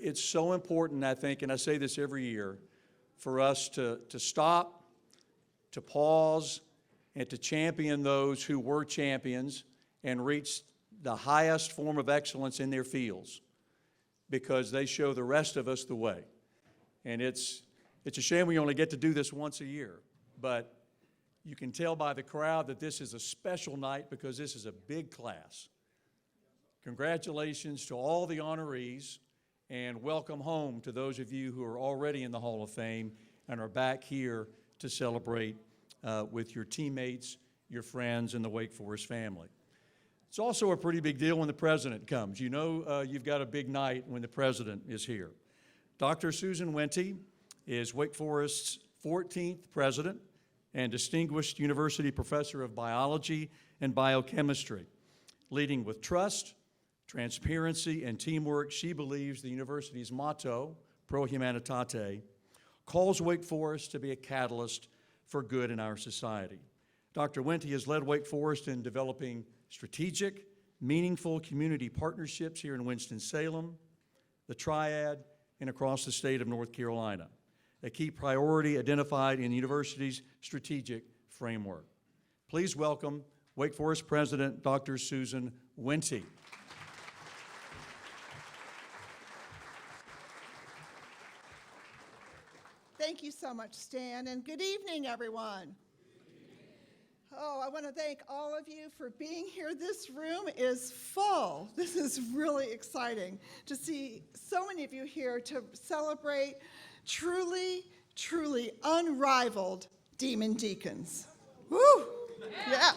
it's so important, I think, and I say this every year, for us to stop, to pause, and to champion those who were champions and reached the highest form of excellence in their fields, because they show the rest of us the way. And it's a shame we only get to do this once a year, but you can tell by the crowd that this is a special night because this is a big class. Congratulations to all the honorees, and welcome home to those of you who are already in the Hall of Fame and are back here to celebrate with your teammates, your friends, and the Wake Forest family. It's also a pretty big deal when the president comes. You know you've got a big night when the president is here. Dr. Susan Wente is Wake Forest's 14th president and distinguished university professor of biology and biochemistry. Leading with trust, transparency, and teamwork, she believes the university's motto, Pro Humanitate, calls Wake Forest to be a catalyst for good in our society. Dr. Wente has led Wake Forest in developing strategic, meaningful community partnerships here in Winston-Salem, the Triad, and across the state of North Carolina, a key priority identified in the university's strategic framework. Please welcome Wake Forest President Dr. Susan Wente. Thank you so much, Stan, and good evening, everyone. Oh, I want to thank all of you for being here. This room is full. This is really exciting to see so many of you here to celebrate truly, truly unrivaled Demon Deacons. Woo! Yeah.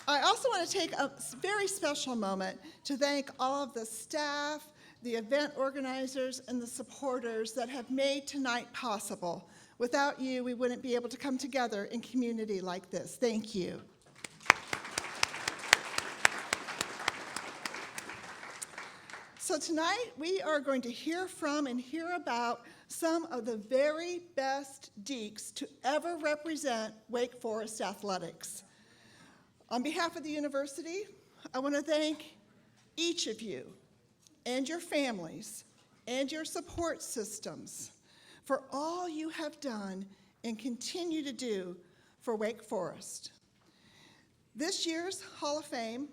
I also want to take a very special moment to thank all of the staff, the event organizers, and the supporters that have made tonight possible. Without you, we wouldn't be able to come together in community like this. Thank you. So tonight, we are going to hear from and hear about some of the very best Deeks to ever represent Wake Forest athletics. On behalf of the university, I want to thank each of you and your families and your support systems for all you have done and continue to do for Wake Forest. This year's Hall of Fame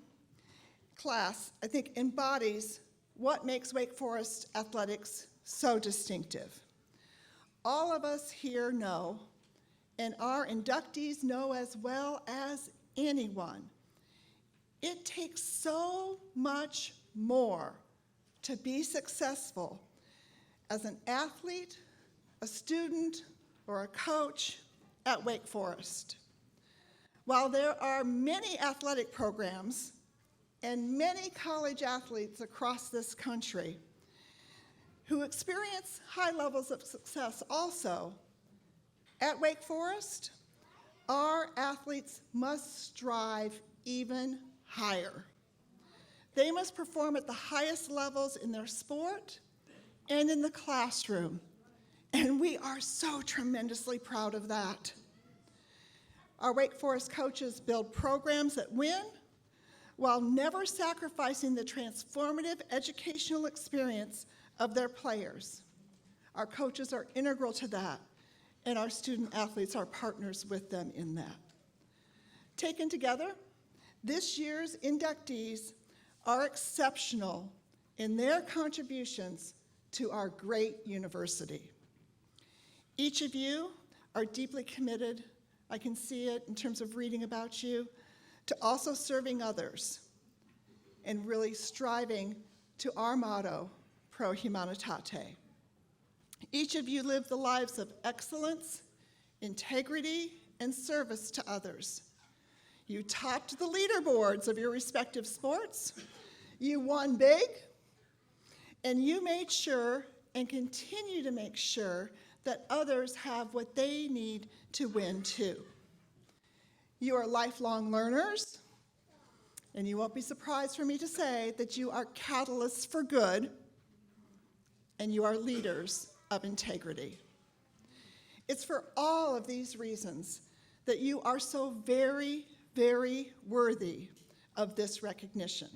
class, I think, embodies what makes Wake Forest athletics so distinctive. All of us here know, and our inductees know as well as anyone, it takes so much more to be successful as an athlete, a student, or a coach at Wake Forest. While there are many athletic programs and many college athletes across this country who experience high levels of success also, at Wake Forest, our athletes must strive even higher. They must perform at the highest levels in their sport and in the classroom. And we are so tremendously proud of that. Our Wake Forest coaches build programs that win while never sacrificing the transformative educational experience of their players. Our coaches are integral to that, and our student athletes are partners with them in that. Taken together, this year's inductees are exceptional in their contributions to our great university. Each of you are deeply committed, I can see it in terms of reading about you, to also serving others and really striving to our motto, Pro Humanitate. Each of you live the lives of excellence, integrity, and service to others. You topped the leaderboards of your respective sports, you won big, and you made sure and continue to make sure that others have what they need to win too. You are lifelong learners, and you won't be surprised for me to say that you are catalysts for good, and you are leaders of integrity. It's for all of these reasons that you are so very, very worthy of this recognition.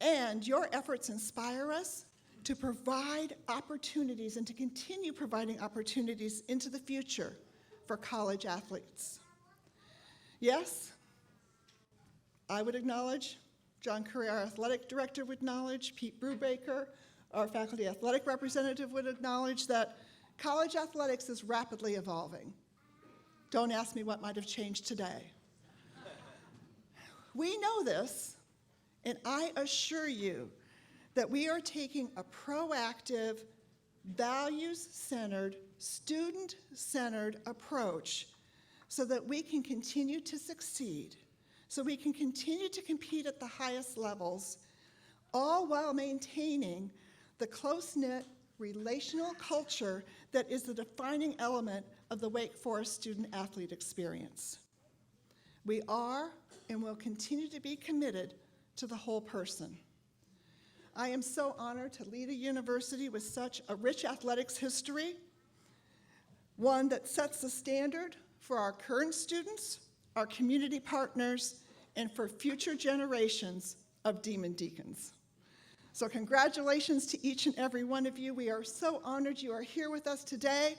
And your efforts inspire us to provide opportunities and to continue providing opportunities into the future for college athletes. Yes, I would acknowledge, John Curry, our athletic director, would acknowledge, Pete Brubaker, our faculty athletic representative, would acknowledge that college athletics is rapidly evolving. Don't ask me what might have changed today. We know this, and I assure you that we are taking a proactive, values-centered, student-centered approach so that we can continue to succeed, so we can continue to compete at the highest levels, all while maintaining the close-knit relational culture that is the defining element of the Wake Forest student-athlete experience. We are and will continue to be committed to the whole person. I am so honored to lead a university with such a rich athletics history, one that sets the standard for our current students, our community partners, and for future generations of Demon Deacons. So congratulations to each and every one of you. We are so honored you are here with us today.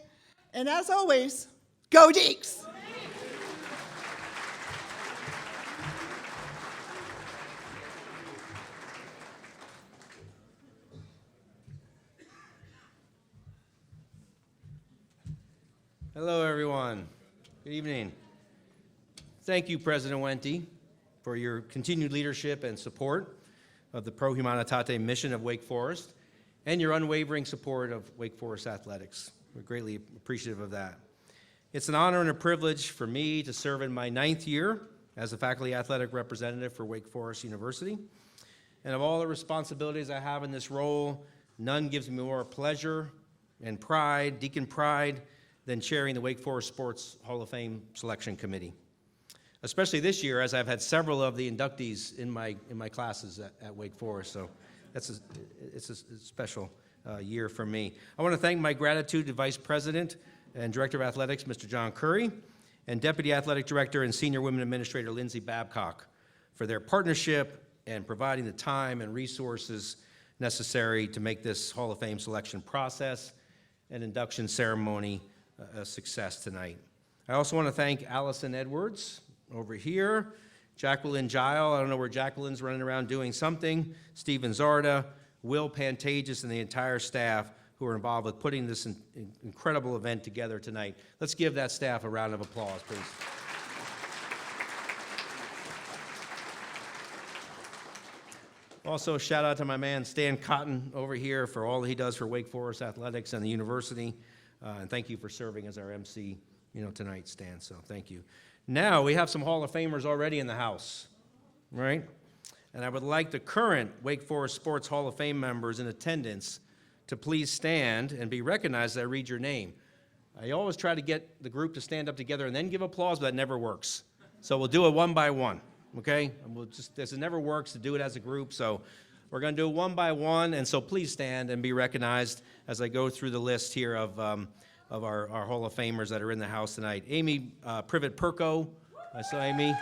And as always, go Deeks! Hello, everyone. Good evening. Thank you, President Wente, for your continued leadership and support of the Pro Humanitate mission of Wake Forest and your unwavering support of Wake Forest athletics. We're greatly appreciative of that. It's an honor and a privilege for me to serve in my 9th year as a faculty athletic representative for Wake Forest University. And of all the responsibilities I have in this role, none gives me more pleasure and pride, Deacon pride, than chairing the Wake Forest Sports Hall of Fame Selection Committee. Especially this year, as I've had several of the inductees in my classes at Wake Forest, so it's a special year for me. I want to thank my gratitude to Vice President and Director of Athletics, Mr. John Curry, and Deputy Athletic Director and Senior Women Administrator, Lindsay Babcock, for their partnership and providing the time and resources necessary to make this Hall of Fame selection process and induction ceremony a success tonight. I also want to thank Allison Edwards over here, Jacqueline Gile, I don't know where Jacqueline's running around doing something, Stephen Zarda, Will Pantages, and the entire staff who are involved with putting this incredible event together tonight. Let's give that staff a round of applause, please. Also, shout out to my man Stan Cotton over here for all he does for Wake Forest athletics and the university. And thank you for serving as our MC, tonight, Stan, so thank you. Now, we have some Hall of Famers already in the house, right? And I would like the current Wake Forest Sports Hall of Fame members in attendance to please stand and be recognized as I read your name. I always try to get the group to stand up together and then give applause, but that never works. So we'll do it one by one, okay? And this never works to do it as a group, so we're going to do it one by one, and so please stand and be recognized as I go through the list here of our Hall of Famers that are in the house tonight. Amy Privet-Perko, I saw Amy.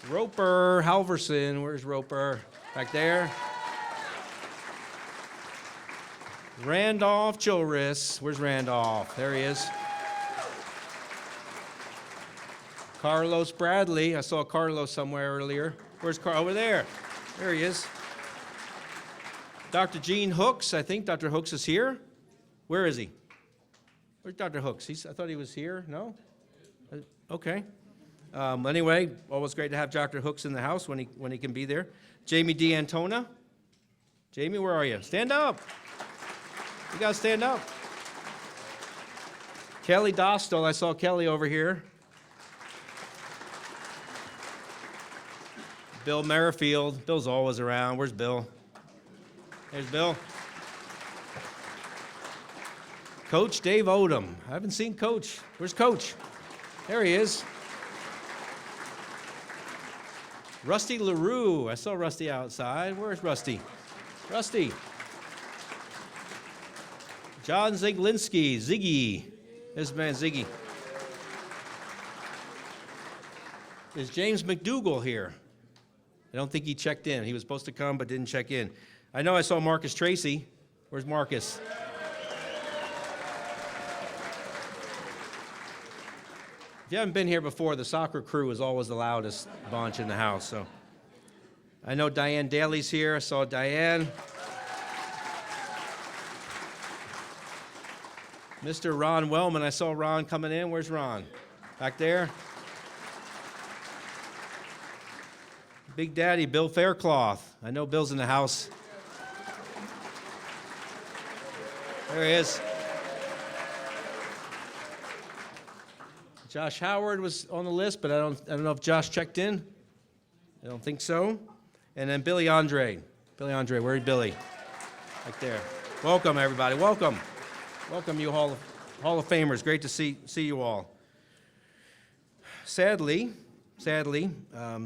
Roper Halverson, where's Roper? Back there. Randolph Chilris, where's Randolph? There he is. Carlos Bradley, I saw Carlos somewhere earlier. Where's Carl? Over there. There he is. Dr. Gene Hooks, I think Dr. Hooks is here. Where is he? Where's Dr. Hooks? I thought he was here. No? Okay. Anyway, always great to have Dr. Hooks in the house when he can be there. Jamie D'Antona. Jamie, where are you? Stand up. You guys stand up. Kelly Dostal, I saw Kelly over here. Bill Merrifield. Bill's always around. Where's Bill? There's Bill. Coach Dave Odom. I haven't seen Coach. Where's Coach? There he is. Rusty LaRue. I saw Rusty outside. Where's Rusty? Rusty. John Ziglinski. Ziggy. This man, Ziggy. Is James McDougal here? I don't think he checked in. He was supposed to come but didn't check in. I know I saw Marcus Tracy. Where's Marcus? If you haven't been here before, the soccer crew is always the loudest bunch in the house. So I know Diane Daly's here. I saw Diane. Mr. Ron Wellman, I saw Ron coming in. Where's Ron? Back there. Big Daddy, Bill Faircloth. I know Bill's in the house. There he is. Josh Howard was on the list, but I don't know if Josh checked in. I don't think so. And then Billy Andre. Billy Andre, where's Billy? Right there. Welcome, everybody. Welcome. Welcome, you Hall of Famers. Great to see you all. Sadly,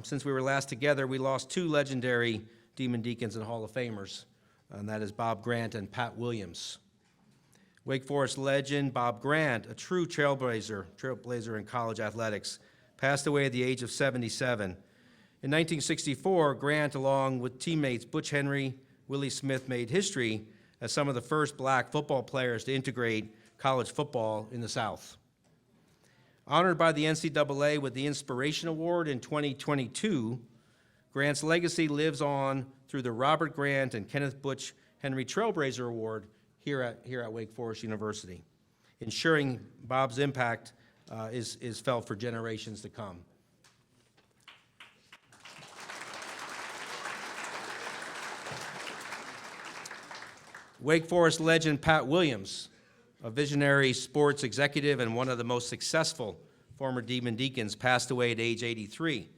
since we were last together, we lost two legendary Demon Deacons and Hall of Famers, and that is Bob Grant and Pat Williams. Wake Forest legend Bob Grant, a true trailblazer in college athletics, passed away at the age of 77. In 1964, Grant, along with teammates Butch Henry, Willie Smith, made history as some of the first black football players to integrate college football in the South. Honored by the NCAA with the Inspiration Award in 2022, Grant's legacy lives on through the Robert Grant and Kenneth Butch Henry Trailblazer Award here at Wake Forest University, ensuring Bob's impact is felt for generations to come. Wake Forest legend Pat Williams, a visionary sports executive and one of the most successful former Demon Deacons, passed away at age 83.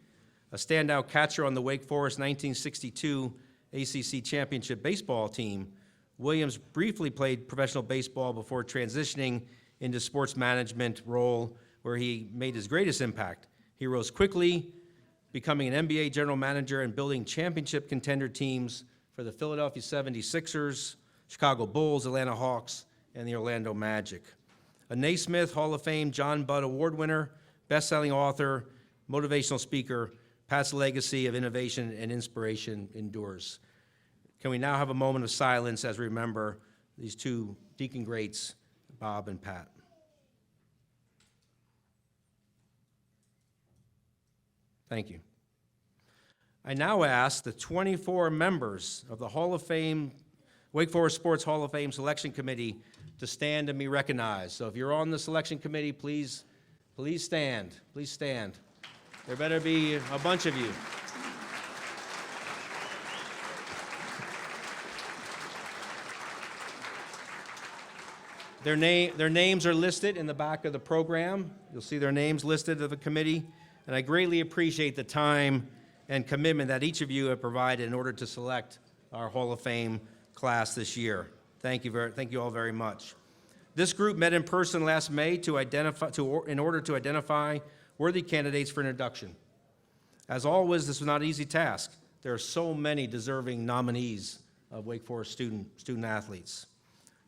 A standout catcher on the Wake Forest 1962 ACC championship baseball team, Williams briefly played professional baseball before transitioning into sports management role where he made his greatest impact. He rose quickly, becoming an NBA general manager and building championship contender teams for the Philadelphia 76ers, Chicago Bulls, Atlanta Hawks, and the Orlando Magic. A Naismith Hall of Fame John Budd Award winner, best-selling author, motivational speaker, Pat's legacy of innovation and inspiration endures. Can we now have a moment of silence as we remember these two Deacon greats, Bob and Pat? Thank you. I now ask the 24 members of the Hall of Fame, Wake Forest Sports Hall of Fame Selection Committee to stand and be recognized. So if you're on the selection committee, please stand. Please stand. There better be a bunch of you. Their names are listed in the back of the program. You'll see their names listed of the committee, and I greatly appreciate the time and commitment that each of you have provided in order to select our Hall of Fame class this year. Thank you all very much. This group met in person last May in order to identify worthy candidates for an induction. As always, this was not an easy task. There are so many deserving nominees of Wake Forest student athletes.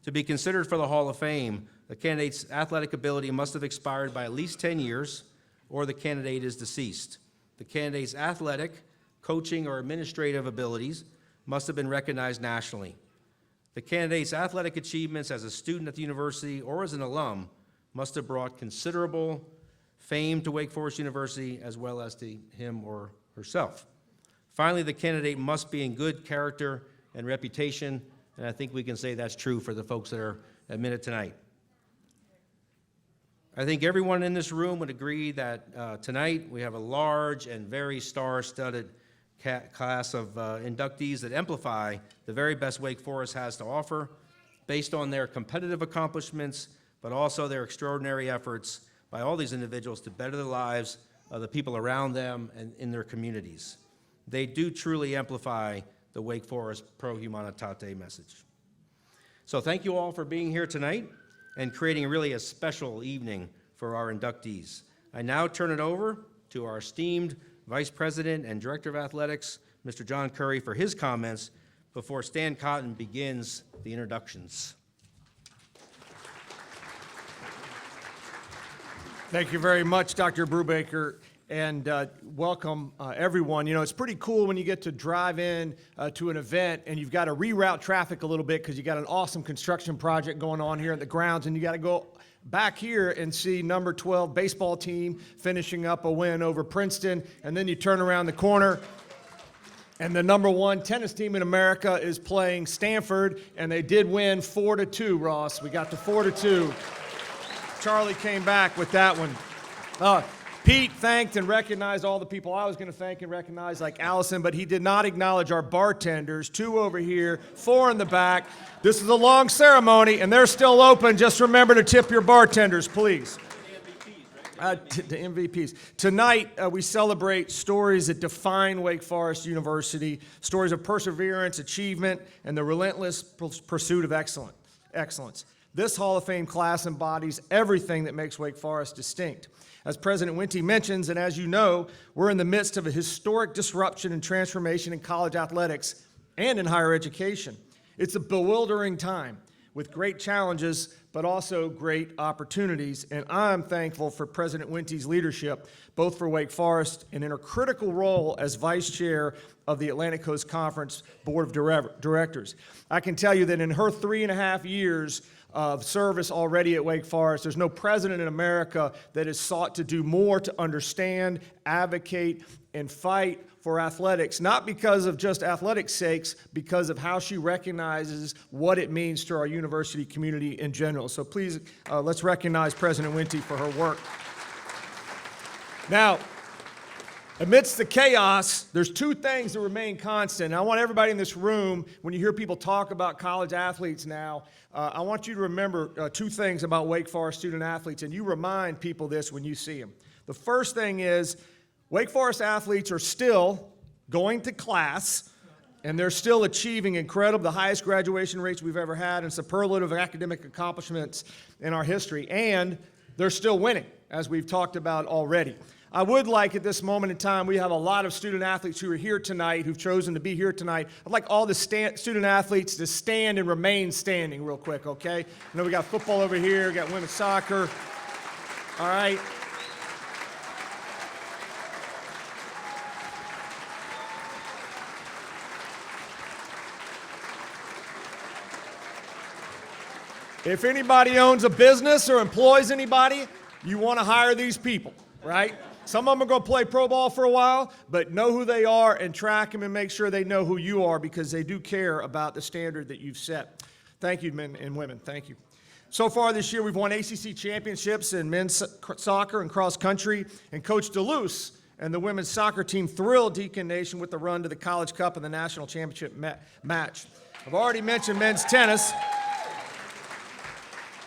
To be considered for the Hall of Fame, the candidate's athletic ability must have expired by at least 10 years, or the candidate is deceased. The candidate's athletic, coaching, or administrative abilities must have been recognized nationally. The candidate's athletic achievements as a student at the university or as an alum must have brought considerable fame to Wake Forest University as well as to him or herself. Finally, the candidate must be in good character and reputation, and I think we can say that's true for the folks that are admitted tonight. I think everyone in this room would agree that tonight we have a large and very star-studded class of inductees that amplify the very best Wake Forest has to offer based on their competitive accomplishments, but also their extraordinary efforts by all these individuals to better the lives of the people around them and in their communities. They do truly amplify the Wake Forest Pro Humanitate message. So thank you all for being here tonight and creating really a special evening for our inductees. I now turn it over to our esteemed Vice President and Director of Athletics, Mr. John Curry, for his comments before Stan Cotton begins the introductions. Thank you very much, Dr. Brubaker. and welcome everyone. You know, it's pretty cool when you get to drive in to an event and you've got to reroute traffic a little bit because you got an awesome construction project going on here at the grounds, and you got to go back here and see number 12 baseball team finishing up a win over Princeton, and then you turn around the corner and the number 1 tennis team in America is playing Stanford, and they did win 4-2, Ross. We got to 4-2. Charlie came back with that one. Pete thanked and recognized all the people I was going to thank and recognize, like Allison, but he did not acknowledge our bartenders, 2 over here, 4 in the back. This is a long ceremony, and they're still open. Just remember to tip your bartenders, please. The MVPs. Tonight, we celebrate stories that define Wake Forest University, stories of perseverance, achievement, and the relentless pursuit of excellence. This Hall of Fame class embodies everything that makes Wake Forest distinct. As President Wente mentions, and as you know, we're in the midst of a historic disruption and transformation in college athletics and in higher education. It's a bewildering time with great challenges, but also great opportunities, and I'm thankful for President Wente's leadership, both for Wake Forest and in her critical role as Vice Chair of the Atlantic Coast Conference Board of Directors. I can tell you that in her 3.5 years of service already at Wake Forest, there's no president in America that has sought to do more to understand, advocate, and fight for athletics, not because of just athletics' sakes, because of how she recognizes what it means to our university community in general. So please, let's recognize President Wente for her work. Now, amidst the chaos, there's 2 things that remain constant. And I want everybody in this room, when you hear people talk about college athletes now, I want you to remember 2 things about Wake Forest student athletes, and you remind people this when you see them. The first thing is, Wake Forest athletes are still going to class, and they're still achieving the highest graduation rates we've ever had and superlative academic accomplishments in our history, and they're still winning, as we've talked about already. I would like, at this moment in time, we have a lot of student athletes who are here tonight, who've chosen to be here tonight. I'd like all the student athletes to stand and remain standing real quick, okay? I know we got football over here, we got women's soccer. All right. If anybody owns a business or employs anybody, you want to hire these people, right? Some of them are going to play pro ball for a while, but know who they are and track them and make sure they know who you are, because they do care about the standard that you've set. Thank you, men and women. Thank you. So far this year, we've won ACC championships in men's soccer and cross country, and Coach DeLuce and the women's soccer team thrilled Deacon Nation with the run to the College Cup and the national championship match. I've already mentioned men's tennis.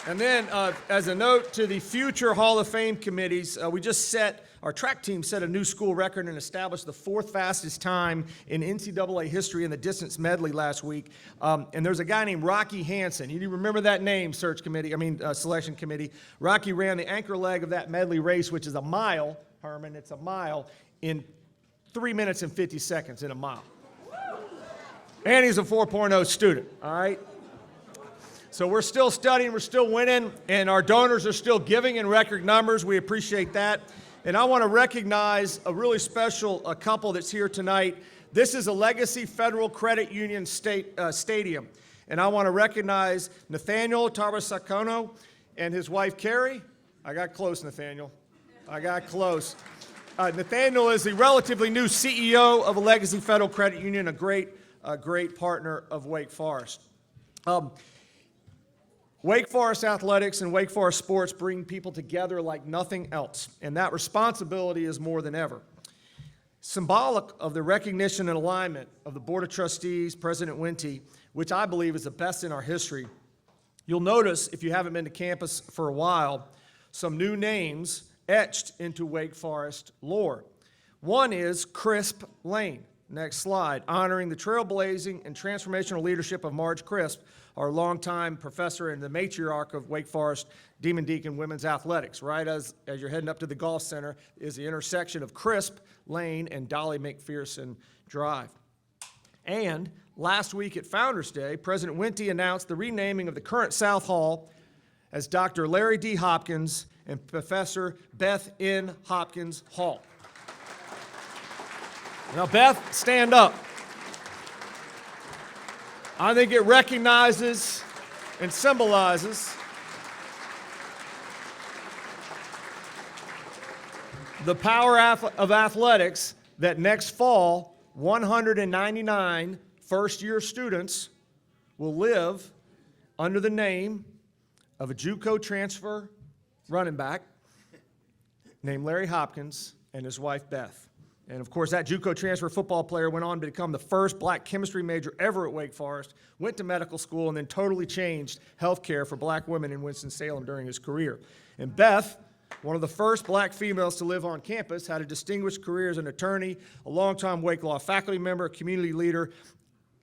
And then, as a note to the future Hall of Fame committees, our track team set a new school record and established the 4th fastest time in NCAA history in the distance medley last week. And there's a guy named Rocky Hansen. You remember that name, selection committee. Rocky ran the anchor leg of that medley race, which is a mile, Herman, it's a mile, in 3 minutes and 50 seconds in a mile. And he's a 4.0 student, all right? So we're still studying, we're still winning, and our donors are still giving in record numbers. We appreciate that. And I want to recognize a really special couple that's here tonight. This is a Legacy Federal Credit Union Stadium. And I want to recognize Nathaniel Tarbasacono and his wife, Carrie. I got close, Nathaniel. I got close. Nathaniel is the relatively new CEO of a Legacy Federal Credit Union, a great partner of Wake Forest. Wake Forest athletics and Wake Forest sports bring people together like nothing else, and that responsibility is more than ever. Symbolic of the recognition and alignment of the Board of Trustees, President Wente, which I believe is the best in our history, you'll notice, if you haven't been to campus for a while, some new names etched into Wake Forest lore. One is Crisp Lane. Next slide, honoring the trailblazing and transformational leadership of Marge Crisp, our longtime professor and the matriarch of Wake Forest Demon Deacon women's athletics. Right as you're heading up to the golf center is the intersection of Crisp Lane and Dolly McPherson Drive. And last week at Founders Day, President Wente announced the renaming of the current South Hall as Dr. Larry D. Hopkins and Professor Beth N. Hopkins Hall. Now, Beth, stand up. I think it recognizes and symbolizes the power of athletics that next fall, 199 first-year students will live under the name of a JUCO transfer running back named Larry Hopkins and his wife, Beth. And of course, that JUCO transfer football player went on to become the first black chemistry major ever at Wake Forest, went to medical school, and then totally changed healthcare for black women in Winston-Salem during his career. And Beth, one of the first black females to live on campus, had a distinguished career as an attorney, a longtime Wake Law faculty member, a community leader,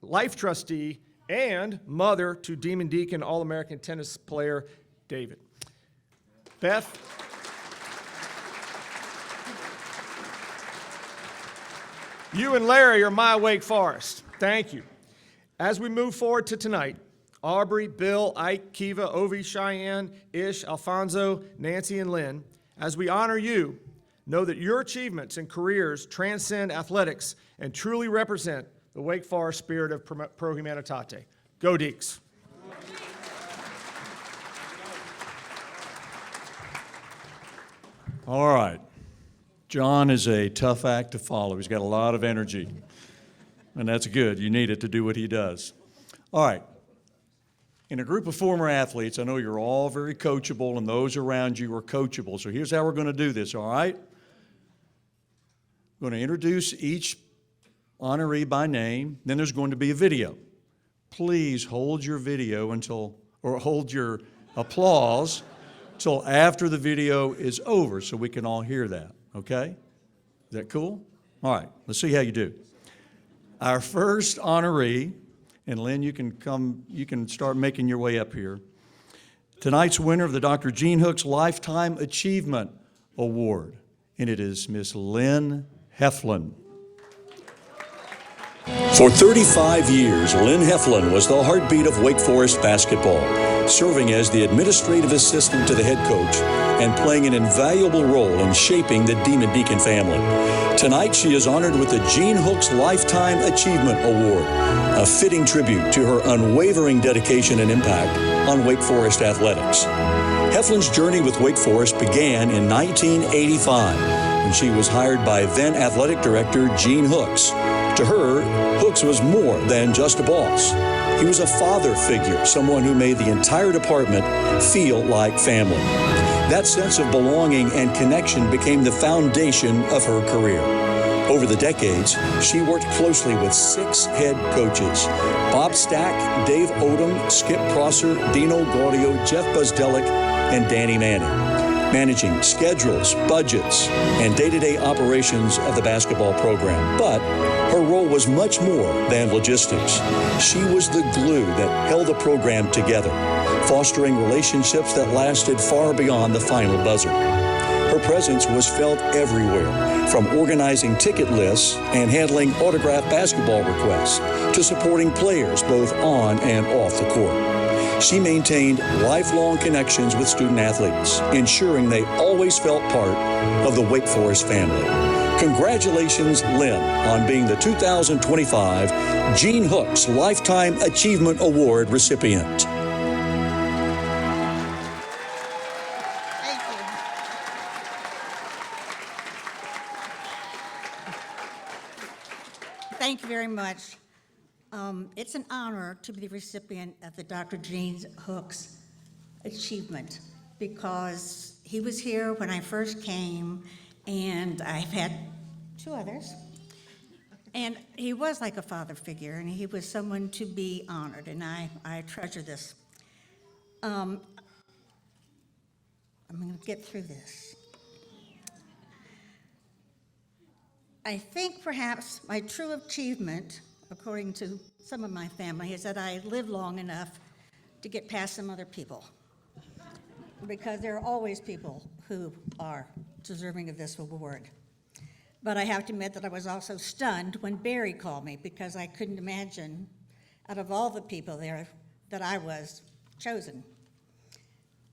life trustee, and mother to Demon Deacon All-American tennis player David. Beth, you and Larry are my Wake Forest. Thank you. As we move forward to tonight, Aubrey, Bill, Ike, Keeva, Ovie, Cheyenne, Ish, Alfonso, Nancy, and Lynn, as we honor you, know that your achievements and careers transcend athletics and truly represent the Wake Forest spirit of Pro Humanitate. Go Deeks. All right. John is a tough act to follow. He's got a lot of energy, and that's good. You need it to do what he does. All right. In a group of former athletes, I know you're all very coachable, and those around you are coachable. So here's how we're going to do this, all right? I'm going to introduce each honoree by name. Then there's going to be a video. Please hold your video or hold your applause till after the video is over so we can all hear that, okay? Is that cool? All right, let's see how you do. Our first honoree, and Lynn, you can start making your way up here. Tonight's winner of the Dr. Gene Hooks Lifetime Achievement Award, and it is Miss Lynn Heflin. For 35 years, Lynn Heflin was the heartbeat of Wake Forest basketball, serving as the administrative assistant to the head coach and playing an invaluable role in shaping the Demon Deacon family. Tonight, she is honored with the Gene Hooks Lifetime Achievement Award, a fitting tribute to her unwavering dedication and impact on Wake Forest athletics. Heflin's journey with Wake Forest began in 1985 when she was hired by then athletic director Gene Hooks. To her, Hooks was more than just a boss. He was a father figure, someone who made the entire department feel like family. That sense of belonging and connection became the foundation of her career. Over the decades, she worked closely with 6 head coaches: Bob Stack, Dave Odom, Skip Prosser, Dino Gaudio, Jeff Buzdelic, and Danny Manning, managing schedules, budgets, and day-to-day operations of the basketball program. But her role was much more than logistics. She was the glue that held the program together, fostering relationships that lasted far beyond the final buzzer. Her presence was felt everywhere, from organizing ticket lists and handling autographed basketball requests to supporting players both on and off the court. She maintained lifelong connections with student athletes, ensuring they always felt part of the Wake Forest family. Congratulations, Lynn, on being the 2025 Gene Hooks Lifetime Achievement Award recipient. Thank you. Thank you very much. It's an honor to be the recipient of the Dr. Gene Hooks Achievement because he was here when I first came, and I've had 2 others. And he was like a father figure, and he was someone to be honored, and I treasure this. I'm going to get through this. I think perhaps my true achievement, according to some of my family, is that I lived long enough to get past some other people. Because there are always people who are deserving of this award. But I have to admit that I was also stunned when Barry called me because I couldn't imagine, out of all the people there, that I was chosen.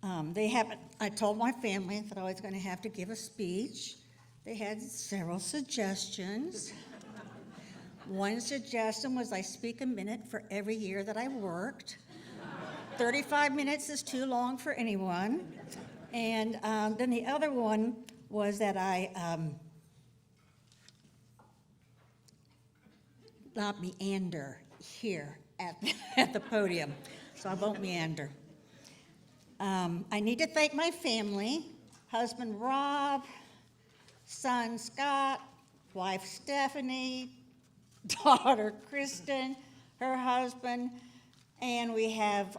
I told my family that I was going to have to give a speech. They had several suggestions. One suggestion was I speak a minute for every year that I worked. 35 minutes is too long for anyone. And then the other one was that I not meander here at the podium, so I won't meander. I need to thank my family, husband Rob, son Scott, wife Stephanie, daughter Kristen, her husband, and we have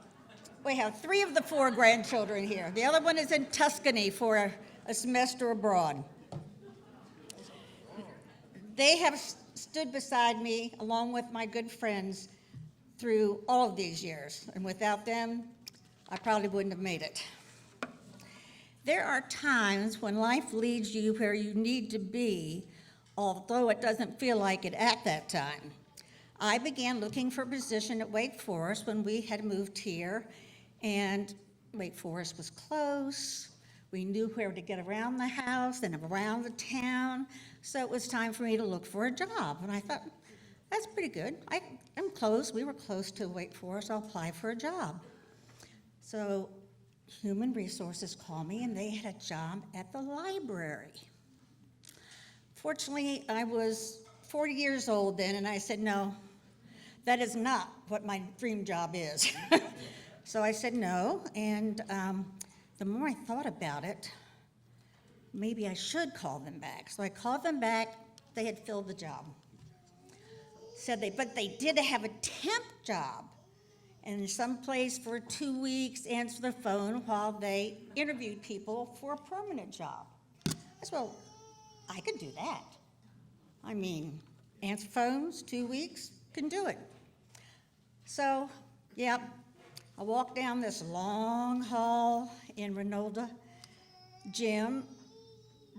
3 of the 4 grandchildren here. The other one is in Tuscany for a semester abroad. They have stood beside me along with my good friends through all of these years, and without them, I probably wouldn't have made it. There are times when life leads you where you need to be, although it doesn't feel like it at that time. I began looking for a position at Wake Forest when we had moved here, and Wake Forest was close. We knew where to get around the house and around the town, so it was time for me to look for a job. And I thought, that's pretty good. I'm close. We were close to Wake Forest. I'll apply for a job. So Human Resources called me, and they had a job at the library. Fortunately, I was 40 years old then, and I said, no, that is not what my dream job is. So I said no, and the more I thought about it, maybe I should call them back. So I called them back. They had filled the job. But they did have a temp job, and someplace for 2 weeks, answer the phone while they interviewed people for a permanent job. I said, well, I could do that. I mean, answer phones, 2 weeks, can do it. So, yep, I walked down this long hall in Renolda gym,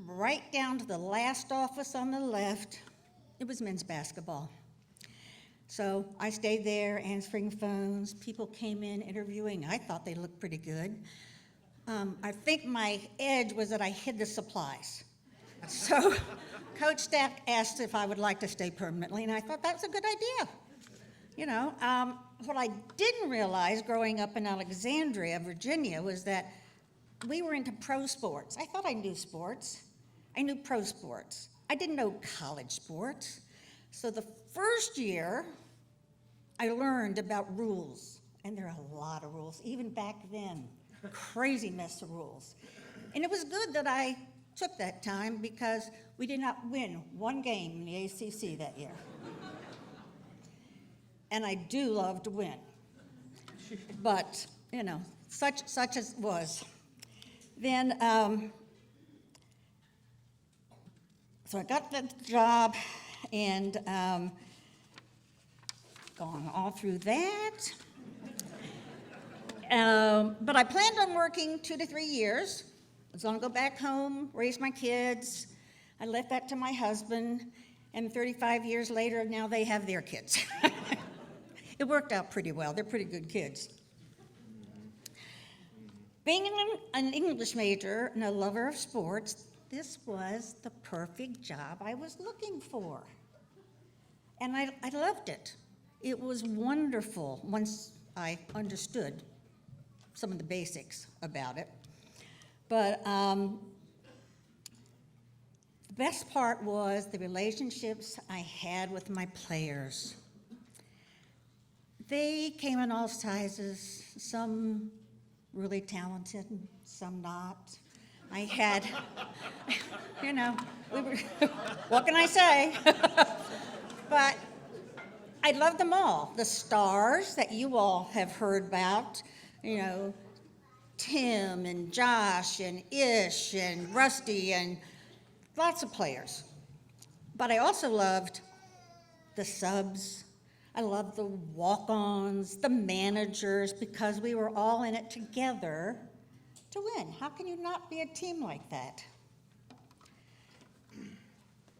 right down to the last office on the left. It was men's basketball. So I stayed there answering phones. People came in interviewing. I thought they looked pretty good. I think my edge was that I hid the supplies. So Coach Stack asked if I would like to stay permanently, and I thought that's a good idea. You know, what I didn't realize growing up in Alexandria, Virginia, was that we were into pro sports. I thought I knew sports. I knew pro sports. I didn't know college sports. So the first year, I learned about rules, and there are a lot of rules, even back then, crazy mess of rules. And it was good that I took that time because we did not win one game in the ACC that year. And I do love to win. But, you know, such as it was. Then, so I got the job and gone all through that. But I planned on working 2 to 3 years. I was gonna go back home, raise my kids. I left that to my husband, and 35 years later, now they have their kids. It worked out pretty well. They're pretty good kids. Being an English major and a lover of sports, this was the perfect job I was looking for. And I loved it. It was wonderful once I understood some of the basics about it. But the best part was the relationships I had with my players. They came in all sizes, some really talented, some not. I had, you know, what can I say? But I loved them all. The stars that you all have heard about, you know, Tim and Josh and Ish and Rusty and lots of players. But I also loved the subs. I loved the walk-ons, the managers, because we were all in it together to win. How can you not be a team like that?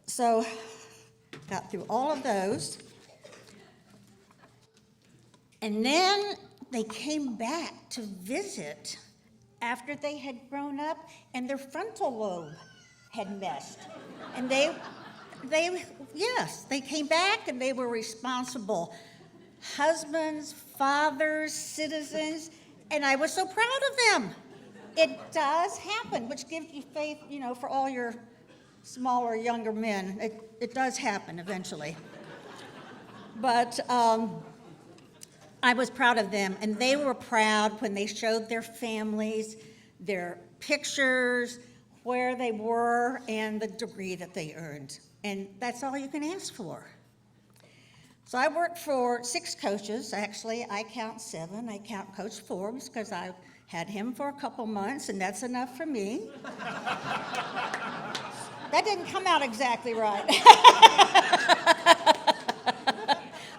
So, got through all of those. And then they came back to visit after they had grown up and their frontal lobe had messed. And Yes, they came back and they were responsible husbands, fathers, citizens, and I was so proud of them. It does happen, which gives you faith, for all your smaller, younger men. It does happen eventually. But I was proud of them, and they were proud when they showed their families, their pictures, where they were, and the degree that they earned. And that's all you can ask for. So I worked for 6 coaches. Actually, I count 7. I count Coach Forbes because I had him for a couple months, and that's enough for me. That didn't come out exactly right.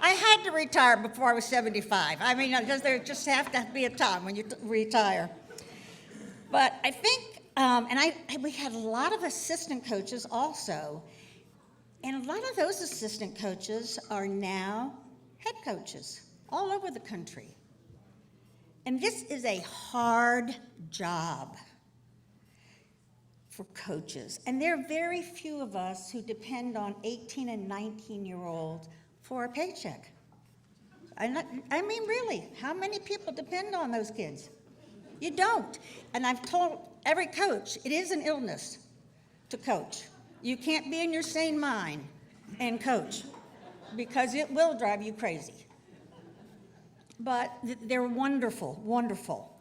I had to retire before I was 75. I mean, because there just have to be a time when you retire. But I think, we had a lot of assistant coaches also. And a lot of those assistant coaches are now head coaches all over the country. And this is a hard job for coaches. And there are very few of us who depend on 18 and 19-year-olds for a paycheck. I mean, really, how many people depend on those kids? You don't. And I've told every coach, it is an illness to coach. You can't be in your sane mind and coach because it will drive you crazy. But they're wonderful, wonderful.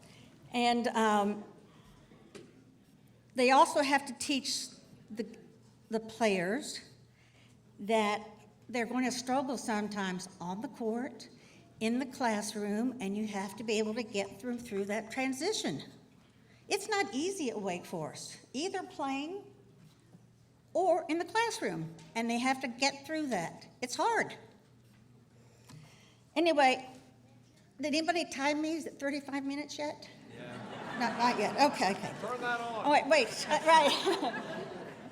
And they also have to teach the players that they're going to struggle sometimes on the court, in the classroom, and you have to be able to get through that transition. It's not easy at Wake Forest, either playing or in the classroom, and they have to get through that. It's hard. Anyway, did anybody time me? Is it 35 minutes yet? Yeah. Not yet. Okay. Turn that on. Oh, wait. Right.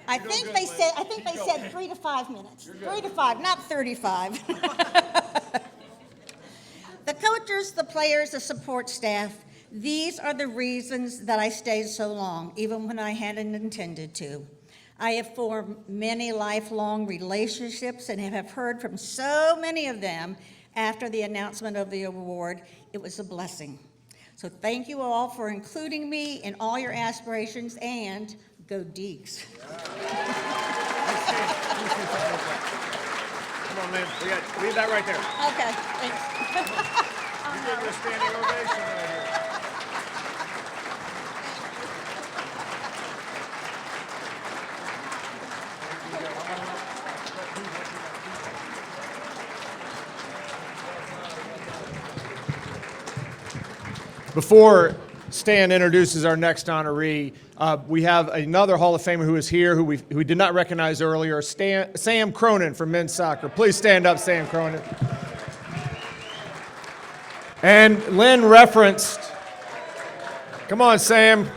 I think they said 3 to 5 minutes. 3 to 5, not 35. The coaches, the players, the support staff, these are the reasons that I stayed so long, even when I hadn't intended to. I have formed many lifelong relationships and have heard from so many of them after the announcement of the award. It was a blessing. So thank you all for including me in all your aspirations, and go Deeks. Come on, man. Leave that right there. Okay, thanks. You give her a standing ovation right here. Before Stan introduces our next honoree, we have another Hall of Famer who is here, who we did not recognize earlier, Sam Cronin from men's soccer. Please stand up, Sam Cronin. And Lynn referenced, come on, Sam.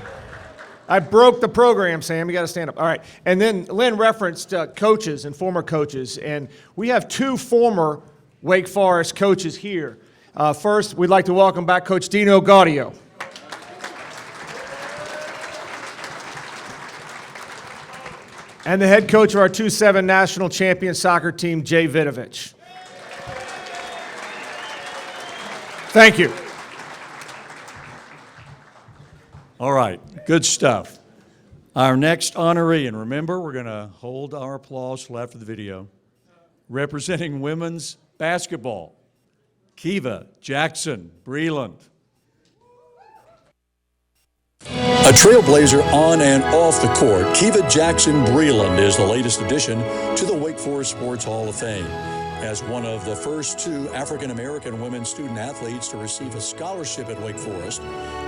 I broke the program, Sam. You got to stand up. All right. And then Lynn referenced coaches and former coaches, and we have 2 former Wake Forest coaches here. First, we'd like to welcome back Coach Dino Gaudio. And the head coach of our 2-7 national champion soccer team, Jay Vidovich. Thank you. All right, good stuff. Our next honoree, and remember, we're going to hold our applause till after the video, representing women's basketball, Kea Jackson-Breeland. A trailblazer on and off the court, Kea Jackson-Breland is the latest addition to the Wake Forest Sports Hall of Fame. As one of the first 2 African-American women student athletes to receive a scholarship at Wake Forest,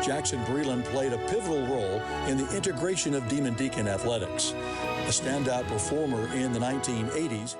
Jackson-Breland played a pivotal role in the integration of Demon Deacon athletics. A standout performer in the 1980s,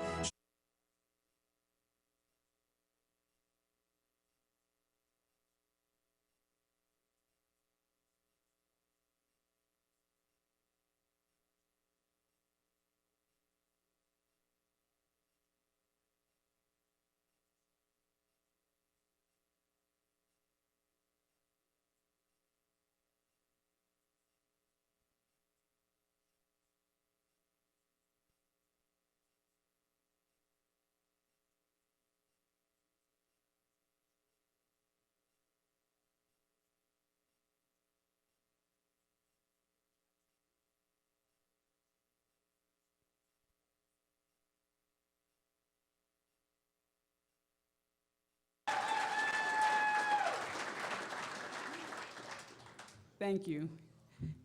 Thank you.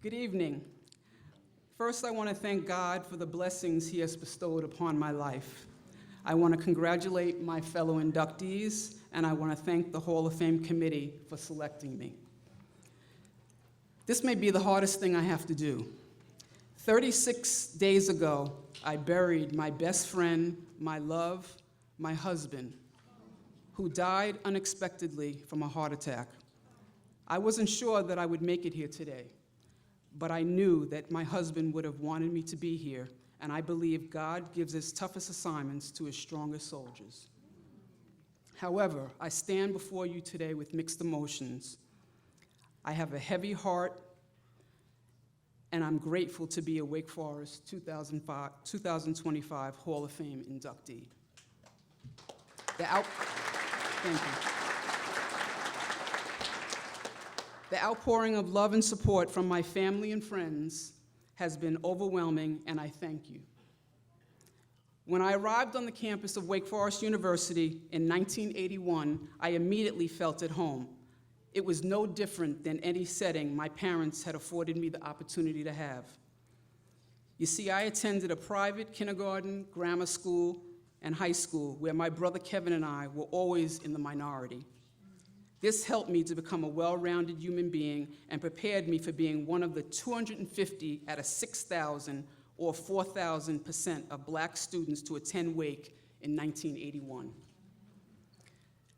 Good evening. First, I want to thank God for the blessings He has bestowed upon my life. I want to congratulate my fellow inductees, and I want to thank the Hall of Fame committee for selecting me. This may be the hardest thing I have to do. 36 days ago, I buried my best friend, my love, my husband, who died unexpectedly from a heart attack. I wasn't sure that I would make it here today, but I knew that my husband would have wanted me to be here, and I believe God gives His toughest assignments to His strongest soldiers. However, I stand before you today with mixed emotions. I have a heavy heart, and I'm grateful to be a Wake Forest 2025 Hall of Fame inductee. Thank you. The outpouring of love and support from my family and friends has been overwhelming, and I thank you. When I arrived on the campus of Wake Forest University in 1981, I immediately felt at home. It was no different than any setting my parents had afforded me the opportunity to have. You see, I attended a private kindergarten, grammar school, and high school where my brother Kevin and I were always in the minority. This helped me to become a well-rounded human being and prepared me for being one of the 250 out of 6,000 or 4,000% of black students to attend Wake in 1981.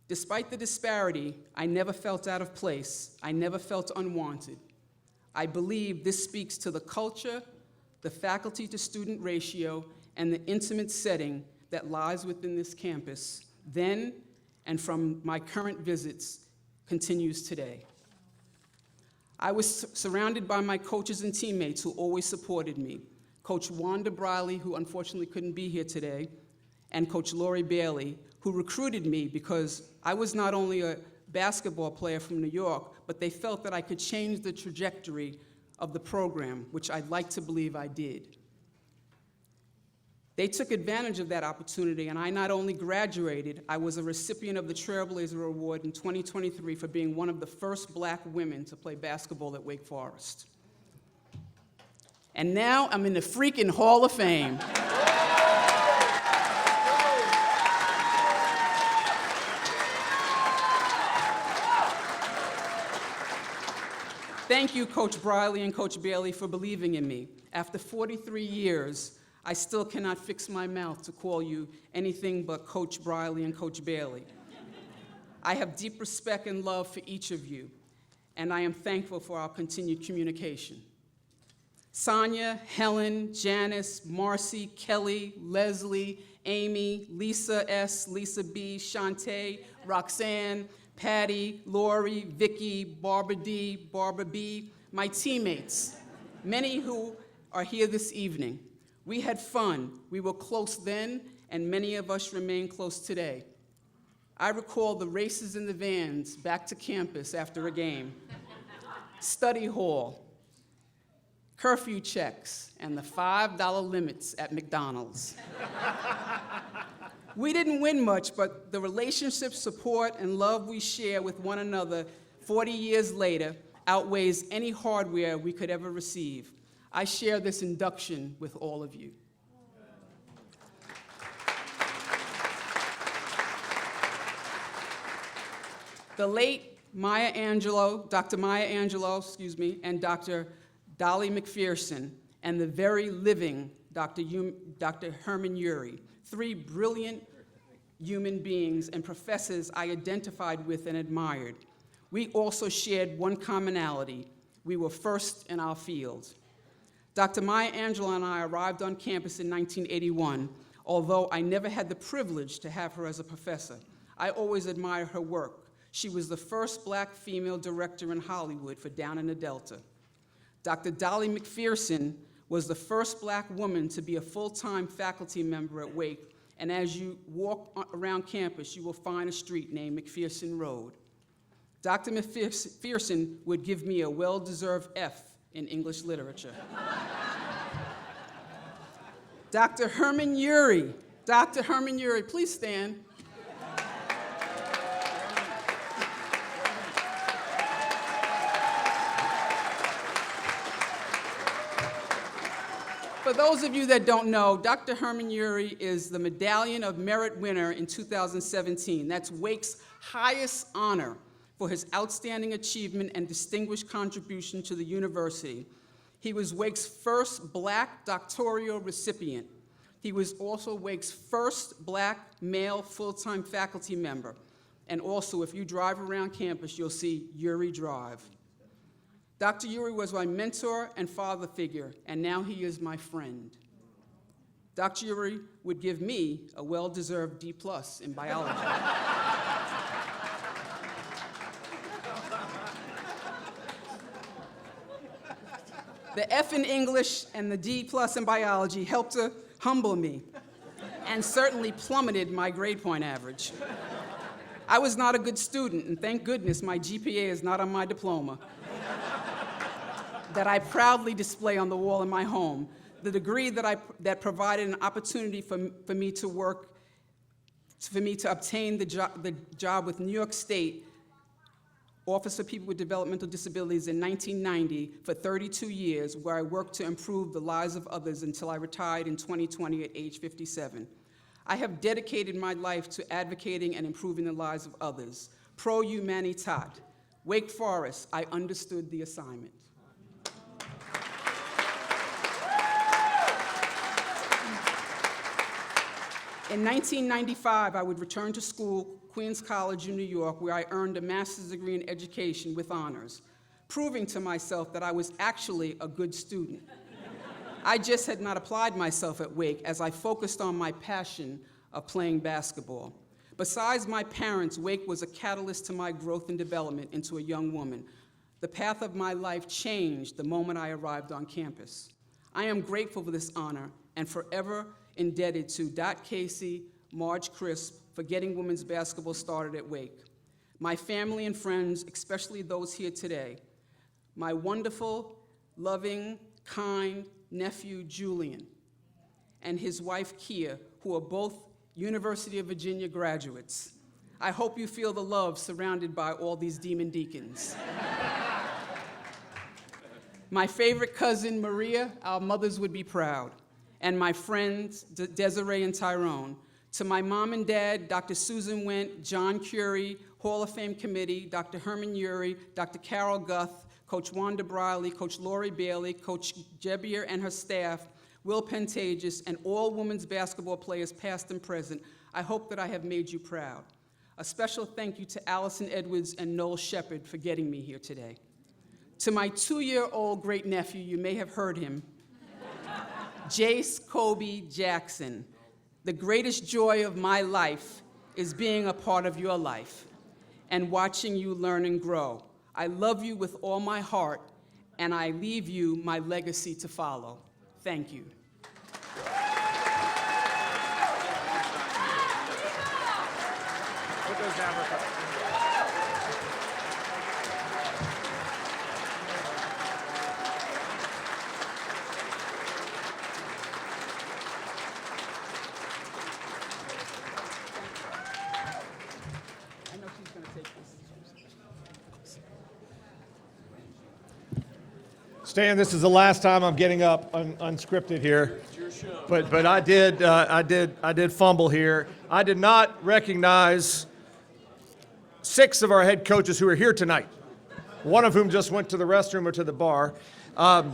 Despite the disparity, I never felt out of place. I never felt unwanted. I believe this speaks to the culture, the faculty-to-student ratio, and the intimate setting that lies within this campus then and from my current visits continues today. I was surrounded by my coaches and teammates who always supported me. Coach Wanda Briley, who unfortunately couldn't be here today, and Coach Lori Bailey, who recruited me because I was not only a basketball player from New York, but they felt that I could change the trajectory of the program, which I'd like to believe I did. They took advantage of that opportunity, and I not only graduated, I was a recipient of the Trailblazer Award in 2023 for being one of the first black women to play basketball at Wake Forest. And now I'm in the freaking Hall of Fame. Thank you, Coach Briley and Coach Bailey, for believing in me. After 43 years, I still cannot fix my mouth to call you anything but Coach Briley and Coach Bailey. I have deep respect and love for each of you, and I am thankful for our continued communication. Sonia, Helen, Janice, Marcy, Kelly, Leslie, Amy, Lisa S., Lisa B., Shantae, Roxanne, Patty, Lori, Vicky, Barbara D., Barbara B., my teammates, many who are here this evening. We had fun, we were close then, and many of us remain close today. I recall the races in the vans back to campus after a game, study hall, curfew checks, and the $5 limits at McDonald's. We didn't win much, but the relationship, support, and love we share with one another 40 years later outweighs any hardware we could ever receive. I share this induction with all of you. The late Maya Angelou, Dr. Maya Angelou, and Dr. Dolly McPherson, and the very living Dr. Herman Urey, three brilliant human beings and professors I identified with and admired. We also shared one commonality. We were first in our field. Dr. Maya Angelou and I arrived on campus in 1981, although I never had the privilege to have her as a professor. I always admired her work. She was the first black female director in Hollywood for Down in the Delta. Dr. Dolly McPherson was the first black woman to be a full-time faculty member at Wake, and as you walk around campus, you will find a street named McPherson Road. Dr. McPherson would give me a well-deserved F in English literature. Dr. Herman Urey, please stand. For those of you that don't know, Dr. Herman Urey is the Medallion of Merit winner in 2017. That's Wake's highest honor for his outstanding achievement and distinguished contribution to the university. He was Wake's first Black doctoral recipient. He was also Wake's first Black male full-time faculty member. And also, if you drive around campus, you'll see Urey Drive. Dr. Urey was my mentor and father figure, and now he is my friend. Dr. Urey would give me a well-deserved D+ in biology. The F in English and the D+ in biology helped to humble me and certainly plummeted my grade point average. I was not a good student, and thank goodness my GPA is not on my diploma that I proudly display on the wall in my home. The degree that provided an opportunity for me to obtain the job with New York State Office for People with Developmental Disabilities in 1990 for 32 years, where I worked to improve the lives of others until I retired in 2020 at age 57. I have dedicated my life to advocating and improving the lives of others. Pro humanitat. Wake Forest, I understood the assignment. In 1995, I would return to school, Queens College in New York, where I earned a master's degree in education with honors, proving to myself that I was actually a good student. I just had not applied myself at Wake as I focused on my passion of playing basketball. Besides my parents, Wake was a catalyst to my growth and development into a young woman. The path of my life changed the moment I arrived on campus. I am grateful for this honor and forever indebted to Dot Casey, Marge Crisp, for getting women's basketball started at Wake. My family and friends, especially those here today, my wonderful, loving, kind nephew, Julian, and his wife, Kea, who are both University of Virginia graduates. I hope you feel the love surrounded by all these Demon Deacons. My favorite cousin, Maria, our mothers would be proud, and my friends, Desiree and Tyrone. To my mom and dad, Dr. Susan Wente, John Curie, Hall of Fame Committee, Dr. Herman Urey, Dr. Carol Guth, Coach Wanda Briley, Coach Lori Bailey, Coach Jebier and her staff, Will Pentages, and all women's basketball players past and present, I hope that I have made you proud. A special thank you to Allison Edwards and Noel Shepard for getting me here today. To my 2-year-old great nephew, you may have heard him, Jace Kobe Jackson. The greatest joy of my life is being a part of your life and watching you learn and grow. I love you with all my heart, and I leave you my legacy to follow. Thank you. Put those down real quick. I know she's going to take this. Stan, this is the last time I'm getting up unscripted here. It's your show. But I did fumble here. I did not recognize 6 of our head coaches who are here tonight, one of whom just went to the restroom or to the bar. But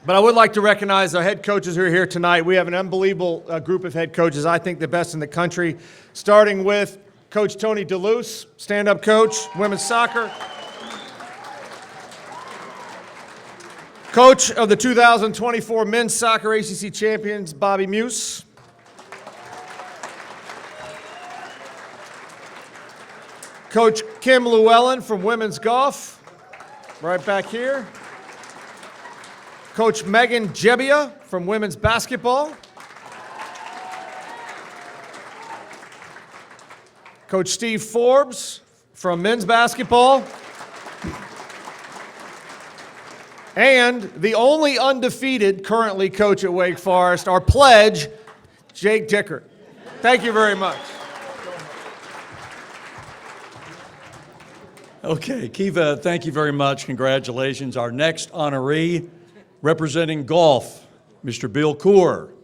I would like to recognize our head coaches who are here tonight. We have an unbelievable group of head coaches, I think the best in the country, starting with Coach Tony DeLuce, stand-up coach, women's soccer. Coach of the 2024 men's soccer ACC champions, Bobby Muse. Coach Kim Llewellyn from women's golf, right back here. Coach Megan Jebbia from women's basketball. Coach Steve Forbes from men's basketball. And the only undefeated currently coach at Wake Forest, our pledge, Jake Dickert. Thank you very much. Okay, Keeva, thank you very much. Congratulations. Our next honoree, representing golf, Mr. Bill Coore.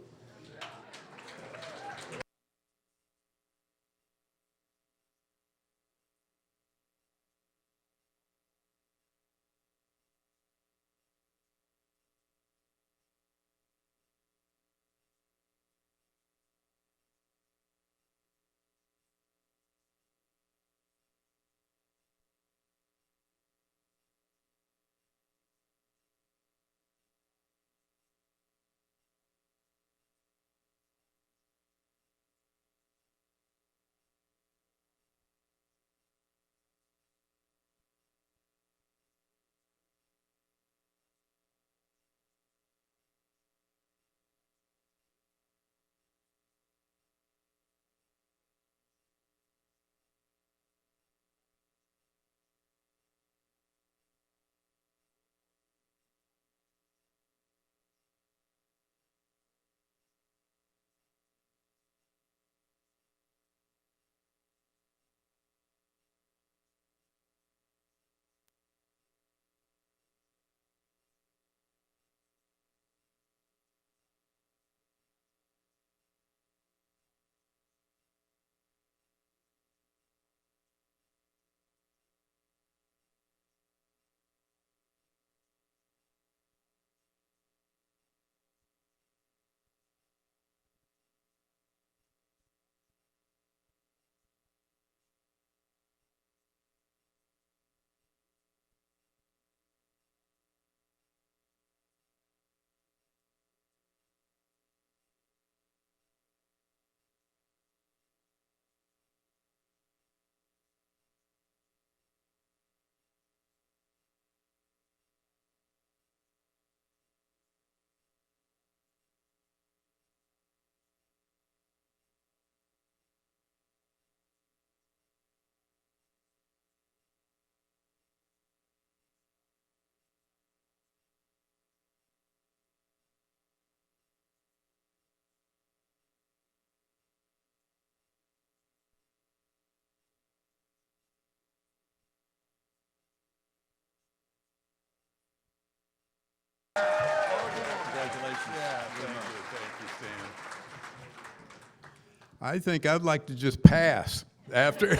I think I'd like to just pass after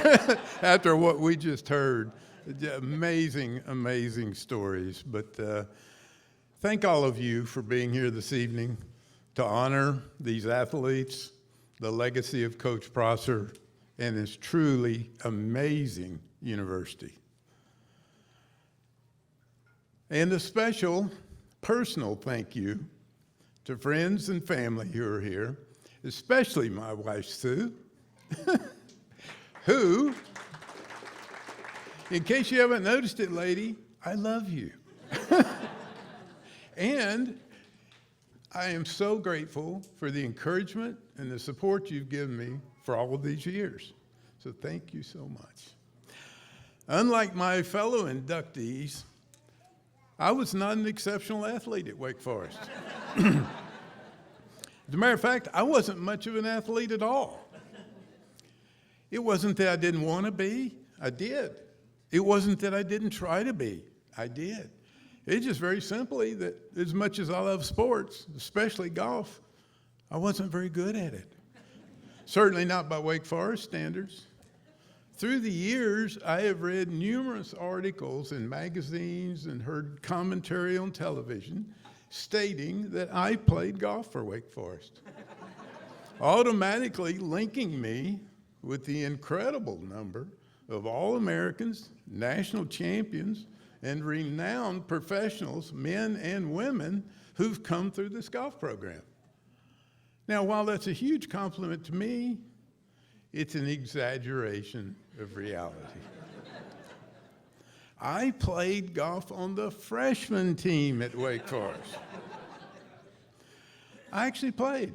after what we just heard. Amazing, amazing stories. But thank all of you for being here this evening to honor these athletes, the legacy of Coach Prosser, and his truly amazing university. And a special personal thank you to friends and family who are here, especially my wife, Sue, who, in case you haven't noticed it, lady, I love you. And I am so grateful for the encouragement and the support you've given me for all of these years. So thank you so much. Unlike my fellow inductees, I was not an exceptional athlete at Wake Forest. As a matter of fact, I wasn't much of an athlete at all. It wasn't that I didn't want to be, I did. It wasn't that I didn't try to be, I did. It's just very simply that as much as I love sports, especially golf, I wasn't very good at it. Certainly not by Wake Forest standards. Through the years, I have read numerous articles in magazines and heard commentary on television stating that I played golf for Wake Forest, automatically linking me with the incredible number of All-Americans, national champions, and renowned professionals, men and women, who've come through this golf program. Now, while that's a huge compliment to me, it's an exaggeration of reality. I played golf on the freshman team at Wake Forest. I actually played.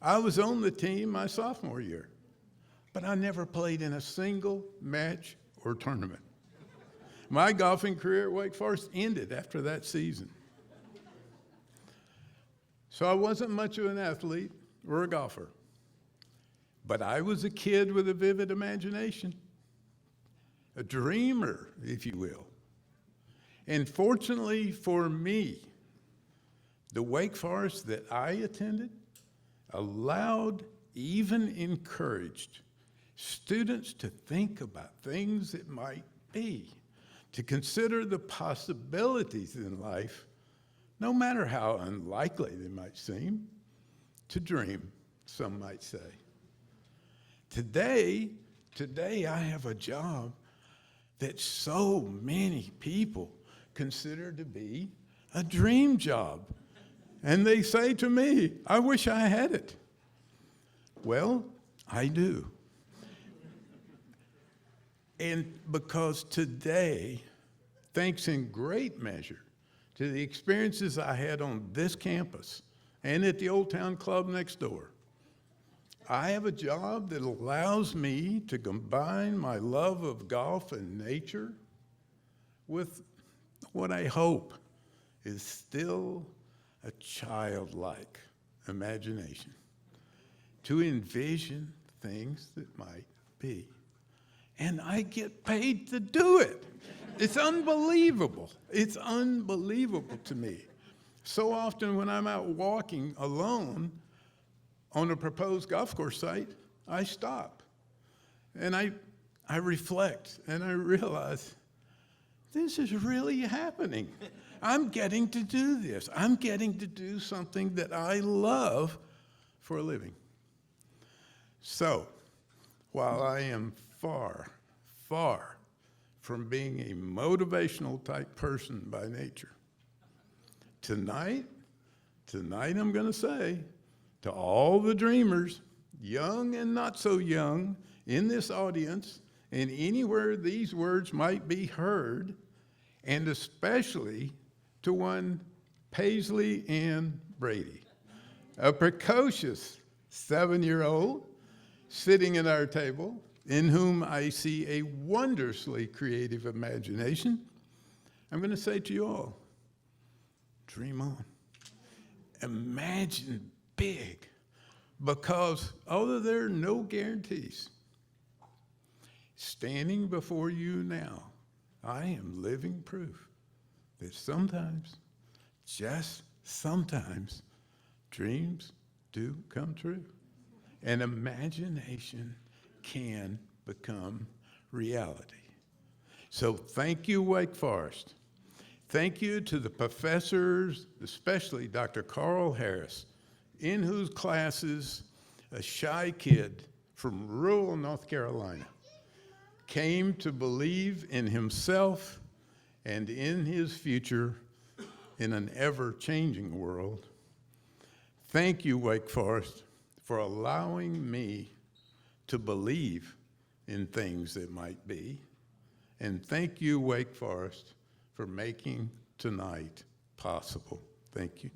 I was on the team my sophomore year, but I never played in a single match or tournament. My golfing career at Wake Forest ended after that season. So I wasn't much of an athlete or a golfer, but I was a kid with a vivid imagination, a dreamer, if you will. And fortunately for me, The Wake Forest that I attended allowed, even encouraged, students to think about things that might be, to consider the possibilities in life, no matter how unlikely they might seem, to dream, some might say. Today I have a job that so many people consider to be a dream job. And they say to me, I wish I had it. Well, I do. And because today, thanks in great measure to the experiences I had on this campus and at the Old Town Club next door, I have a job that allows me to combine my love of golf and nature with what I hope is still a childlike imagination, to envision things that might be. And I get paid to do it. It's unbelievable. It's unbelievable to me. So often when I'm out walking alone on a proposed golf course site, I stop and I reflect and I realize this is really happening. I'm getting to do this. I'm getting to do something that I love for a living. So, while I am far, far from being a motivational type person by nature, tonight I'm going to say to all the dreamers, young and not so young, in this audience, and anywhere these words might be heard, and especially to one Paisley Ann Brady, a precocious 7-year-old sitting at our table, in whom I see a wondrously creative imagination. I'm going to say to you all, dream on. Imagine big, because although there are no guarantees, standing before you now, I am living proof that sometimes, just sometimes, dreams do come true. And imagination can become reality. So thank you, Wake Forest. Thank you to the professors, especially Dr. Carl Harris, in whose classes a shy kid from rural North Carolina came to believe in himself and in his future in an ever-changing world. Thank you, Wake Forest, for allowing me to believe in things that might be. And thank you, Wake Forest, for making tonight possible. Thank you.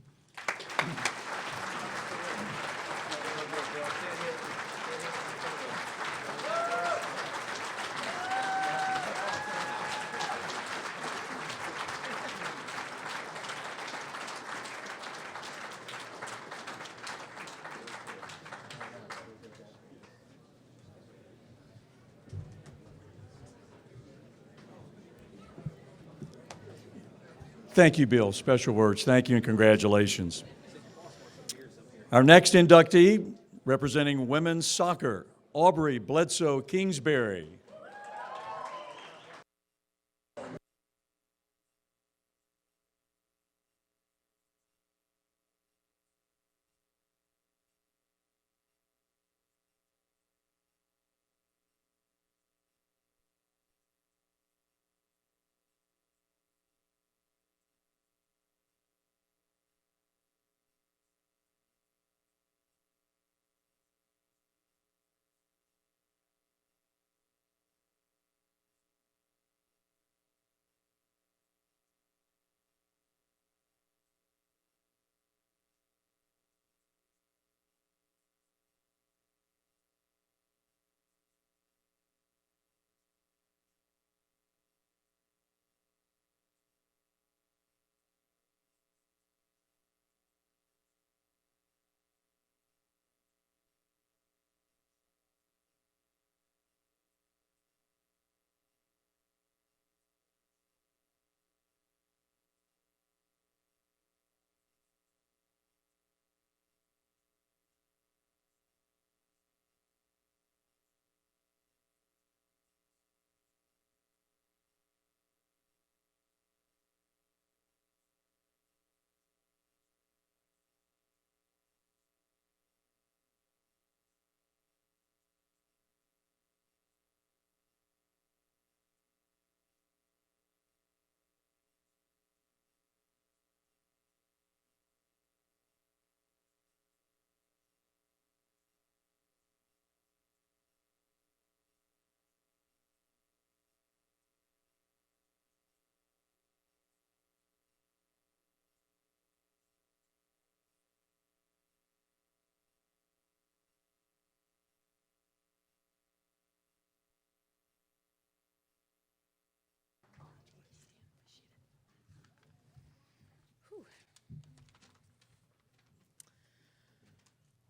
Thank you, Bill. Special words. Thank you and congratulations. Our next inductee, representing women's soccer, Aubrey Bledsoe Kingsbury.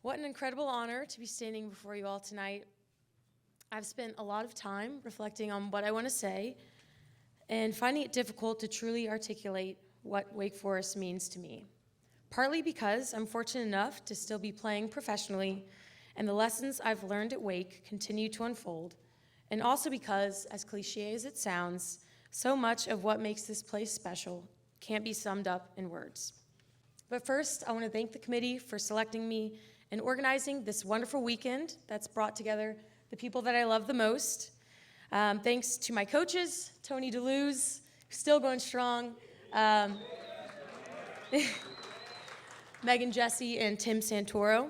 What an incredible honor to be standing before you all tonight. I've spent a lot of time reflecting on what I want to say and finding it difficult to truly articulate what Wake Forest means to me. Partly because I'm fortunate enough to still be playing professionally, and the lessons I've learned at Wake continue to unfold, and also because, as cliche as it sounds, so much of what makes this place special can't be summed up in words. But first, I want to thank the committee for selecting me and organizing this wonderful weekend that's brought together the people that I love the most. Thanks to my coaches, Tony DeLuz, still going strong, Megan Jesse and Tim Santoro.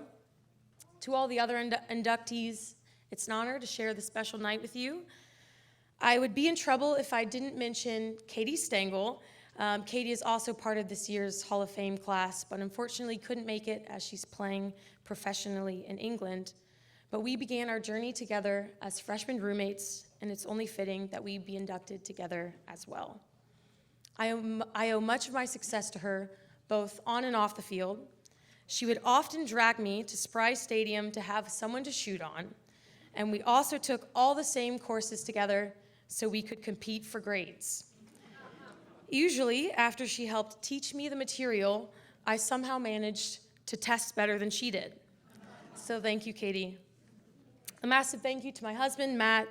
To all the other inductees, it's an honor to share this special night with you. I would be in trouble if I didn't mention Katie Stengel. Katie is also part of this year's Hall of Fame class, but unfortunately couldn't make it as she's playing professionally in England. But we began our journey together as freshman roommates, and it's only fitting that we be inducted together as well. I owe much of my success to her, both on and off the field. She would often drag me to Surprise Stadium to have someone to shoot on, and we also took all the same courses together so we could compete for grades. Usually, after she helped teach me the material, I somehow managed to test better than she did. So thank you, Katie. A massive thank you to my husband, Matt,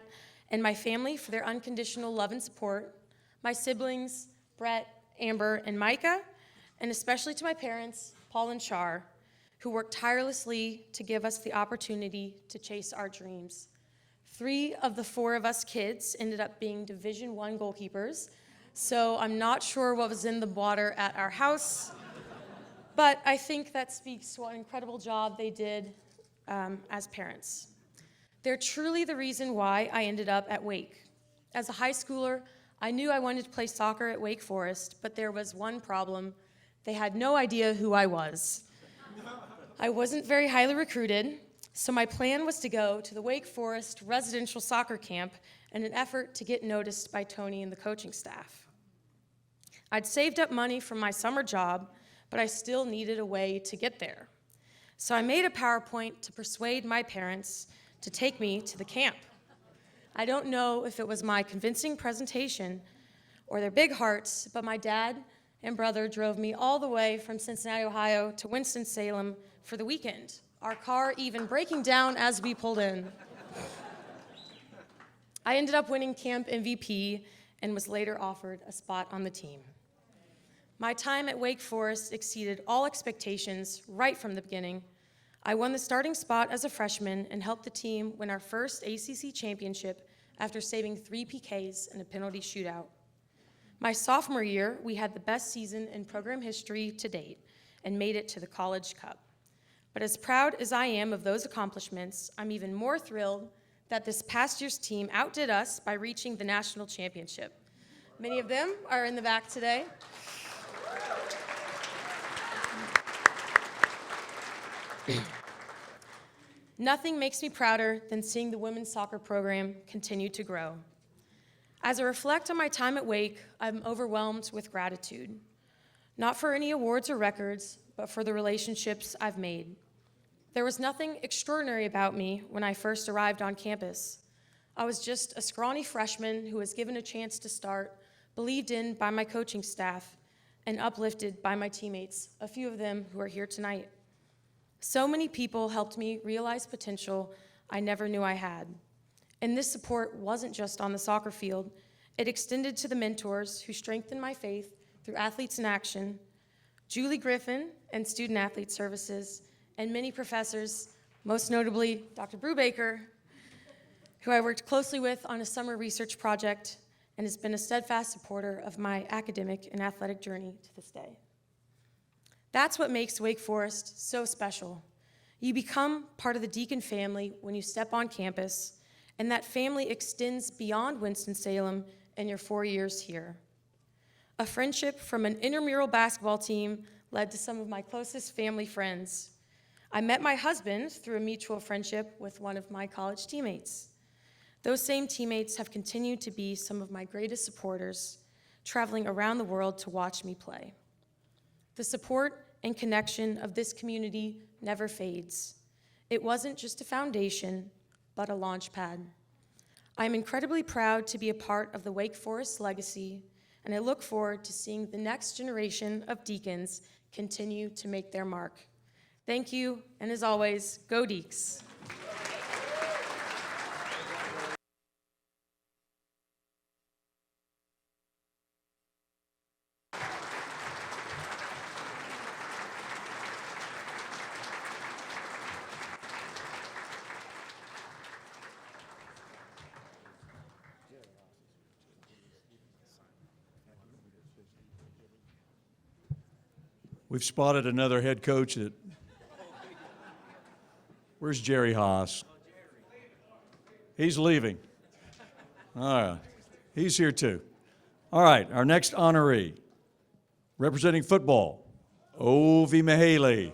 and my family for their unconditional love and support, my siblings, Brett, Amber, and Micah, and especially to my parents, Paul and Char, who worked tirelessly to give us the opportunity to chase our dreams. 3 of the 4 of us kids ended up being Division I goalkeepers, so I'm not sure what was in the water at our house, but I think that speaks to what an incredible job they did as parents. They're truly the reason why I ended up at Wake. As a high schooler, I knew I wanted to play soccer at Wake Forest, but there was one problem. They had no idea who I was. I wasn't very highly recruited, so my plan was to go to the Wake Forest residential soccer camp in an effort to get noticed by Tony and the coaching staff. I'd saved up money from my summer job, but I still needed a way to get there. So I made a PowerPoint to persuade my parents to take me to the camp. I don't know if it was my convincing presentation or their big hearts, but my dad and brother drove me all the way from Cincinnati, Ohio to Winston-Salem for the weekend, our car even breaking down as we pulled in. I ended up winning camp MVP and was later offered a spot on the team. My time at Wake Forest exceeded all expectations right from the beginning. I won the starting spot as a freshman and helped the team win our first ACC championship after saving 3 PKs in a penalty shootout. My sophomore year, we had the best season in program history to date and made it to the College Cup. But as proud as I am of those accomplishments, I'm even more thrilled that this past year's team outdid us by reaching the national championship. Many of them are in the back today. Nothing makes me prouder than seeing the women's soccer program continue to grow. As I reflect on my time at Wake, I'm overwhelmed with gratitude, not for any awards or records, but for the relationships I've made. There was nothing extraordinary about me when I first arrived on campus. I was just a scrawny freshman who was given a chance to start, believed in by my coaching staff, and uplifted by my teammates, a few of them who are here tonight. So many people helped me realize potential I never knew I had. And this support wasn't just on the soccer field. It extended to the mentors who strengthened my faith through Athletes in Action, Julie Griffin and Student Athlete Services, and many professors, most notably Dr. Brubaker, who I worked closely with on a summer research project and has been a steadfast supporter of my academic and athletic journey to this day. That's what makes Wake Forest so special. You become part of the Deacon family when you step on campus, and that family extends beyond Winston-Salem in your 4 years here. A friendship from an intramural basketball team led to some of my closest family friends. I met my husband through a mutual friendship with one of my college teammates. Those same teammates have continued to be some of my greatest supporters, traveling around the world to watch me play. The support and connection of this community never fades. It wasn't just a foundation, but a launch pad. I'm incredibly proud to be a part of the Wake Forest legacy, and I look forward to seeing the next generation of Deacons continue to make their mark. Thank you, and as always, go Deacs. We've spotted another head coach that, where's Jerry Haas? He's leaving. All right, he's here too. All right, our next honoree, representing football, Ovie Mughelli.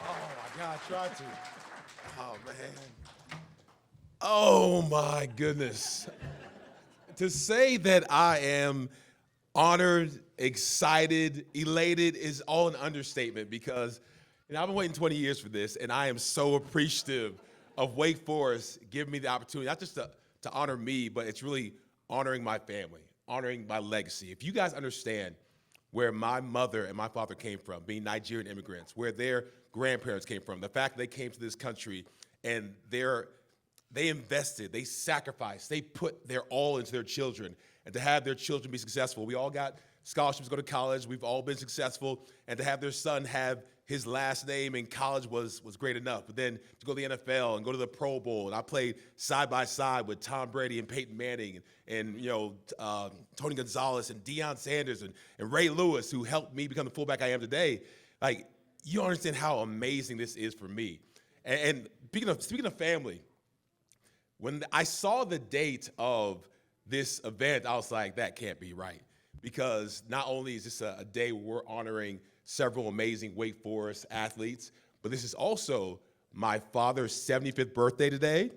Oh my God, try to. Oh man. Oh my goodness. To say that I am honored, excited, elated is all an understatement because I've been waiting 20 years for this, and I am so appreciative of Wake Forest giving me the opportunity, not just to honor me, but it's really honoring my family, honoring my legacy. If you guys understand where my mother and my father came from, being Nigerian immigrants, where their grandparents came from, the fact that they came to this country and they invested, they sacrificed, they put their all into their children, and to have their children be successful. We all got scholarships to go to college, we've all been successful, and to have their son have his last name in college was great enough. But then to go to the NFL and go to the Pro Bowl, and I played side by side with Tom Brady and Peyton Manning and Tony Gonzalez and Deion Sanders and Ray Lewis, who helped me become the fullback I am today. Like, you understand how amazing this is for me. And speaking of family, when I saw the date of this event, I was like, that can't be right. Because not only is this a day where we're honoring several amazing Wake Forest athletes, but this is also my father's 75th birthday today.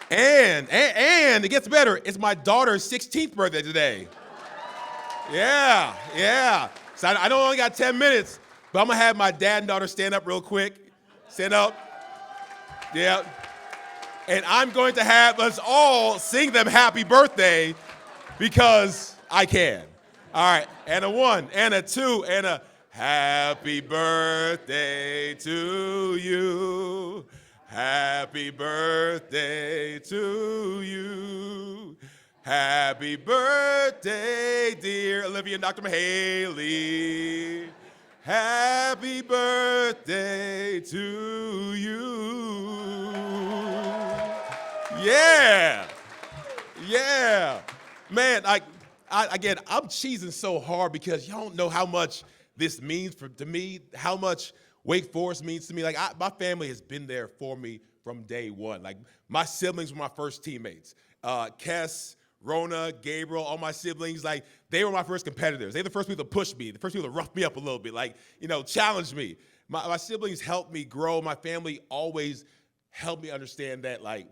And it gets better, it's my daughter's 16th birthday today. Yeah. So I know I only got 10 minutes, but I'm gonna have my dad and daughter stand up real quick. Stand up. Yeah. And I'm going to have us all sing them happy birthday because I can. All right, and a 1, and a 2, and a happy birthday to you. Happy birthday to you. Happy birthday, dear Olivia and Dr. Mughelli. Happy birthday to you. Yeah. Man, again, I'm cheesing so hard because y'all don't know how much this means to me, how much Wake Forest means to me. Like, my family has been there for me from day one. Like, my siblings were my first teammates. Kess, Rona, Gabriel, all my siblings, like, they were my first competitors. They were the first people to push me, the first people to rough me up a little bit, like, challenge me. My siblings helped me grow. My family always helped me understand that, like,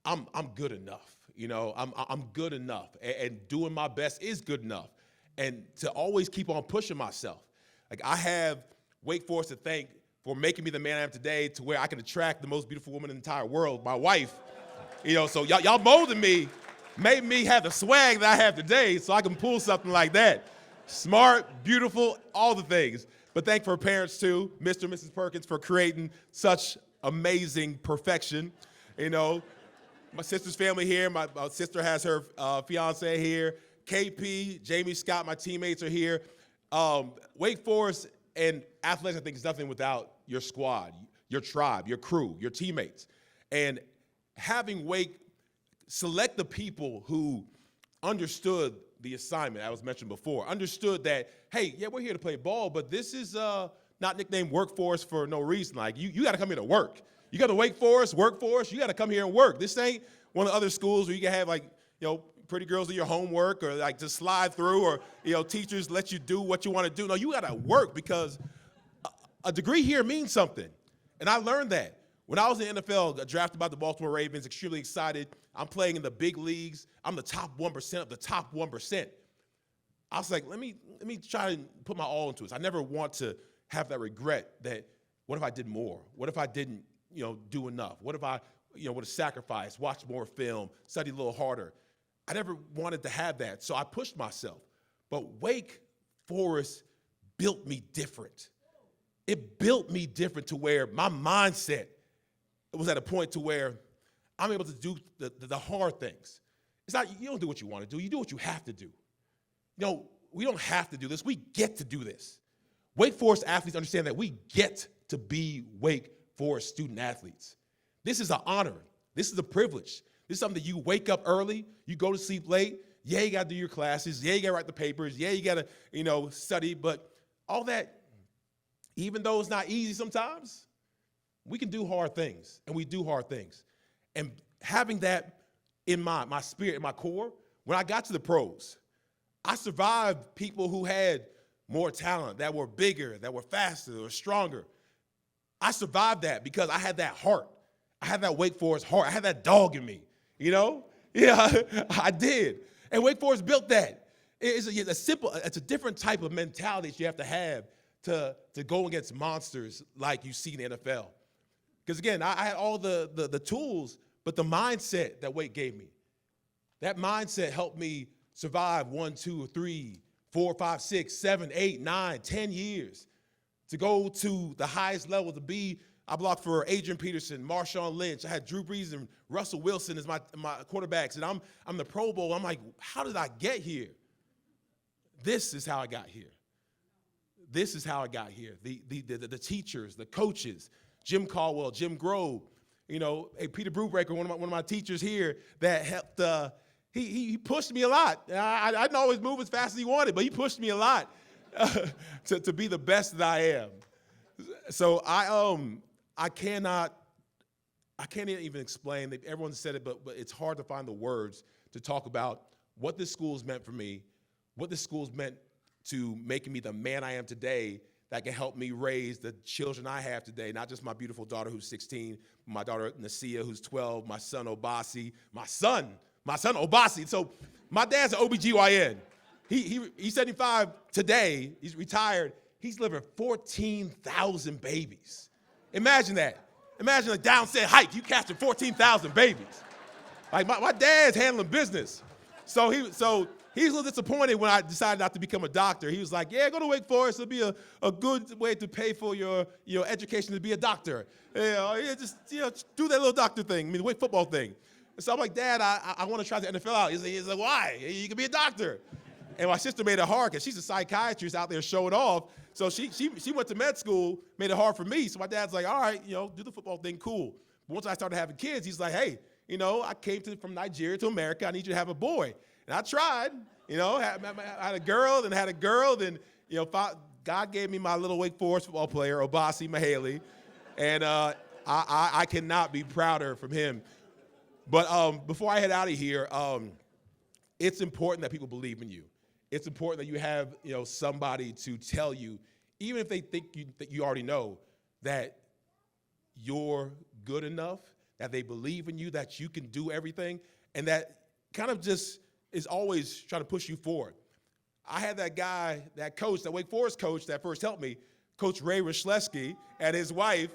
I'm good enough. You know, I'm good enough, and doing my best is good enough. And to always keep on pushing myself. Like, I have Wake Forest to thank for making me the man I am today, to where I can attract the most beautiful woman in the entire world, my wife. You know, so y'all molded me, made me have the swag that I have today, so I can pull something like that. Smart, beautiful, all the things. But thank her parents too, Mr. and Mrs. Perkins, for creating such amazing perfection. You know, my sister's family here. My sister has her fiance here. KP, Jamie Scott, my teammates are here. Wake Forest and athletics, I think, is nothing without your squad, your tribe, your crew, your teammates. And having Wake select the people who understood the assignment I was mentioned before, understood that, hey, yeah, we're here to play ball, but this is not nicknamed Workforce for no reason. Like, you got to come here to work. You got to Wake Forest, Workforce, you got to come here and work. This ain't one of the other schools where you can have, like, you know, pretty girls do your homework, or like just slide through, or, you know, teachers let you do what you want to do. No, you got to work, because a degree here means something. And I learned that. When I was in the NFL, drafted by the Baltimore Ravens, extremely excited. I'm playing in the big leagues. I'm the top 1% of the top 1%. I was like, let me try and put my all into this. I never want to have that regret that, what if I did more? What if I didn't, you know, do enough? What if I, you know, would have sacrificed, watched more film, studied a little harder? I never wanted to have that, so I pushed myself. But Wake Forest built me different. It built me different to where my mindset was at a point to where I'm able to do the hard things. It's not, you don't do what you want to do. You do what you have to do. You know, we don't have to do this. We get to do this. Wake Forest athletes understand that we get to be Wake Forest student athletes. This is an honor. This is a privilege. This is something that you wake up early, you go to sleep late. Yeah, you got to do your classes. Yeah, you got to write the papers. Yeah, you got to, you know, study. But all that, even though it's not easy sometimes, we can do hard things, and we do hard things. And having that in my spirit, in my core, when I got to the pros, I survived people who had more talent, that were bigger, that were faster, that were stronger. I survived that because I had that heart. I had that Wake Forest heart. I had that dog in me, you know? Yeah, I did. And Wake Forest built that. It's a different type of mentality that you have to go against monsters like you see in the NFL. Because, again, I had all the tools, but the mindset that Wake gave me, that mindset helped me survive 1, 2, 3, 4, 5, 6, 7, 8, 9, 10 years. To go to the highest level, I blocked for Adrian Peterson, Marshawn Lynch. I had Drew Brees and Russell Wilson as my quarterbacks, and I'm the Pro Bowl. I'm like, how did I get here? This is how I got here. This is how I got here. The teachers, the coaches, Jim Caldwell, Jim Grove, you know, hey, Peter Brubaker, one of my teachers here that helped. He pushed me a lot. I didn't always move as fast as he wanted, but he pushed me a lot to be the best that I am. So I can't even explain. Everyone said it, but it's hard to find the words to talk about what this school's meant for me, what this school's meant to making me the man I am today, that can help me raise the children I have today, not just my beautiful daughter who's 16, my daughter Nasia who's 12, my son Obasi, my son Obasi. So my dad's an OBGYN. He's 75 today. He's retired. He's delivered 14,000 babies. Imagine that. Imagine a downset hike. You captured 14,000 babies. Like my dad's handling business. So he's a little disappointed when I decided not to become a doctor. He was like, yeah, go to Wake Forest. It'll be a good way to pay for your education to be a doctor. Just do that little doctor thing, the Wake football thing. So I'm like, Dad, I want to try the NFL out. He's like, why? You can be a doctor. And my sister made it hard because she's a psychiatrist out there showing off. So she went to med school, made it hard for me. So my dad's like, all right, do the football thing, cool. But once I started having kids, he's like, hey, I came from Nigeria to America. I need you to have a boy. And I tried, I had a girl, then had a girl, then, God gave me my little Wake Forest football player, Obie Mughelli. And I cannot be prouder from him. But before I head out of here, it's important that people believe in you. It's important that you have, somebody to tell you even if they think that you already know that you're good enough, that they believe in you, that you can do everything, and that kind of just is always trying to push you forward. I had that guy, that coach, that Wake Forest coach that first helped me, Coach Ray Ryszlewski, and his wife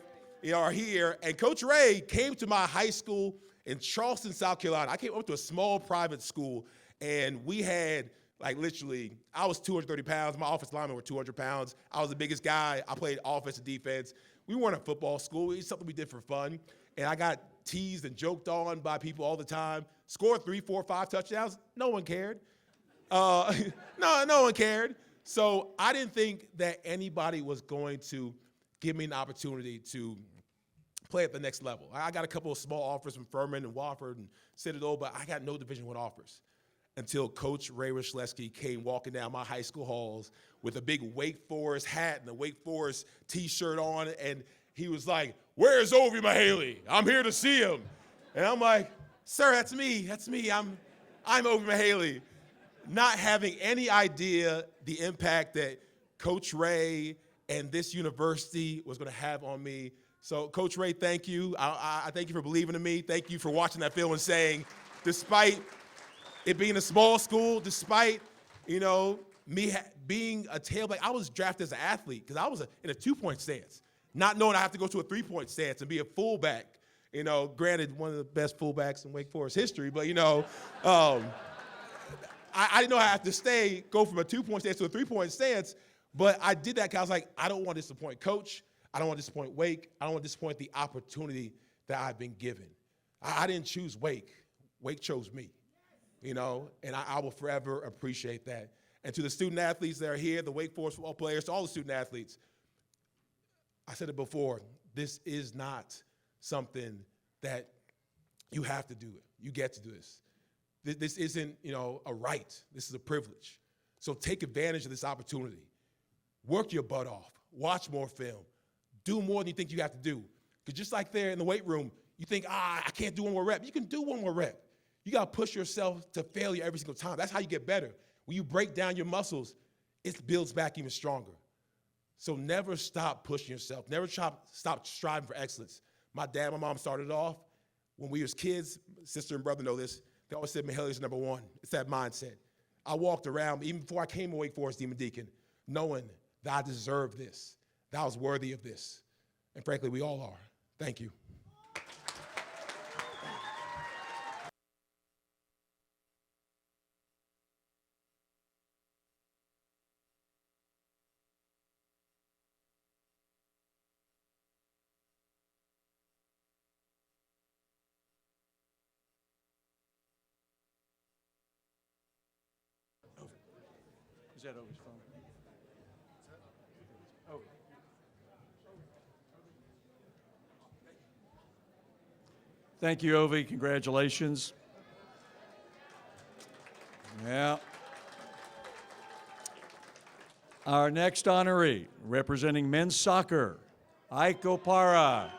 are here. And Coach Ray came to my high school in Charleston, South Carolina. I came up to a small private school, and we had, like, literally, I was 230 pounds. My offensive linemen were 200 pounds. I was the biggest guy. I played offense and defense. We weren't a football school. It was something we did for fun. And I got teased and joked on by people all the time. Scored 3, 4, 5 touchdowns. No one cared. No one cared. So I didn't think that anybody was going to give me an opportunity to play at the next level. I got a couple of small offers from Furman and Wofford and Citadel, but I got no Division I offers until Coach Ray Ryszlewski came walking down my high school halls with a big Wake Forest hat and a Wake Forest T-shirt on, and he was like, "Where's Ovie Mughelli? I'm here to see him." And I'm like, "Sir, that's me. I'm Ovie Mughelli." Not having any idea the impact that Coach Ray and this university was going to have on me. So, Coach Ray, thank you. I thank you for believing in me. Thank you for watching that film and saying, despite it being a small school, despite, me being a tailback, I was drafted as an athlete because I was in a 2-point stance, not knowing I have to go to a 3-point stance and be a fullback. Granted, one of the best fullbacks in Wake Forest history, but, I didn't know I have to go from a 2-point stance to a 3-point stance, but I did that because I was like, I don't want to disappoint Coach. I don't want to disappoint Wake. I don't want to disappoint the opportunity that I've been given. I didn't choose Wake. Wake chose me, and I will forever appreciate that. And to the student athletes that are here, the Wake Forest football players, to all the student athletes, I said it before, this is not something that you have to do it. You get to do this. This isn't, a right. This is a privilege. So take advantage of this opportunity. Work your butt off. Watch more film. Do more than you think you have to do. Because just like there in the weight room, you think, I can't do one more rep. You can do one more rep. You got to push yourself to failure every single time. That's how you get better. When you break down your muscles, it builds back even stronger. So never stop pushing yourself. Never stop striving for excellence. My dad and my mom started off when we was kids. Sister and brother know this. They always said Mughelli's number one. It's that mindset. I walked around, even before I came to Wake Forest Demon Deacon, knowing that I deserved this, that I was worthy of this. And frankly, we all are. Thank you. Is that Ovie's phone? Ovie. Thank you, Ovie. Congratulations. Yeah. Our next honoree, representing men's soccer, Ike Opara.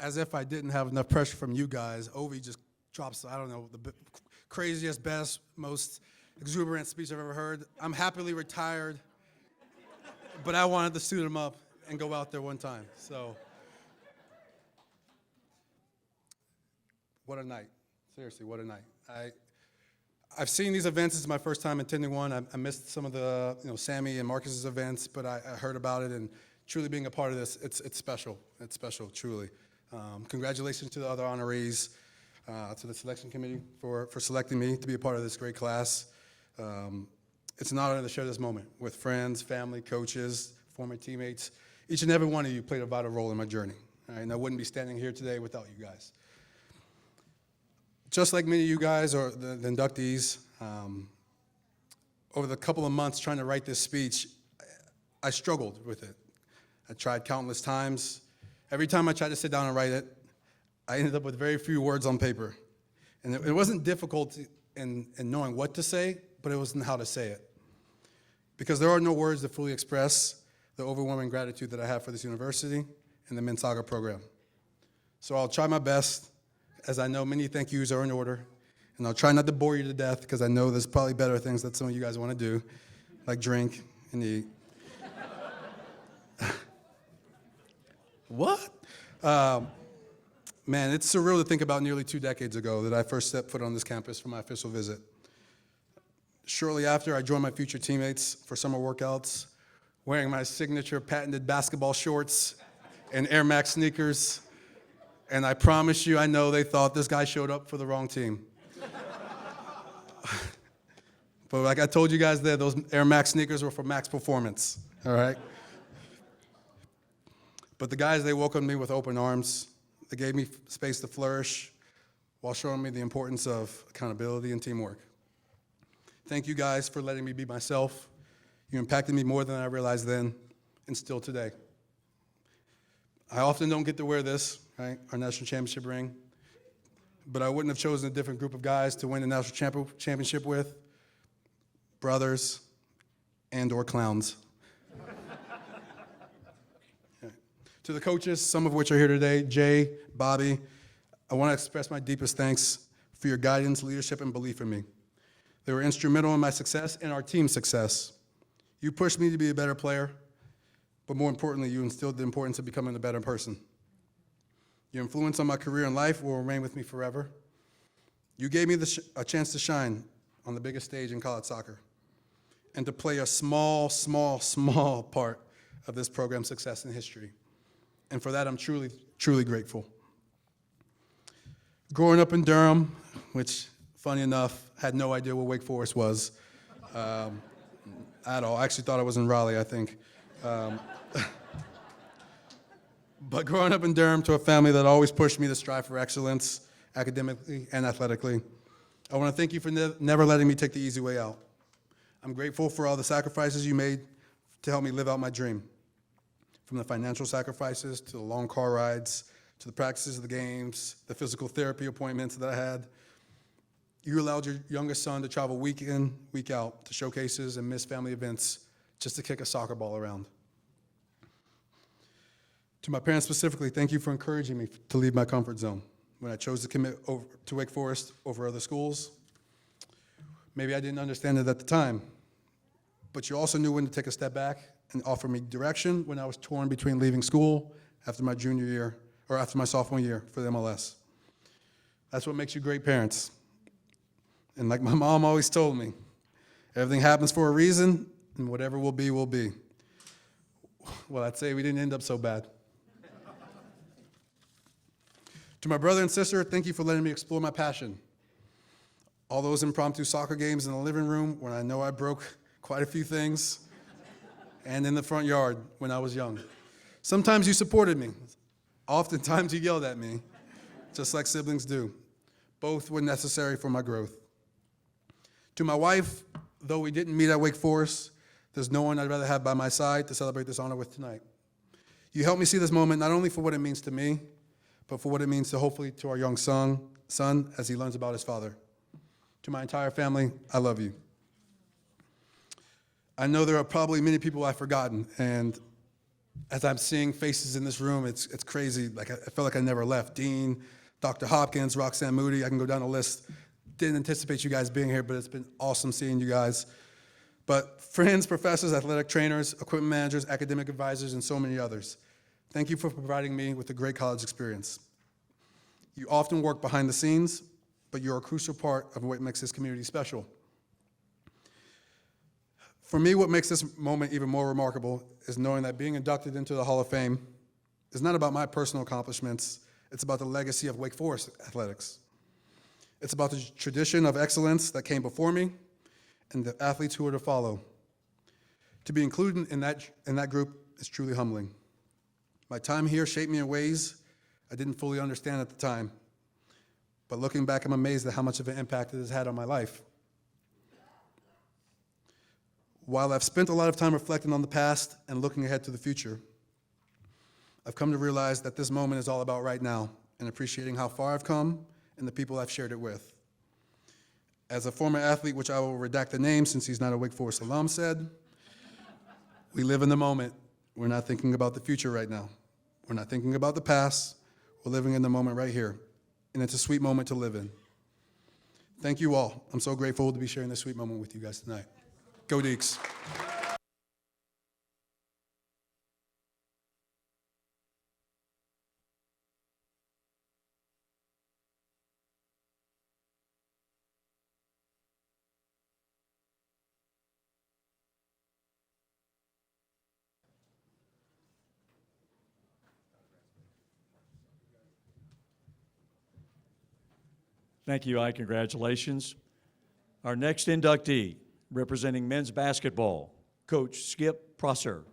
as if I didn't have enough pressure from you guys, Ovie just drops, I don't know, the craziest, best, most exuberant speech I've ever heard. I'm happily retired, but I wanted to suit him up and go out there one time. So, what a night. Seriously, what a night. I've seen these events. This is my first time attending one. I missed some of the, Sammy and Marcus's events, but I heard about it, and truly being a part of this, it's special. It's special, truly. Congratulations to the other honorees, to the selection committee for selecting me to be a part of this great class. It's an honor to share this moment with friends, family, coaches, former teammates. Each and every one of you played a vital role in my journey, all right? And I wouldn't be standing here today without you guys. Just like many of you guys, or the inductees, over the couple of months trying to write this speech, I struggled with it. I tried countless times. Every time I tried to sit down and write it, I ended up with very few words on paper. And it wasn't difficult in knowing what to say, but it was in how to say it. Because there are no words that fully express the overwhelming gratitude that I have for this university and the men's soccer program. So I'll try my best, as I know many thank yous are in order, and I'll try not to bore you to death, because I know there's probably better things that some of you guys want to do, like drink and eat. What? Man, it's surreal to think about nearly 2 decades ago that I first stepped foot on this campus for my official visit. Shortly after, I joined my future teammates for summer workouts, wearing my signature patented basketball shorts and Air Max sneakers. And I promise you, I know they thought this guy showed up for the wrong team. But like I told you guys there, those Air Max sneakers were for max performance, all right? But the guys, they welcomed me with open arms. They gave me space to flourish while showing me the importance of accountability and teamwork. Thank you guys for letting me be myself. You impacted me more than I realized then, and still today. I often don't get to wear this, right, our national championship ring, but I wouldn't have chosen a different group of guys to win the national championship with, brothers and/or clowns. Okay. To the coaches, some of which are here today, Jay, Bobby, I want to express my deepest thanks for your guidance, leadership, and belief in me. They were instrumental in my success and our team's success. You pushed me to be a better player, but more importantly, you instilled the importance of becoming a better person. Your influence on my career and life will remain with me forever. You gave me a chance to shine on the biggest stage in college soccer and to play a small, small, small part of this program's success and history. And for that, I'm truly, truly grateful. Growing up in Durham, which, funny enough, had no idea what Wake Forest was at all. I actually thought I was in Raleigh, I think. But growing up in Durham to a family that always pushed me to strive for excellence, academically and athletically, I want to thank you for never letting me take the easy way out. I'm grateful for all the sacrifices you made to help me live out my dream. From the financial sacrifices, to the long car rides, to the practices of the games, the physical therapy appointments that I had. You allowed your youngest son to travel week in, week out to showcases and miss family events just to kick a soccer ball around. To my parents specifically, thank you for encouraging me to leave my comfort zone when I chose to commit to Wake Forest over other schools. Maybe I didn't understand it at the time, but you also knew when to take a step back and offer me direction when I was torn between leaving school after my junior year or after my sophomore year for the MLS. That's what makes you great parents. And like my mom always told me, everything happens for a reason, and whatever will be, will be. Well, I'd say we didn't end up so bad. To my brother and sister, thank you for letting me explore my passion. All those impromptu soccer games in the living room when I know I broke quite a few things, and in the front yard when I was young. Sometimes you supported me. Oftentimes you yelled at me, just like siblings do. Both were necessary for my growth. To my wife, though we didn't meet at Wake Forest, there's no one I'd rather have by my side to celebrate this honor with tonight. You helped me see this moment not only for what it means to me, but for what it means to hopefully to our young son as he learns about his father. To my entire family, I love you. I know there are probably many people I've forgotten, and As I'm seeing faces in this room, it's crazy. Like I felt like I never left. Dean, Dr. Hopkins, Roxanne Moody, I can go down the list. Didn't anticipate you guys being here, but it's been awesome seeing you guys. But friends, professors, athletic trainers, equipment managers, academic advisors, and so many others, thank you for providing me with a great college experience. You often work behind the scenes, but you're a crucial part of what makes this community special. For me, what makes this moment even more remarkable is knowing that being inducted into the Hall of Fame is not about my personal accomplishments, it's about the legacy of Wake Forest athletics. It's about the tradition of excellence that came before me and the athletes who are to follow. To be included in that group is truly humbling. My time here shaped me in ways I didn't fully understand at the time, but looking back, I'm amazed at how much of an impact it has had on my life. While I've spent a lot of time reflecting on the past and looking ahead to the future, I've come to realize that this moment is all about right now and appreciating how far I've come and the people I've shared it with. As a former athlete, which I will redact the name since he's not a Wake Forest alum, said, we live in the moment. We're not thinking about the future right now. We're not thinking about the past. We're living in the moment right here, and it's a sweet moment to live in. Thank you all. I'm so grateful to be sharing this sweet moment with you guys tonight. Go Deeks. Thank you, Ike. Congratulations. Our next inductee, representing men's basketball, Coach Skip Prosser.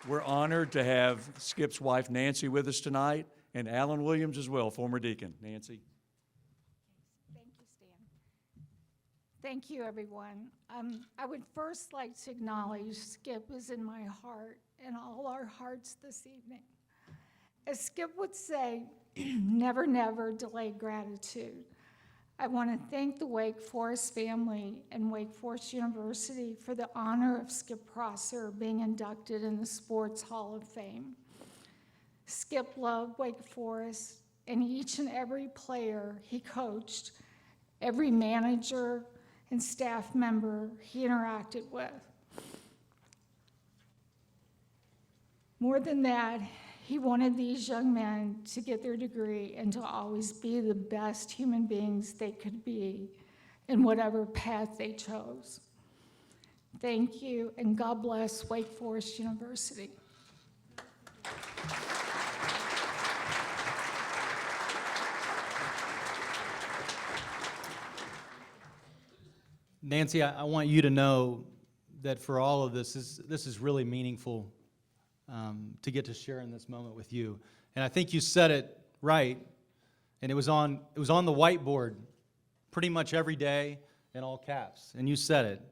We're honored to have Skip's wife, Nancy, with us tonight, and Alan Williams as well, former deacon. Nancy. Thank you, Stan. Thank you, everyone. I would first like to acknowledge Skip is in my heart and all our hearts this evening. As Skip would say, never, never delay gratitude. I want to thank the Wake Forest family and Wake Forest University for the honor of Skip Prosser being inducted in the Sports Hall of Fame. Skip loved Wake Forest, and each and every player he coached, every manager and staff member he interacted with. More than that, he wanted these young men to get their degree and to always be the best human beings they could be in whatever path they chose. Thank you, and God bless Wake Forest University. Nancy, I want you to know that for all of this is really meaningful to get to share in this moment with you. And I think you said it right, and it was on the whiteboard pretty much every day in all caps. And you said it.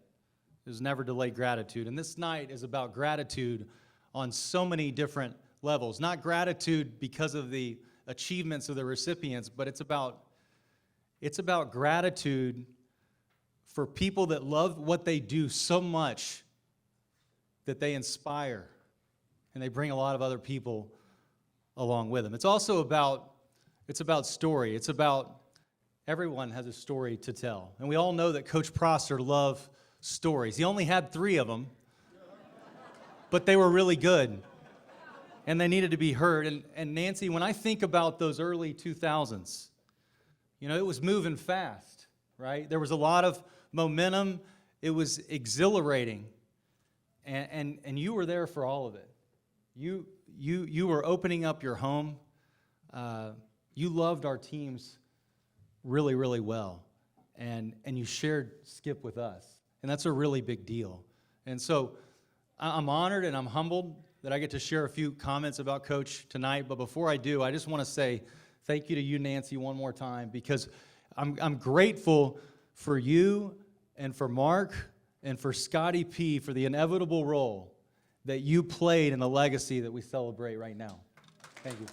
It was never delay gratitude. And this night is about gratitude on so many different levels. Not gratitude because of the achievements of the recipients, but it's about gratitude for people that love what they do so much that they inspire and they bring a lot of other people along with them. It's also about story. It's about everyone has a story to tell. And we all know that Coach Prosser loved stories. He only had 3 of them, but they were really good, and they needed to be heard. And Nancy, when I think about those early 2000s, it was moving fast, right? There was a lot of momentum. It was exhilarating, and you were there for all of it. You were opening up your home. You loved our teams really, really well, and you shared Skip with us, and that's a really big deal. And so I'm honored and I'm humbled that I get to share a few comments about Coach tonight. But before I do, I just want to say thank you to you, Nancy, one more time, because I'm grateful for you and for Mark and for Scotty P for the inevitable role that you played in the legacy that we celebrate right now. Thank you.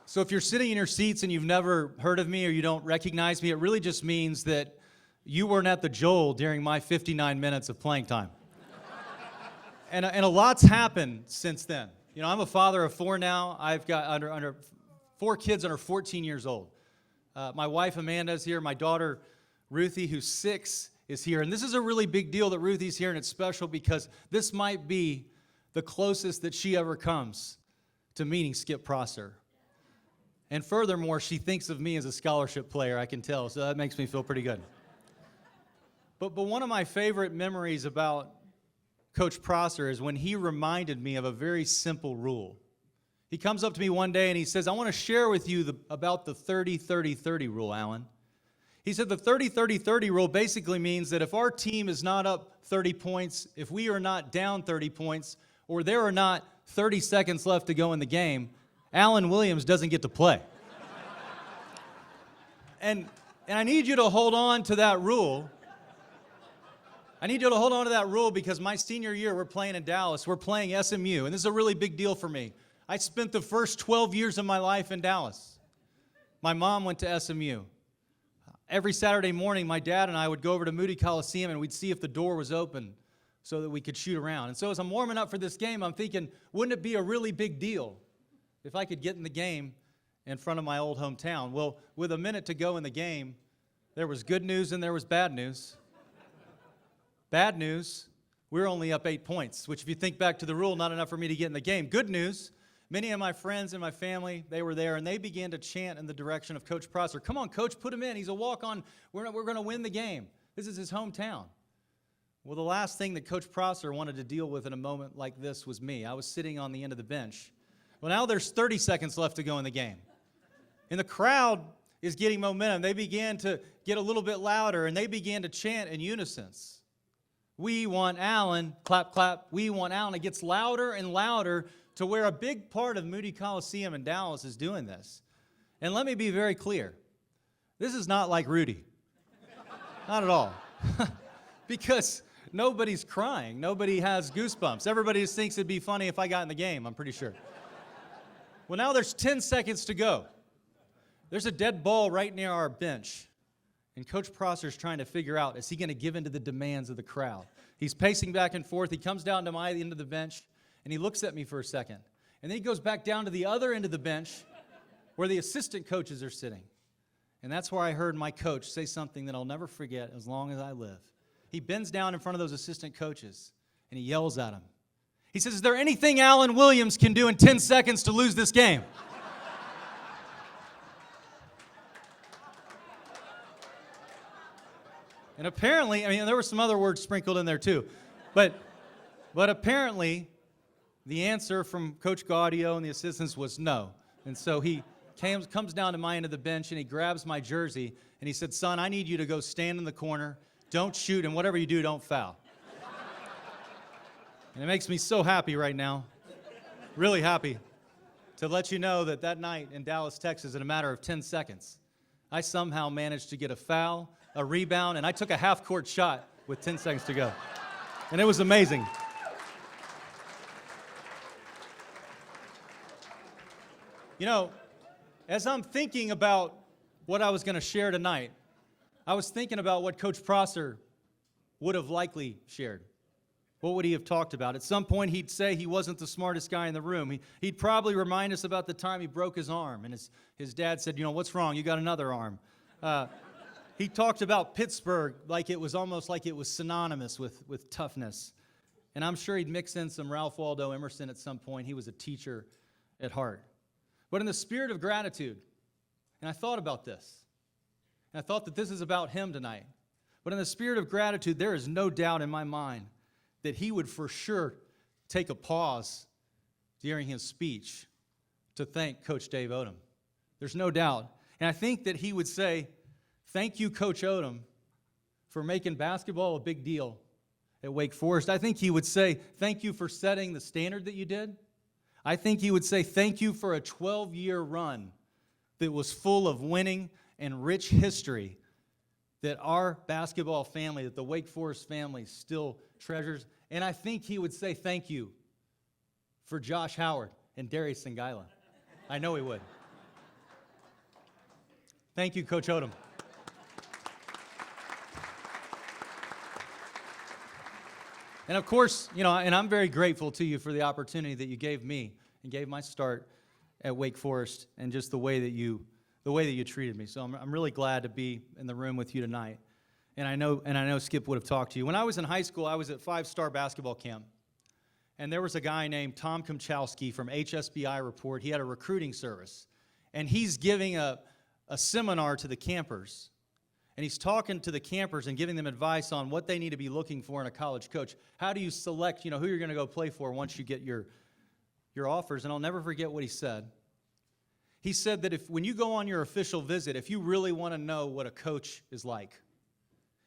So if you're sitting in your seats and you've never heard of me or you don't recognize me, it really just means that you weren't at the Joel during my 59 minutes of playing time. And a lot's happened since then. I'm a father of 4 now. I've got under 4 kids under 14 years old. My wife Amanda is here. My daughter Ruthie, who's 6, is here. And this is a really big deal that Ruthie's here, and it's special because this might be the closest that she ever comes to meeting Skip Prosser. And furthermore, she thinks of me as a scholarship player, I can tell, so that makes me feel pretty good. But one of my favorite memories about Coach Prosser is when he reminded me of a very simple rule. He comes up to me one day and he says, I want to share with you about the 30-30-30 rule, Alan. He said the 30-30-30 rule basically means that if our team is not up 30 points, if we are not down 30 points, or there are not 30 seconds left to go in the game, Alan Williams doesn't get to play. And I need you to hold on to that rule. I need you to hold on to that rule because my senior year, we're playing in Dallas. We're playing SMU, and this is a really big deal for me. I spent the first 12 years of my life in Dallas. My mom went to SMU. Every Saturday morning, my dad and I would go over to Moody Coliseum, and we'd see if the door was open so that we could shoot around. And so as I'm warming up for this game, I'm thinking, wouldn't it be a really big deal if I could get in the game in front of my old hometown? Well, with a minute to go in the game, there was good news and there was bad news. Bad news, we're only up 8 points, which if you think back to the rule, not enough for me to get in the game. Good news, many of my friends and my family, they were there, and they began to chant in the direction of Coach Prosser. Come on, Coach, put him in. He's a walk-on. We're going to win the game. This is his hometown. Well, the last thing that Coach Prosser wanted to deal with in a moment like this was me. I was sitting on the end of the bench. Well, now there's 30 seconds left to go in the game. And the crowd is getting momentum. They began to get a little bit louder, and they began to chant in unison. We want Allen, clap, clap, we want Allen. It gets louder and louder to where a big part of Moody Coliseum in Dallas is doing this. And let me be very clear. This is not like Rudy. Not at all. Because Nobody's crying. Nobody has goosebumps. Everybody just thinks it'd be funny if I got in the game, I'm pretty sure. Well, now there's 10 seconds to go. There's a dead ball right near our bench. And Coach Prosser's trying to figure out, is he going to give in to the demands of the crowd? He's pacing back and forth. He comes down to my end of the bench, and he looks at me for a second. And then he goes back down to the other end of the bench where the assistant coaches are sitting. And that's where I heard my coach say something that I'll never forget as long as I live. He bends down in front of those assistant coaches, and he yells at them. He says, is there anything Alan Williams can do in 10 seconds to lose this game? And apparently, there were some other words sprinkled in there too. But apparently, the answer from Coach Gaudio and the assistants was no. And so he comes down to my end of the bench, and he grabs my jersey, and he said, son, I need you to go stand in the corner. Don't shoot, and whatever you do, don't foul. And it makes me so happy right now, really happy, to let you know that that night in Dallas, Texas, in a matter of 10 seconds, I somehow managed to get a foul, a rebound, and I took a half-court shot with 10 seconds to go. And it was amazing. You know, as I'm thinking about what I was going to share tonight, I was thinking about what Coach Prosser would have likely shared. What would he have talked about? At some point, he'd say he wasn't the smartest guy in the room. He'd probably remind us about the time he broke his arm, and his dad said, you know, what's wrong? You got another arm. He talked about Pittsburgh like it was almost like it was synonymous with toughness. And I'm sure he'd mix in some Ralph Waldo Emerson at some point. He was a teacher at heart. But in the spirit of gratitude, and I thought about this, and I thought that this is about him tonight. But in the spirit of gratitude, there is no doubt in my mind that he would for sure take a pause during his speech to thank Coach Dave Odom. There's no doubt. And I think that he would say, thank you, Coach Odom, for making basketball a big deal at Wake Forest. I think he would say, thank you for setting the standard that you did. I think he would say, thank you for a 12-year run that was full of winning and rich history that our basketball family, that the Wake Forest family still treasures. And I think he would say thank you for Josh Howard and Darius Sangaila. I know he would. Thank you, Coach Odom. And of course, you know, and I'm very grateful to you for the opportunity that you gave me and gave my start at Wake Forest, and just the way that you treated me. So I'm really glad to be in the room with you tonight. And I know Skip would have talked to you. When I was in high school, I was at 5-star basketball camp. And there was a guy named Tom Komchowski from HSBI Report. He had a recruiting service. And he's giving a seminar to the campers. And he's talking to the campers and giving them advice on what they need to be looking for in a college coach. How do you select, you know, who you're going to go play for once you get your offers? And I'll never forget what he said. He said that when you go on your official visit, if you really want to know what a coach is like,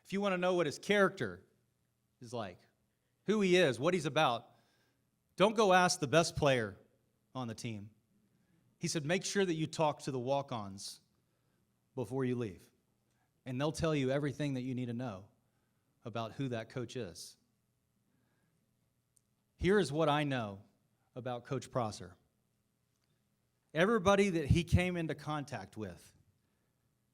if you want to know what his character is like, who he is, what he's about, don't go ask the best player on the team. He said, make sure that you talk to the walk-ons before you leave. And they'll tell you everything that you need to know about who that coach is. Here is what I know about Coach Prosser. Everybody that he came into contact with,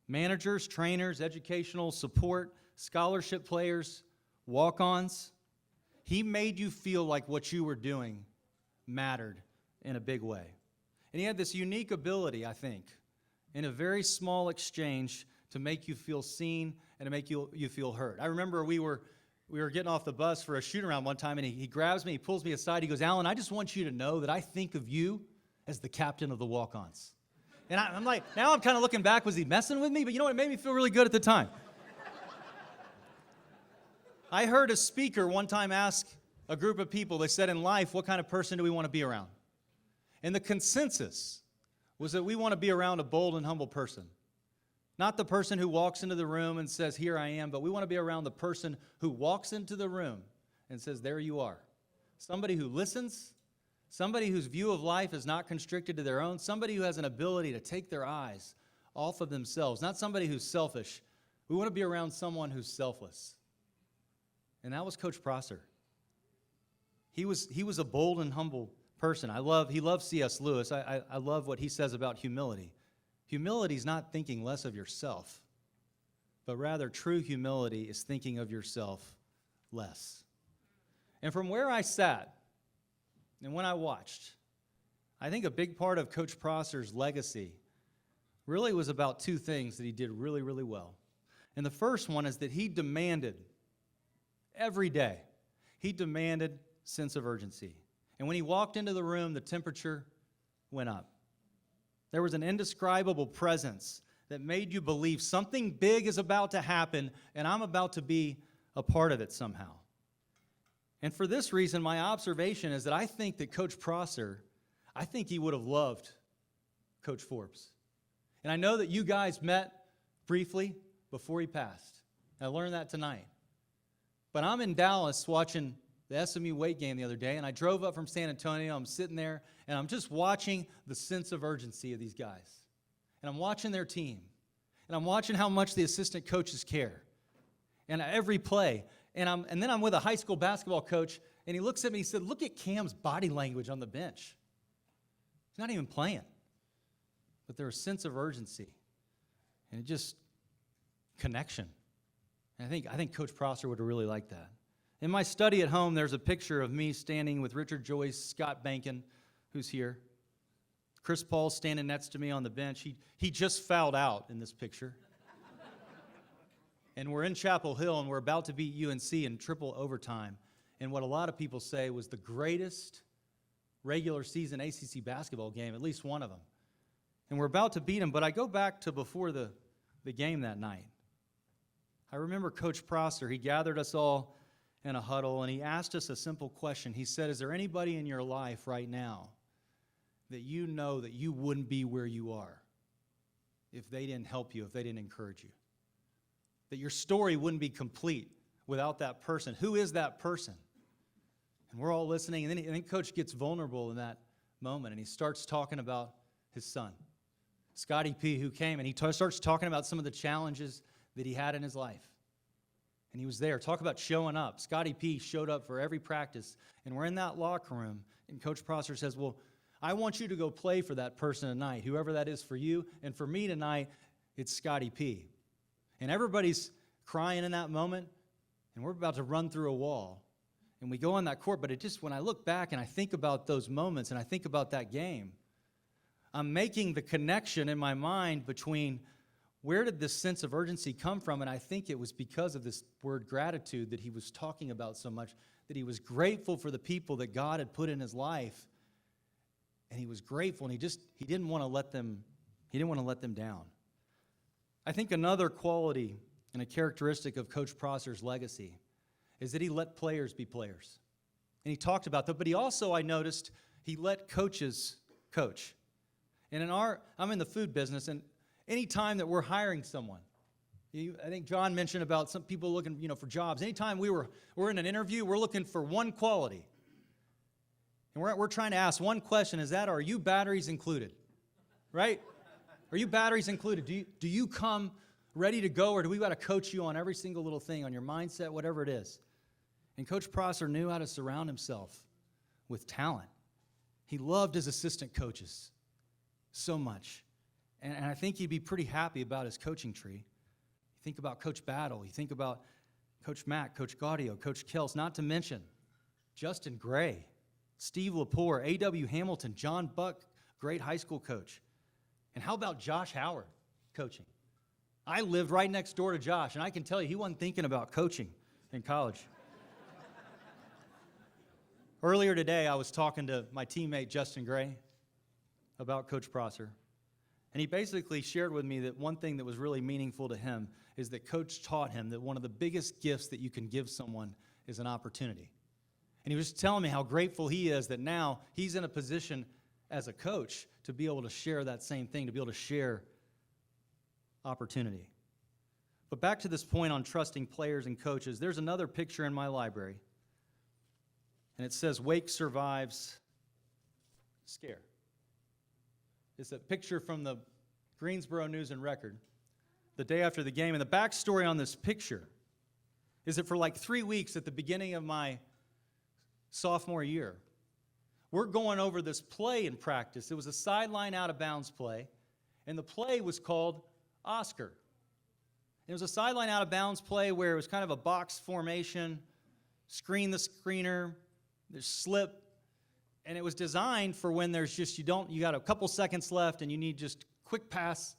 managers, trainers, educational support, scholarship players, walk-ons, he made you feel like what you were doing mattered in a big way. And he had this unique ability, I think, in a very small exchange to make you feel seen and to make you feel heard. I remember we were getting off the bus for a shoot-around one time, and he grabs me, he pulls me aside, he goes, Alan, I just want you to know that I think of you as the captain of the walk-ons. And I'm like, now I'm kind of looking back, was he messing with me? But you know what, it made me feel really good at the time. I heard a speaker one time ask a group of people, they said, in life, what kind of person do we want to be around? And the consensus was that we want to be around a bold and humble person. Not the person who walks into the room and says, here I am, but we want to be around the person who walks into the room and says, there you are. Somebody who listens, somebody whose view of life is not constricted to their own, somebody who has an ability to take their eyes off of themselves, not somebody who's selfish. We want to be around someone who's selfless. and that was Coach Prosser. He was a bold and humble person. He loves C.S. Lewis. I love what he says about humility. Humility is not thinking less of yourself, but rather true humility is thinking of yourself less. And from where I sat and when I watched, I think a big part of Coach Prosser's legacy really was about two things that he did really, really well. And the first one is that he demanded, every day, he demanded sense of urgency. And when he walked into the room, the temperature went up. There was an indescribable presence that made you believe something big is about to happen, and I'm about to be a part of it somehow. And for this reason, my observation is that I think that Coach Prosser, I think he would have loved Coach Forbes. And I know that you guys met briefly before he passed. I learned that tonight. But I'm in Dallas watching the SMU Wake game the other day, and I drove up from San Antonio. I'm sitting there, and I'm just watching the sense of urgency of these guys. And I'm watching their team. And I'm watching how much the assistant coaches care. And every play. And then I'm with a high school basketball coach, and he looks at me and he said, look at Cam's body language on the bench. He's not even playing. But there's a sense of urgency. And it just, connection. And I think Coach Prosser would have really liked that. In my study at home, there's a picture of me standing with Richard Joyce, Scott Bankin, who's here. Chris Paul's standing next to me on the bench. He just fouled out in this picture. And we're in Chapel Hill, and we're about to beat UNC in triple overtime. And what a lot of people say was the greatest regular season ACC basketball game, at least one of them. And we're about to beat them, but I go back to before the game that night. I remember Coach Prosser, he gathered us all in a huddle, and he asked us a simple question. He said, is there anybody in your life right now that you know that you wouldn't be where you are if they didn't help you, if they didn't encourage you? That your story wouldn't be complete without that person. Who is that person? And we're all listening, and then Coach gets vulnerable in that moment, and he starts talking about his son, Scotty P., who came, and he starts talking about some of the challenges that he had in his life. And he was there. Talk about showing up. Scotty P. showed up for every practice, and we're in that locker room, and Coach Prosser says, well, I want you to go play for that person tonight, whoever that is for you, and for me tonight, it's Scotty P. And everybody's crying in that moment, and we're about to run through a wall. And we go on that court, but it just, when I look back and I think about those moments and I think about that game, I'm making the connection in my mind between where did this sense of urgency come from? And I think it was because of this word gratitude that he was talking about so much, that he was grateful for the people that God had put in his life. And he was grateful, and he didn't want to let them down. I think another quality and a characteristic of Coach Prosser's legacy is that he let players be players. And he talked about that, but he also, I noticed, he let coaches coach. And I'm in the food business, and any time that we're hiring someone, I think John mentioned about some people looking, for jobs. Anytime we're in an interview, we're looking for one quality. And we're trying to ask one question, are you batteries included? Right? Are you batteries included? Do you come ready to go, or do we got to coach you on every single little thing, on your mindset, whatever it is? And Coach Prosser knew how to surround himself with talent. He loved his assistant coaches so much. And I think he'd be pretty happy about his coaching tree. You think about Coach Battle. You think about Coach Mack, Coach Gaudio, Coach Kels, not to mention Justin Gray, Steve Lepore, A.W. Hamilton, John Buck, great high school coach. And how about Josh Howard coaching? I lived right next door to Josh, and I can tell you he wasn't thinking about coaching in college. Earlier today, I was talking to my teammate Justin Gray about Coach Prosser, and he basically shared with me that one thing that was really meaningful to him is that Coach taught him that one of the biggest gifts that you can give someone is an opportunity. And he was telling me how grateful he is that now he's in a position as a coach to be able to share that same thing, to be able to share opportunity. But back to this point on trusting players and coaches, there's another picture in my library, and it says, Wake survives scare. It's a picture from the Greensboro News and Record the day after the game, and the backstory on this picture is that for like 3 weeks at the beginning of my sophomore year, we're going over this play in practice. It was a sideline out of bounds play, and the play was called Oscar. It was a sideline out of bounds play where it was kind of a box formation, screen the screener, there's slip, and it was designed for when there's just, you got a couple seconds left and you need just quick pass,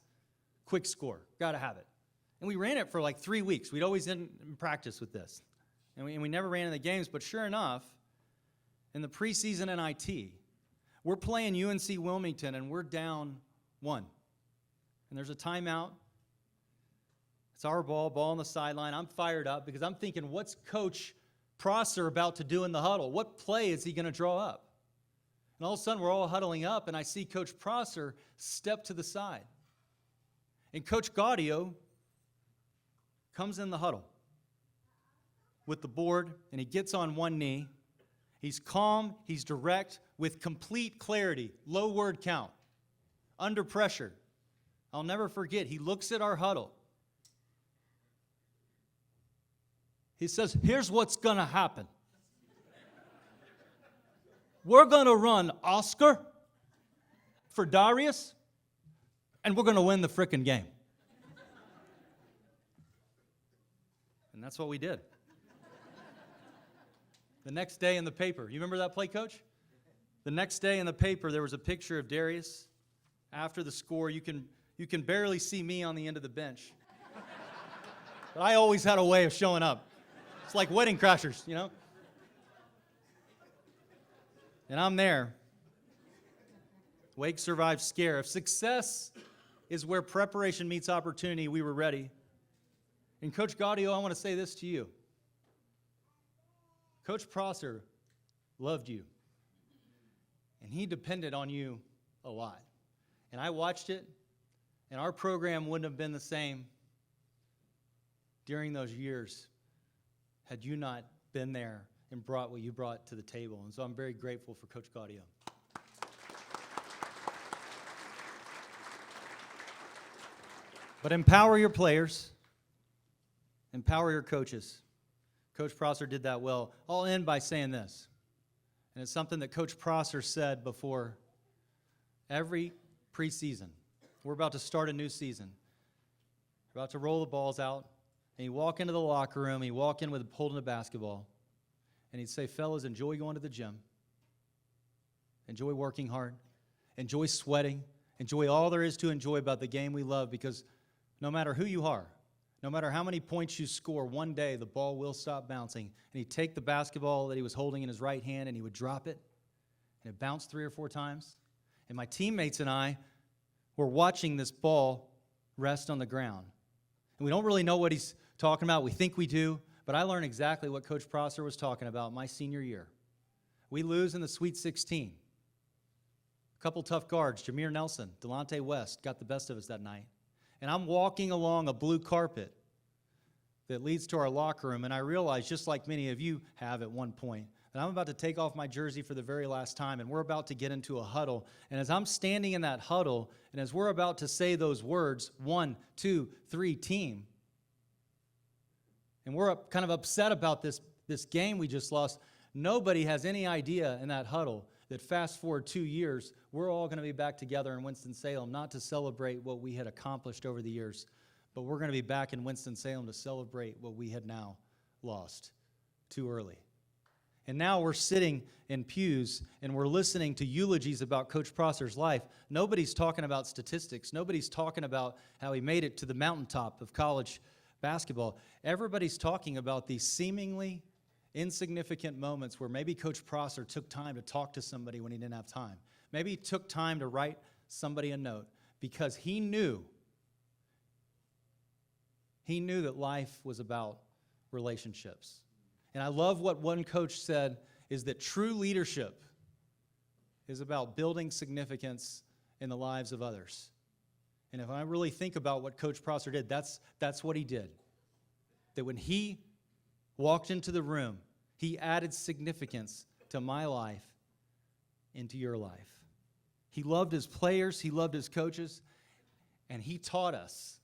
quick score. Got to have it. And we ran it for like 3 weeks. We'd always in practice with this. And we never ran in the games, but sure enough, in the preseason NIT, we're playing UNC Wilmington and we're down 1. And there's a timeout. It's our ball on the sideline. I'm fired up because I'm thinking, what's Coach Prosser about to do in the huddle? What play is he going to draw up? And all of a sudden, we're all huddling up, and I see Coach Prosser step to the side. And Coach Gaudio comes in the huddle with the board, and he gets on one knee. He's calm, he's direct, with complete clarity, low word count, under pressure. I'll never forget, he looks at our huddle. He says, here's what's going to happen. We're going to run Oscar for Darius, and we're going to win the frickin' game. And that's what we did. The next day in the paper, you remember that play, Coach? The next day in the paper, there was a picture of Darius after the score. You can barely see me on the end of the bench. But I always had a way of showing up. It's like Wedding Crashers, you know? And I'm there. Wake survived scare. If success is where preparation meets opportunity, we were ready. And Coach Gaudio, I want to say this to you. Coach Prosser loved you. And he depended on you a lot. And I watched it, and our program wouldn't have been the same during those years had you not been there and brought what you brought to the table. And so I'm very grateful for Coach Gaudio. But empower your players. Empower your coaches. Coach Prosser did that well. I'll end by saying this. And it's something that Coach Prosser said before every preseason. We're about to start a new season. We're about to roll the balls out. And he'd walk into the locker room, he'd walk in with holding a basketball, and he'd say, fellas, enjoy going to the gym. Enjoy working hard. Enjoy sweating. Enjoy all there is to enjoy about the game we love, because no matter who you are, no matter how many points you score, one day the ball will stop bouncing. And he'd take the basketball that he was holding in his right hand and he would drop it, and it bounced 3 or 4 times. And my teammates and I were watching this ball rest on the ground. And we don't really know what he's talking about. We think we do, but I learned exactly what Coach Prosser was talking about my senior year. We lose in the Sweet 16. A couple tough guards, Jameer Nelson, Delonte West, got the best of us that night. And I'm walking along a blue carpet that leads to our locker room, and I realize, just like many of you have at one point, that I'm about to take off my jersey for the very last time, and we're about to get into a huddle. And as I'm standing in that huddle, and as we're about to say those words, 1, 2, 3, team, and we're kind of upset about this game we just lost, nobody has any idea in that huddle that fast forward 2 years, we're all going to be back together in Winston-Salem, not to celebrate what we had accomplished over the years, but we're going to be back in Winston-Salem to celebrate what we had now lost too early. And now we're sitting in pews and we're listening to eulogies about Coach Prosser's life. Nobody's talking about statistics. Nobody's talking about how he made it to the mountaintop of college basketball. Everybody's talking about these seemingly insignificant moments where maybe Coach Prosser took time to talk to somebody when he didn't have time. Maybe he took time to write somebody a note because he knew that life was about relationships. And I love what one coach said, is that true leadership is about building significance in the lives of others. And if I really think about what Coach Prosser did, that's what he did. That when he walked into the room, he added significance to my life, into your life. He loved his players, he loved his coaches, and he taught us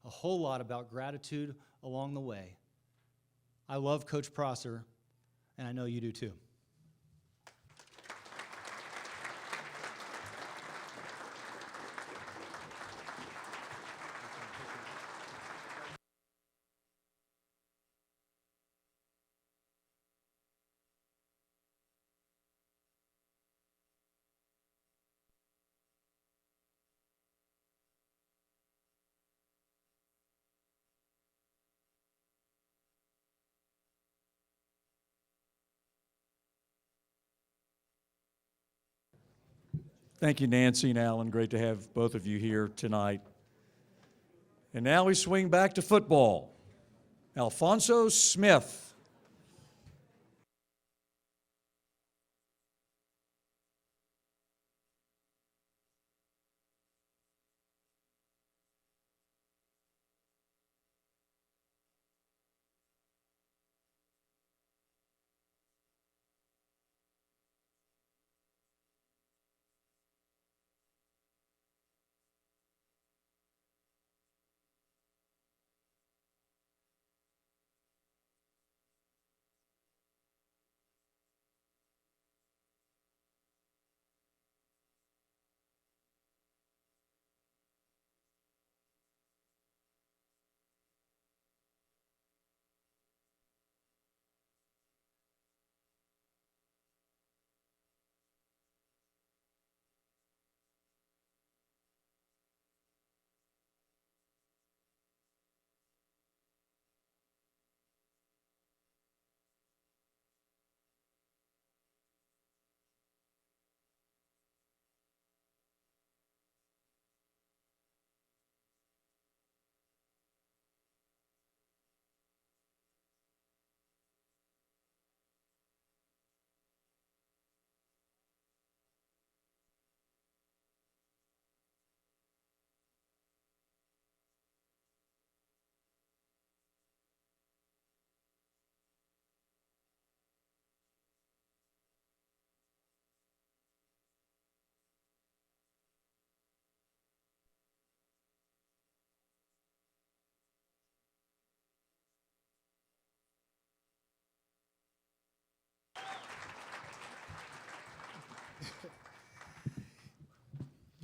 a whole lot about gratitude along the way. I love Coach Prosser, and I know you do too. Thank you, Nancy and Alan. Great to have both of you here tonight. And now we swing back to football. Alfonso Smith.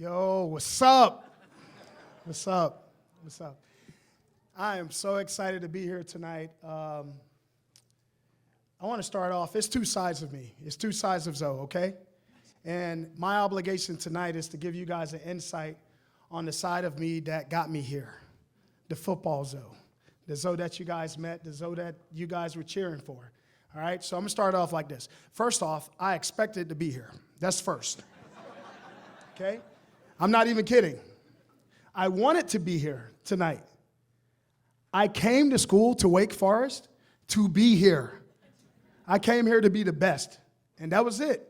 Yo, what's up? What's up? What's up? I am so excited to be here tonight. I want to start off, it's two sides of me. It's two sides of Zoe, okay? And my obligation tonight is to give you guys an insight on the side of me that got me here, the football Zoe, the Zoe that you guys met, the Zoe that you guys were cheering for, all right? So I'm going to start off like this. First off, I expected to be here. That's first, okay? I'm not even kidding. I wanted to be here tonight. I came to school, to Wake Forest, to be here. I came here to be the best, and that was it.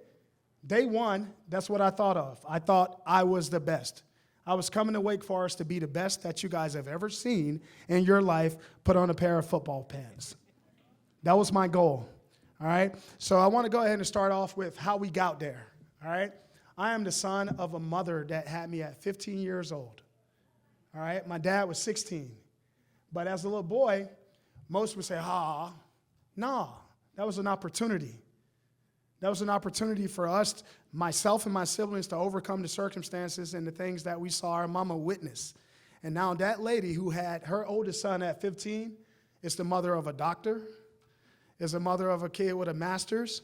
Day one, that's what I thought of. I thought I was the best. I was coming to Wake Forest to be the best that you guys have ever seen in your life, put on a pair of football pads. That was my goal, all right? So I want to go ahead and start off with how we got there, all right? I am the son of a mother that had me at 15 years old, all right? My dad was 16. But as a little boy, most would say, nah, that was an opportunity. That was an opportunity for us, myself and my siblings, to overcome the circumstances and the things that we saw our mama witness. And now that lady who had her oldest son at 15 is the mother of a doctor, is a mother of a kid with a master's.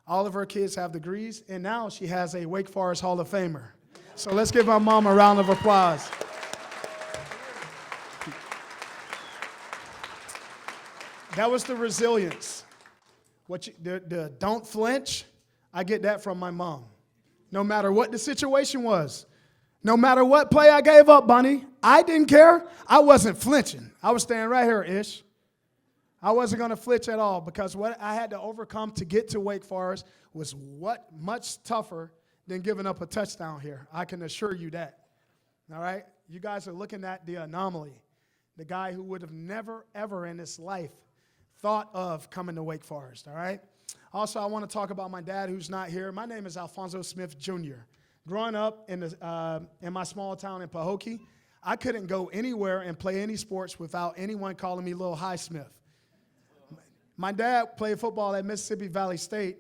All of her kids have degrees, and now she has a Wake Forest Hall of Famer. So let's give our mom a round of applause. That was the resilience. The don't flinch, I get that from my mom. No matter what the situation was, no matter what play I gave up, Bunny, I didn't care. I wasn't flinching. I was staying right here, Ish. I wasn't going to flinch at all because what I had to overcome to get to Wake Forest was much tougher than giving up a touchdown here. I can assure you that. All right? You guys are looking at the anomaly, the guy who would have never, ever in his life thought of coming to Wake Forest, all right? Also, I want to talk about my dad who's not here. My name is Alfonso Smith, Jr. Growing up in my small town in Pahokee, I couldn't go anywhere and play any sports without anyone calling me Little High Smith. My dad played football at Mississippi Valley State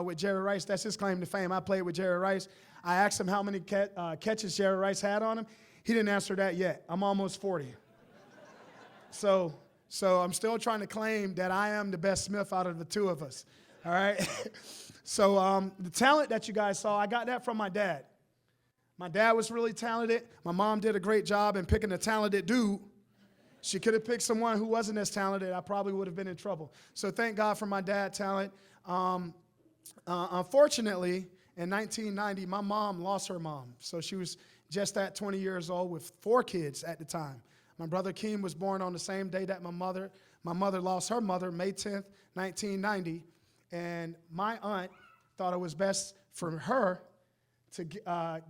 with Jerry Rice. That's his claim to fame. I played with Jerry Rice. I asked him how many catches Jerry Rice had on him. He didn't answer that yet. I'm almost 40. So I'm still trying to claim that I am the best Smith out of the two of us, all right? So the talent that you guys saw, I got that from my dad. My dad was really talented. My mom did a great job in picking a talented dude. She could have picked someone who wasn't as talented. I probably would have been in trouble. So thank God for my dad's talent. Unfortunately, in 1990, my mom lost her mom. So she was just at 20 years old with 4 kids at the time. My brother Keem was born on the same day that my mother lost her mother, May 10th, 1990. And my aunt thought it was best for her to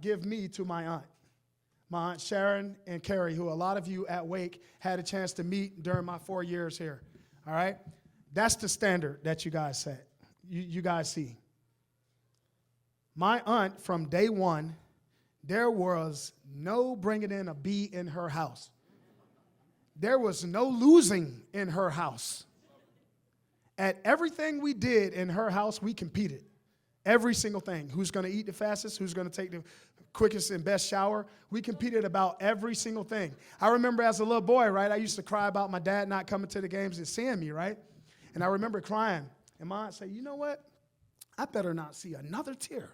give me to my aunt. My Aunt Sharon and Carrie, who a lot of you at Wake had a chance to meet during my 4 years here, all right? That's the standard that you guys set, you guys see. My aunt, from day one, there was no bringing in a B in her house. There was no losing in her house. At everything we did in her house, we competed. Every single thing. Who's going to eat the fastest? Who's going to take the quickest and best shower? We competed about every single thing. I remember as a little boy, right, I used to cry about my dad not coming to the games and seeing me, right? And I remember crying. And my aunt said, you know what? I better not see another tear.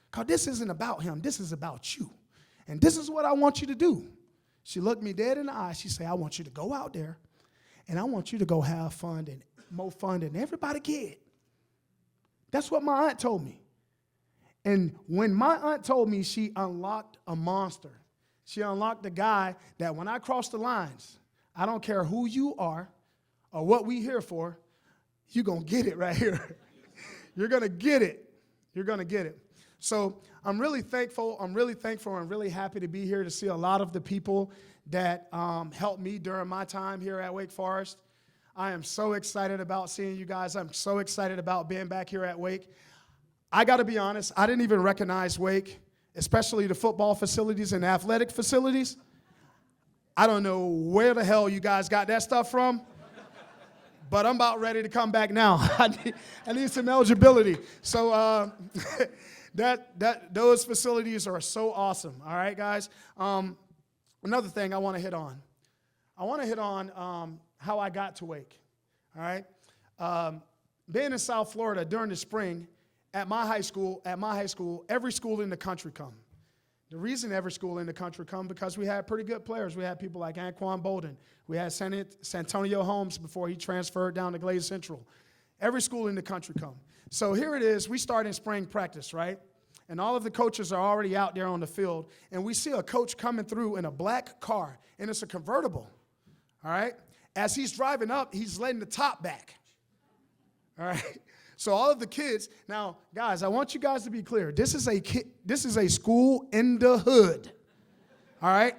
Because this isn't about him. This is about you. And this is what I want you to do. She looked me dead in the eye. She said, I want you to go out there, and I want you to go have fun and more fun than everybody get. That's what my aunt told me. And when my aunt told me, she unlocked a monster. She unlocked the guy that when I cross the lines, I don't care who you are or what we here for, you're going to get it right here. You're going to get it. You're going to get it. So I'm really thankful. I'm really happy to be here to see a lot of the people that helped me during my time here at Wake Forest. I am so excited about seeing you guys. I'm so excited about being back here at Wake. I got to be honest, I didn't even recognize Wake, especially the football facilities and athletic facilities. I don't know where the hell you guys got that stuff from, but I'm about ready to come back now. I need some eligibility. So those facilities are so awesome. All right, guys. Another thing I want to hit on. How I got to Wake, all right? Being in South Florida during the spring, at my high school, every school in the country come. The reason every school in the country come, because we had pretty good players. We had people like Anquan Bolden. We had Santonio Holmes before he transferred down to Glaze Central. Every school in the country come. So here it is, we start in spring practice, right? And all of the coaches are already out there on the field, and we see a coach coming through in a black car, and it's a convertible, all right? As he's driving up, he's letting the top back, all right? So all of the kids, now, guys, I want you guys to be clear. This is a school in the hood, all right?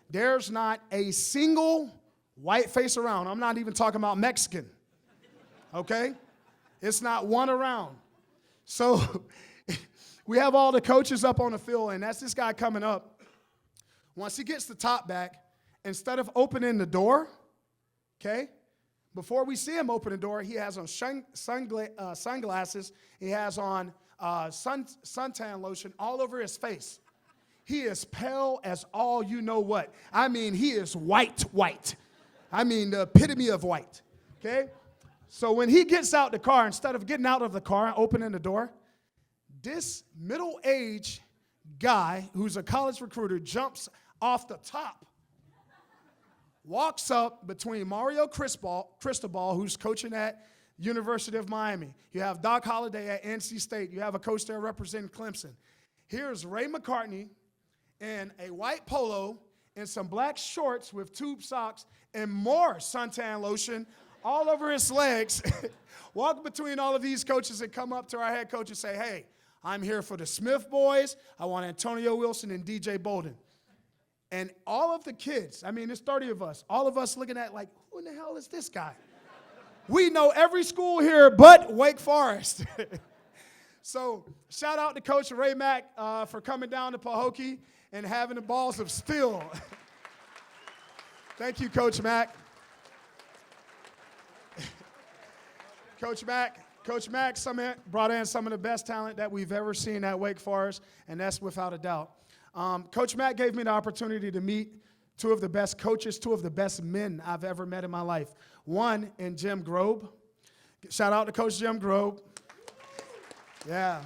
There's not a single white face around. I'm not even talking about Mexican, okay? It's not one around. So we have all the coaches up on the field, and that's this guy coming up. Once he gets the top back, instead of opening the door, okay, before we see him open the door, he has on sunglasses. He has on suntan lotion all over his face. He is pale as all you know what. I mean, he is white. I mean, the epitome of white, okay? So when he gets out the car, instead of getting out of the car and opening the door, this middle-aged guy who's a college recruiter jumps off the top, walks up between Mario Cristobal, who's coaching at University of Miami. You have Doc Holliday at NC State. You have a coach there representing Clemson. Here's Ray McCartney in a white polo and some black shorts with tube socks and more suntan lotion all over his legs. Walk between all of these coaches and come up to our head coach and say, hey, I'm here for the Smith boys. I want Antonio Wilson and DJ Bolden. And all of the kids, I mean, there's 30 of us, all of us looking at like, who in the hell is this guy? We know every school here but Wake Forest. So shout out to Coach Ray Mack for coming down to Pahokee and having the balls of steel. Thank you, Coach Mack. Coach Mack brought in some of the best talent that we've ever seen at Wake Forest, and that's without a doubt. Coach Mack gave me the opportunity to meet two of the best coaches, two of the best men I've ever met in my life. One in Jim Grobe. Shout out to Coach Jim Grobe. Yeah.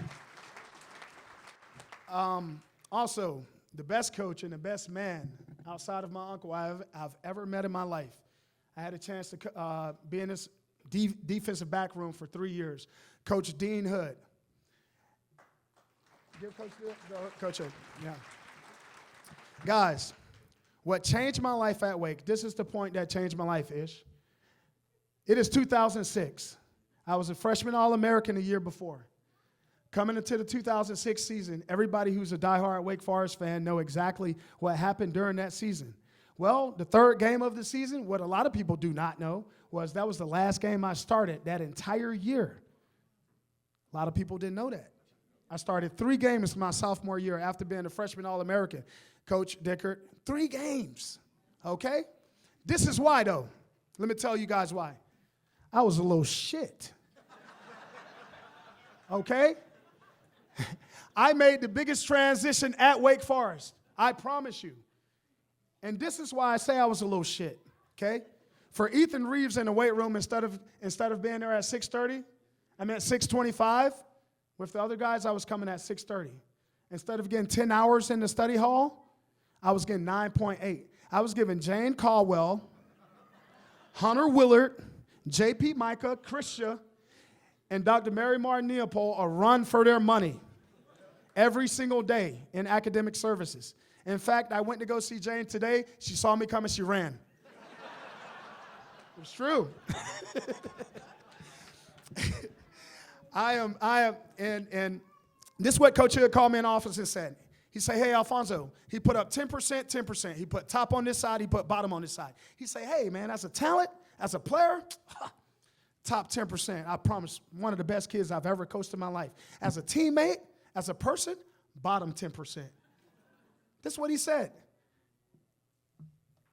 Also, the best coach and the best man outside of my uncle I've ever met in my life. I had a chance to be in this defensive back room for 3 years. Coach Dean Hood. Give Coach Hood. Yeah. Guys, what changed my life at Wake, this is the point that changed my life, Ish. It is 2006. I was a freshman All-American the year before. Coming into the 2006 season, everybody who's a diehard Wake Forest fan know exactly what happened during that season. Well, the third game of the season, what a lot of people do not know, was that was the last game I started that entire year. A lot of people didn't know that. I started 3 games my sophomore year after being a freshman All-American. Coach Dickert, 3 games, okay? This is why, though. Let me tell you guys why. I was a little shit, okay? I made the biggest transition at Wake Forest, I promise you. And this is why I say I was a little shit, okay? For Ethan Reeves in the weight room, instead of being there at 6:30, I'm at 6:25. With the other guys, I was coming at 6:30. Instead of getting 10 hours in the study hall, I was getting 9.8. I was giving Jane Caldwell, Hunter Willard, J.P. Micah, Christia, and Dr. Mary Martin Neopol a run for their money every single day in academic services. In fact, I went to go see Jane today. She saw me coming, she ran. It's true. And this is what Coach Hood called me in the office and said. He said, hey, Alfonso, he put up 10%, 10%. He put top on this side, he put bottom on this side. He said, hey, man, as a talent, as a player, top 10%. I promise, one of the best kids I've ever coached in my life. As a teammate, as a person, bottom 10%. That's what he said.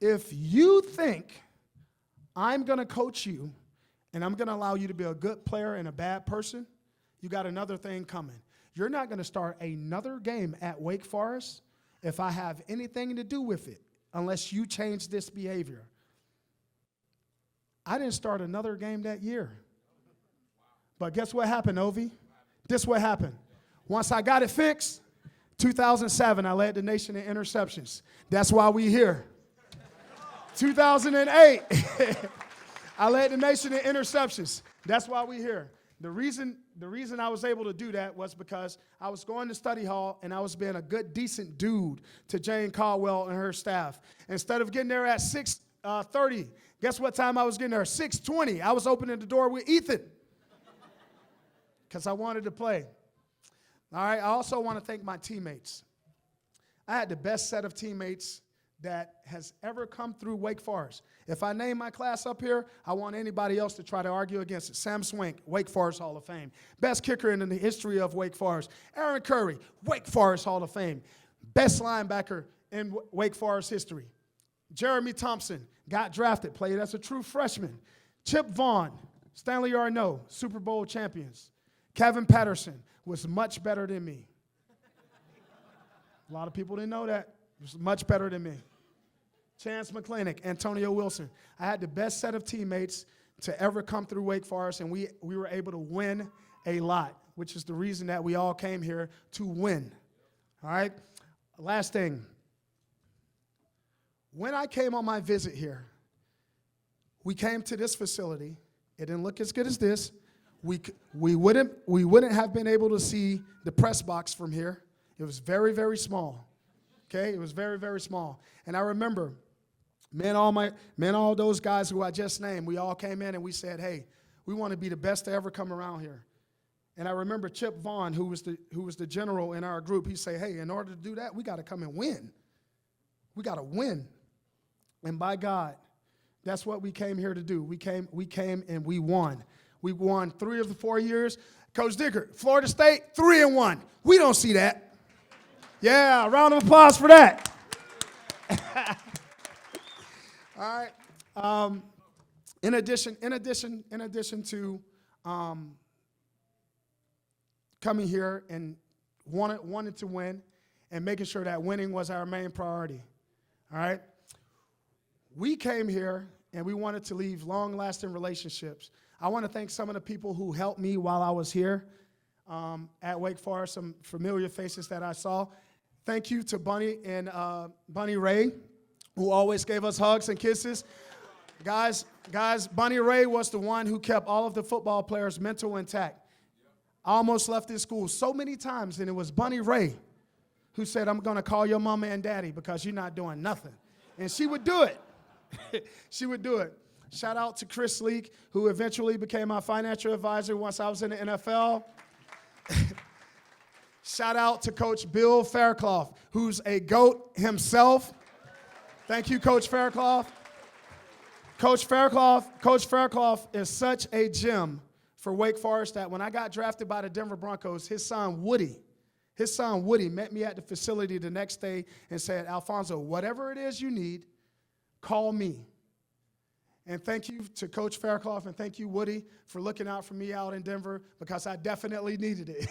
If you think I'm going to coach you and I'm going to allow you to be a good player and a bad person, you got another thing coming. You're not going to start another game at Wake Forest if I have anything to do with it, unless you change this behavior. I didn't start another game that year. But guess what happened, Ovie? This what happened. Once I got it fixed, 2007, I led the nation in interceptions. That's why we here. 2008, I led the nation in interceptions. That's why we here. The reason I was able to do that was because I was going to study hall and I was being a good, decent dude to Jane Caldwell and her staff. Instead of getting there at 6:30, guess what time I was getting there? 6:20. I was opening the door with Ethan because I wanted to play. All right, I also want to thank my teammates. I had the best set of teammates that has ever come through Wake Forest. If I name my class up here, I want anybody else to try to argue against it. Sam Swink, Wake Forest Hall of Fame. Best kicker in the history of Wake Forest. Aaron Curry, Wake Forest Hall of Fame. Best linebacker in Wake Forest history. Jeremy Thompson, got drafted, played as a true freshman. Chip Vaughn, Stanley Arnault, Super Bowl champions. Kevin Patterson was much better than me. A lot of people didn't know that. He was much better than me. Chance McClinic, Antonio Wilson. I had the best set of teammates to ever come through Wake Forest, and we were able to win a lot, which is the reason that we all came here to win. All right? Last thing. When I came on my visit here, we came to this facility. It didn't look as good as this. We wouldn't have been able to see the press box from here. It was very, very small. Okay? It was very, very small. And I remember, all those guys who I just named, we all came in and we said, hey, we want to be the best to ever come around here. And I remember Chip Vaughn, who was the general in our group, he said, hey, in order to do that, we got to come and win. We got to win. And by God, that's what we came here to do. We came and we won. We won 3 of the 4 years. Coach Dickert, Florida State, 3-1. We don't see that. Yeah, a round of applause for that. All right. In addition to coming here and wanted to win and making sure that winning was our main priority. All right? We came here and we wanted to leave long-lasting relationships. I want to thank some of the people who helped me while I was here at Wake Forest, some familiar faces that I saw. Thank you to Bunny and Bunny Ray, who always gave us hugs and kisses. Guys, Bunny Ray was the one who kept all of the football players' mental intact. I almost left this school so many times, and it was Bunny Ray who said, I'm going to call your mama and daddy because you're not doing nothing. And she would do it. She would do it. Shout out to Chris Leak, who eventually became my financial advisor once I was in the NFL. Shout out to Coach Bill Fairclough, who's a GOAT himself. Thank you, Coach Fairclough. Coach Fairclough is such a gem for Wake Forest that when I got drafted by the Denver Broncos, his son Woody met me at the facility the next day and said, Alfonso, whatever it is you need, call me. And thank you to Coach Fairclough and thank you, Woody, for looking out for me out in Denver because I definitely needed it.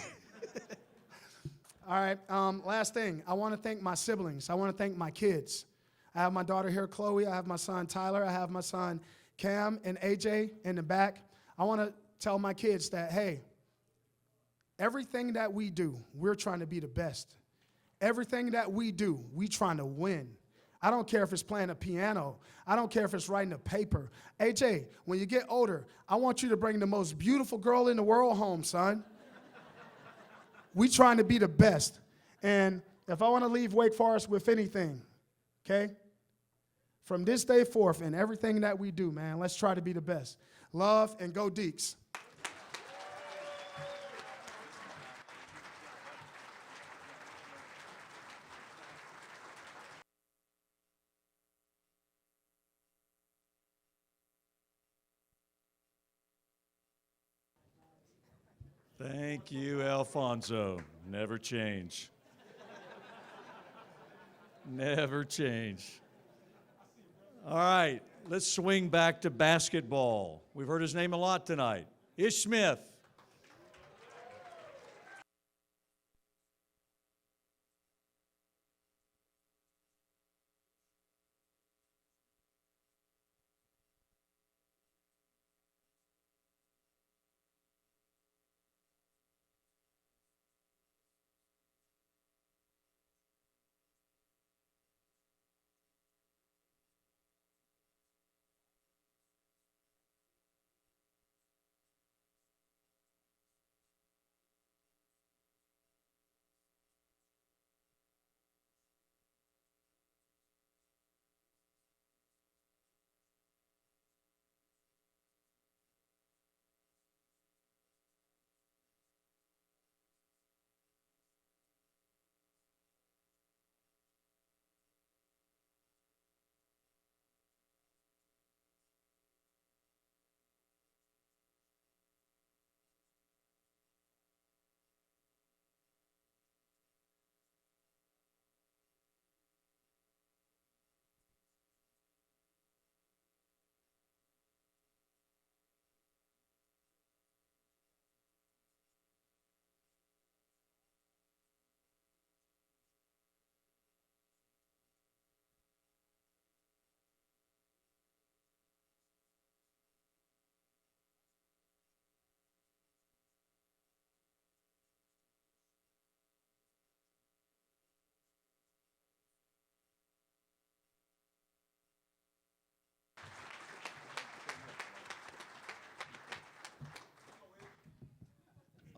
All right, last thing. I want to thank my siblings. I want to thank my kids. I have my daughter here, Chloe. I have my son, Tyler. I have my son, Cam and AJ in the back. I want to tell my kids that, hey, everything that we do, we're trying to be the best. Everything that we do, we trying to win. I don't care if it's playing a piano. I don't care if it's writing a paper. AJ, when you get older, I want you to bring the most beautiful girl in the world home, son. We trying to be the best. And if I want to leave Wake Forest with anything, okay, from this day forth and everything that we do, man, let's try to be the best. Love and go Deeks. Thank you, Alfonso. Never change. Never change. All right, let's swing back to basketball. We've heard his name a lot tonight. Ish Smith.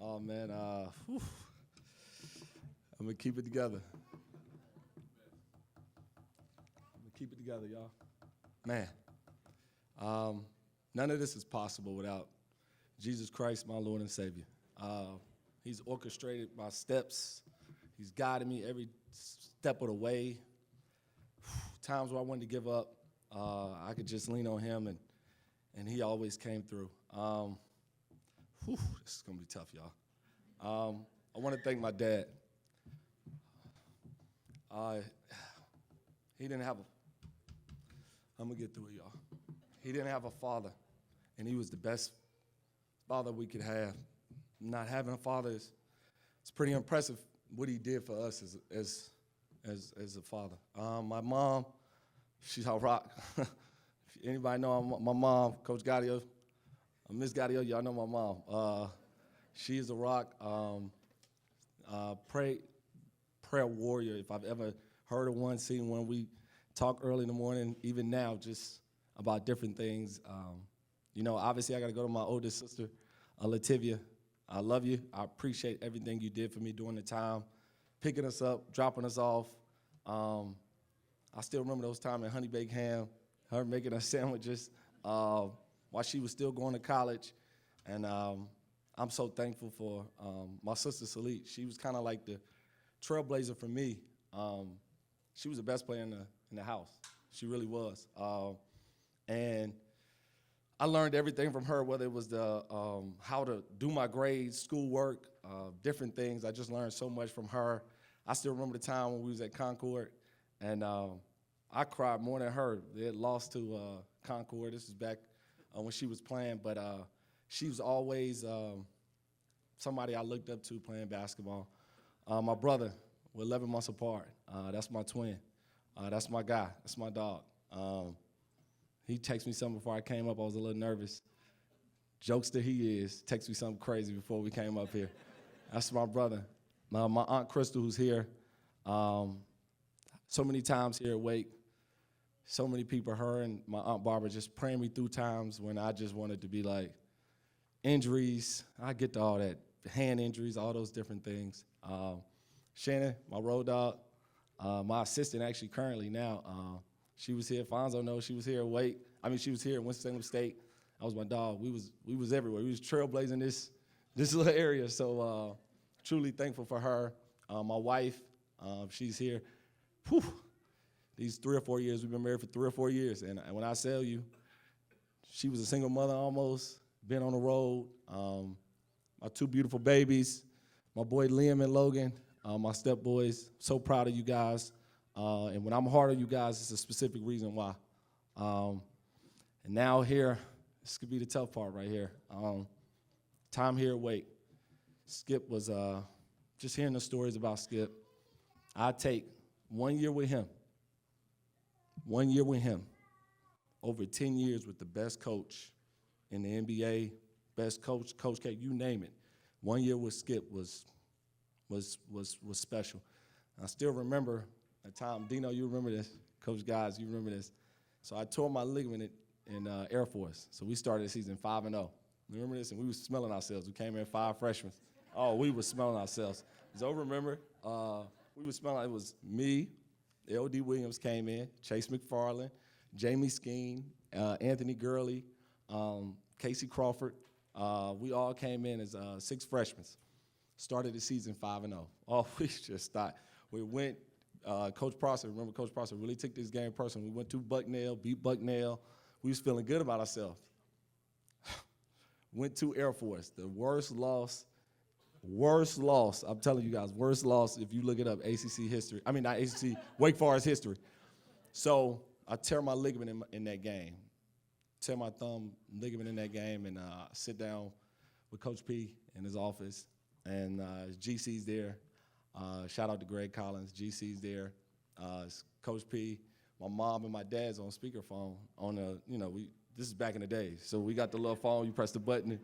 Oh, man, I'm going to keep it together. Keep it together, y'all. Man, none of this is possible without Jesus Christ, my Lord and Savior. He's orchestrated my steps. He's guided me every step of the way. Times where I wanted to give up, I could just lean on him, and he always came through. This is going to be tough, y'all. I want to thank my dad. He didn't have I'm going to get through it, y'all. He didn't have a father, and he was the best father we could have. Not having a father is it's pretty impressive what he did for us as a father. My mom, she's our rock. If anybody know my mom, Coach Gaudio, Miss Gaudio, y'all know my mom. She is a rock. Prayer warrior, if I've ever heard of one, seen one. We talk early in the morning, even now, just about different things. You know, obviously I got to go to my oldest sister, Lativia. I love you. I appreciate everything you did for me during the time, picking us up, dropping us off. I still remember those times at Honey Baked Ham, her making us sandwiches while she was still going to college. And I'm so thankful for my sister, Salit. She was kind of like the trailblazer for me. She was the best player in the house. She really was. And I learned everything from her, whether it was the how to do my grades, schoolwork, different things. I just learned so much from her. I still remember the time when we was at Concord, and I cried more than her. They had lost to Concord. This is back when she was playing, but she was always somebody I looked up to playing basketball. My brother, we're 11 months apart. That's my twin. That's my guy. That's my dog. He texted me something before I came up. I was a little nervous. Jokester he is. Texted me something crazy before we came up here. That's my brother. My Aunt Crystal, who's here. So many times here at Wake. So many people, her and my Aunt Barbara, just praying me through times when I just wanted to be like, injuries. I get to all that. Hand injuries, all those different things. Shannon, my road dog, my assistant actually currently now, she was here. Fonzo knows she was here at Wake. I mean, she was here at Winston-Salem State. That was my dog. We was everywhere. We was trailblazing this little area. So truly thankful for her. My wife, she's here. Whew. These 3 or 4 years, we've been married for 3 or 4 years. And when I tell you, she was a single mother almost, been on the road. My 2 beautiful babies, my boy Liam and Logan, my step boys. So proud of you guys. And when I'm hard on you guys, it's a specific reason why. And now here, this could be the tough part right here. Time here at Wake. Skip was, just hearing the stories about Skip, I take 1 year with him, 1 year with him, over 10 years with the best coach in the NBA, best coach, Coach Keck, you name it. 1 year with Skip was special. I still remember a time, Dino, you remember this, Coach Guys, you remember this. So I tore my ligament in Air Force. So we started the season 5-0. You remember this? And we was smelling ourselves. We came in 5 freshmen. Oh, we was smelling ourselves. So remember, we was smelling, it was me, L.D. Williams came in, Chase McFarland, Jamie Skeen, Anthony Gurley, Casey Crawford. We all came in as 6 freshmen. Started the season 5-0. Oh, we just thought. We went, Coach Prosser, remember Coach Prosser really took this game personally. We went to Bucknell, beat Bucknell. We was feeling good about ourselves. Went to Air Force, the worst loss, I'm telling you guys, worst loss if you look it up, ACC history. I mean, not ACC, Wake Forest history. So I tear my ligament in that game. Tear my thumb ligament in that game, and sit down with Coach P in his office, and GC's there. Shout out to Greg Collins. GC's there. Coach P, my mom and my dad's on speakerphone. This is back in the day, so we got the little phone. You press the button,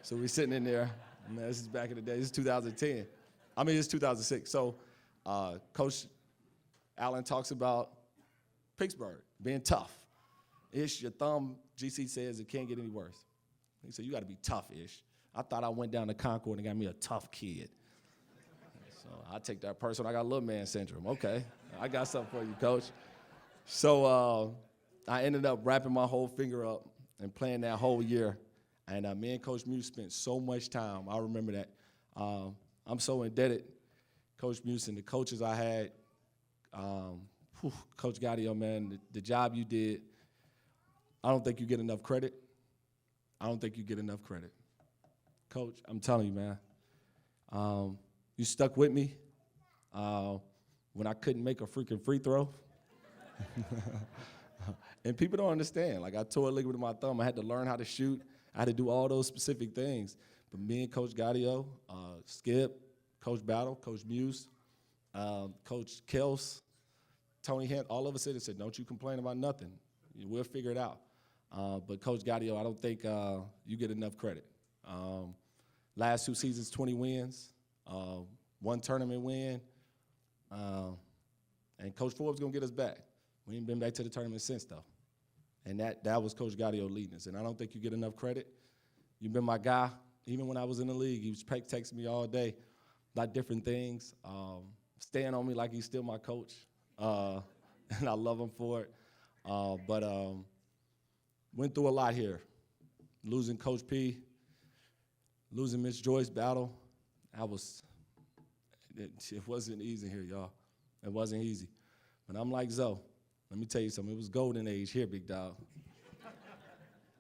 so we sitting in there. Man, this is back in the day. This is 2010. I mean, it's 2006. So Coach Allen talks about Pittsburgh being tough. Ish, your thumb, GC says it can't get any worse. He said, you got to be tough, Ish. I thought I went down to Concord and got me a tough kid. So I take that person. I got little man syndrome. Okay, I got something for you, Coach. So I ended up wrapping my whole finger up and playing that whole year. And me and Coach Muse spent so much time. I remember that. I'm so indebted, Coach Muse, and the coaches I had. Coach Gaudio, man, the job you did, I don't think you get enough credit. I don't think you get enough credit. Coach, I'm telling you, man, you stuck with me when I couldn't make a freaking free throw. And people don't understand. Like, I tore a ligament in my thumb. I had to learn how to shoot. I had to do all those specific things. But me and Coach Gaudio, Skip, Coach Battle, Coach Muse, Coach Kels, Tony Hent, all of us said, don't you complain about nothing. We'll figure it out. But Coach Gaudio, I don't think you get enough credit. Last 2 seasons, 20 wins, 1 tournament win, and Coach Forbes gonna get us back. We ain't been back to the tournament since, though. And that was Coach Gaudio leading us, and I don't think you get enough credit. You've been my guy. Even when I was in the league, he was texting me all day about different things, staying on me like he's still my coach, and I love him for it. But went through a lot here. Losing Coach P, losing Miss Joyce battle, it wasn't easy here, y'all. It wasn't easy. But I'm like Zoe. Let me tell you something. It was golden age here, big dog.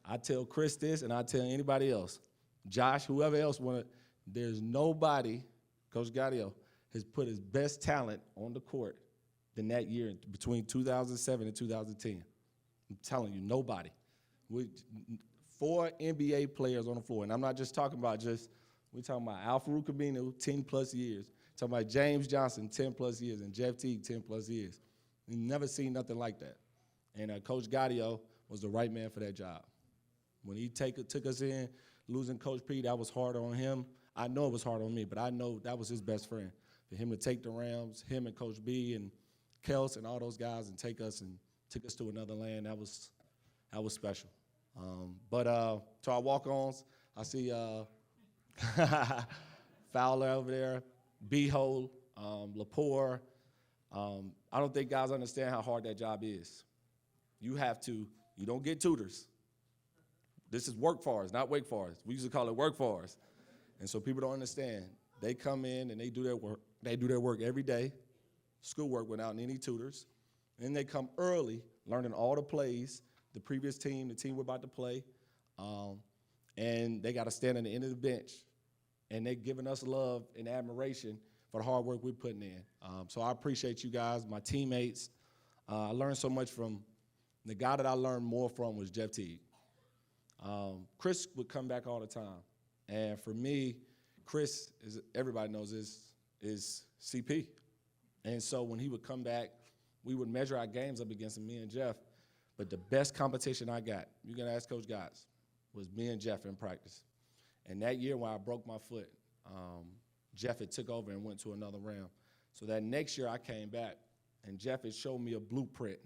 I tell Chris this, and I tell anybody else. Josh, whoever else wanted, there's nobody, Coach Gaudio, has put his best talent on the court than that year between 2007 and 2010. I'm telling you, nobody. 4 NBA players on the floor, and I'm not just talking about we're talking about Al-Farouq Aminu, 10+ years. Talking about James Johnson, 10+ years, and Jeff Teague, 10+ years. We've never seen nothing like that. And Coach Gaudio was the right man for that job. When he took us in, losing Coach P, that was hard on him. I know it was hard on me, but I know that was his best friend. For him to take the Rams, him and Coach B and Kels and all those guys and took us to another land, that was special. But to our walk-ons, I see Fowler over there, Behold, Lepore. I don't think guys understand how hard that job is. You don't get tutors. This is Work Forest, not Wake Forest. We used to call it Work Forest. And so people don't understand. They come in and they do their work. They do their work every day, schoolwork without any tutors. And then they come early, learning all the plays, the previous team, the team we're about to play. And they got to stand at the end of the bench. And they're giving us love and admiration for the hard work we're putting in. So I appreciate you guys, my teammates. I learned so much from the guy that I learned more from was Jeff Teague. Chris would come back all the time. And for me, Chris, everybody knows, is CP. And so when he would come back, we would measure our games up against him, me and Jeff. But the best competition I got, you can ask Coach Gotts, was me and Jeff in practice. And that year when I broke my foot, Jeff had took over and went to another round. So that next year I came back, and Jeff had showed me a blueprint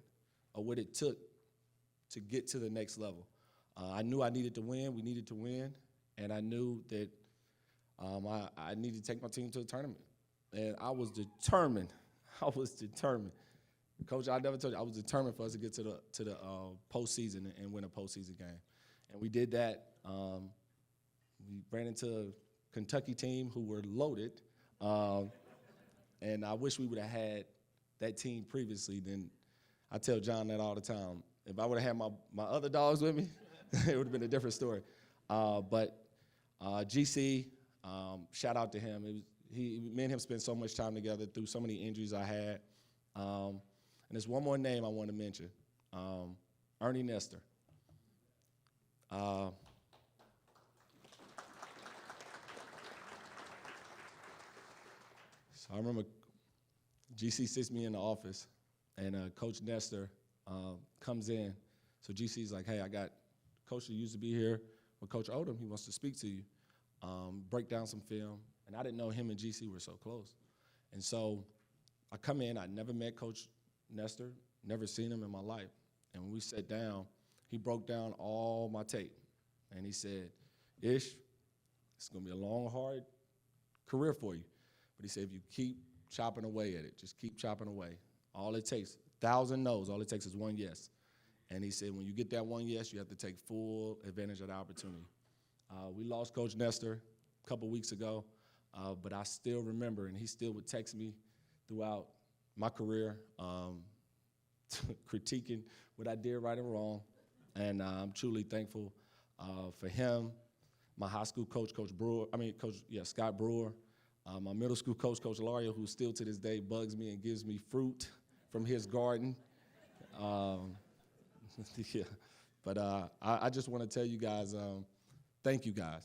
of what it took to get to the next level. I knew I needed to win, we needed to win, and I knew that I needed to take my team to the tournament. And I was determined. Coach, I never told you, I was determined for us to get to the postseason and win a postseason game. And we did that. We ran into a Kentucky team who were loaded, and I wish we would have had that team previously. Then I tell John that all the time. If I would have had my other dogs with me, it would have been a different story. But GC, shout out to him. Me and him spent so much time together through so many injuries I had. And there's one more name I want to mention, Ernie Nestor. So I remember GC sits me in the office, and Coach Nestor comes in. So GC's like, hey, I got Coach who used to be here with Coach Odom. He wants to speak to you, break down some film. And I didn't know him and GC were so close. And so I come in, I never met Coach Nestor, never seen him in my life. And when we sat down, he broke down all my tape. And he said, Ish, it's gonna be a long, hard career for you. But he said, if you keep chopping away at it, just keep chopping away. All it takes, 1,000 no's, all it takes is one yes. And he said, when you get that one yes, you have to take full advantage of the opportunity. We lost Coach Nestor a couple weeks ago, but I still remember, and he still would text me throughout my career, critiquing what I did right and wrong. And I'm truly thankful for him, my high school coach, Scott Brewer, my middle school coach, Coach Lario, who still to this day bugs me and gives me fruit from his garden. Yeah. But I just want to tell you guys, thank you guys.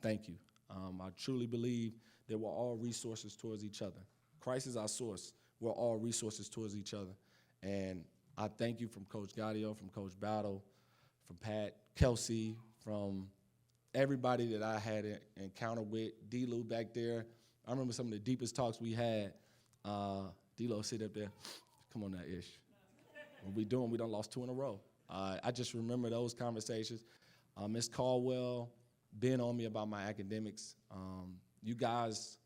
Thank you. I truly believe that we're all resources towards each other. Christ is our source. We're all resources towards each other. And I thank you from Coach Gaudio, from Coach Battle, from Pat, Kelsey, from everybody that I had an encounter with. D-Lou back there. I remember some of the deepest talks we had. D-Lo, sit up there. Come on now, Ish. What we doing? We done lost 2 in a row. I just remember those conversations. Miss Caldwell being on me about my academics. You guys,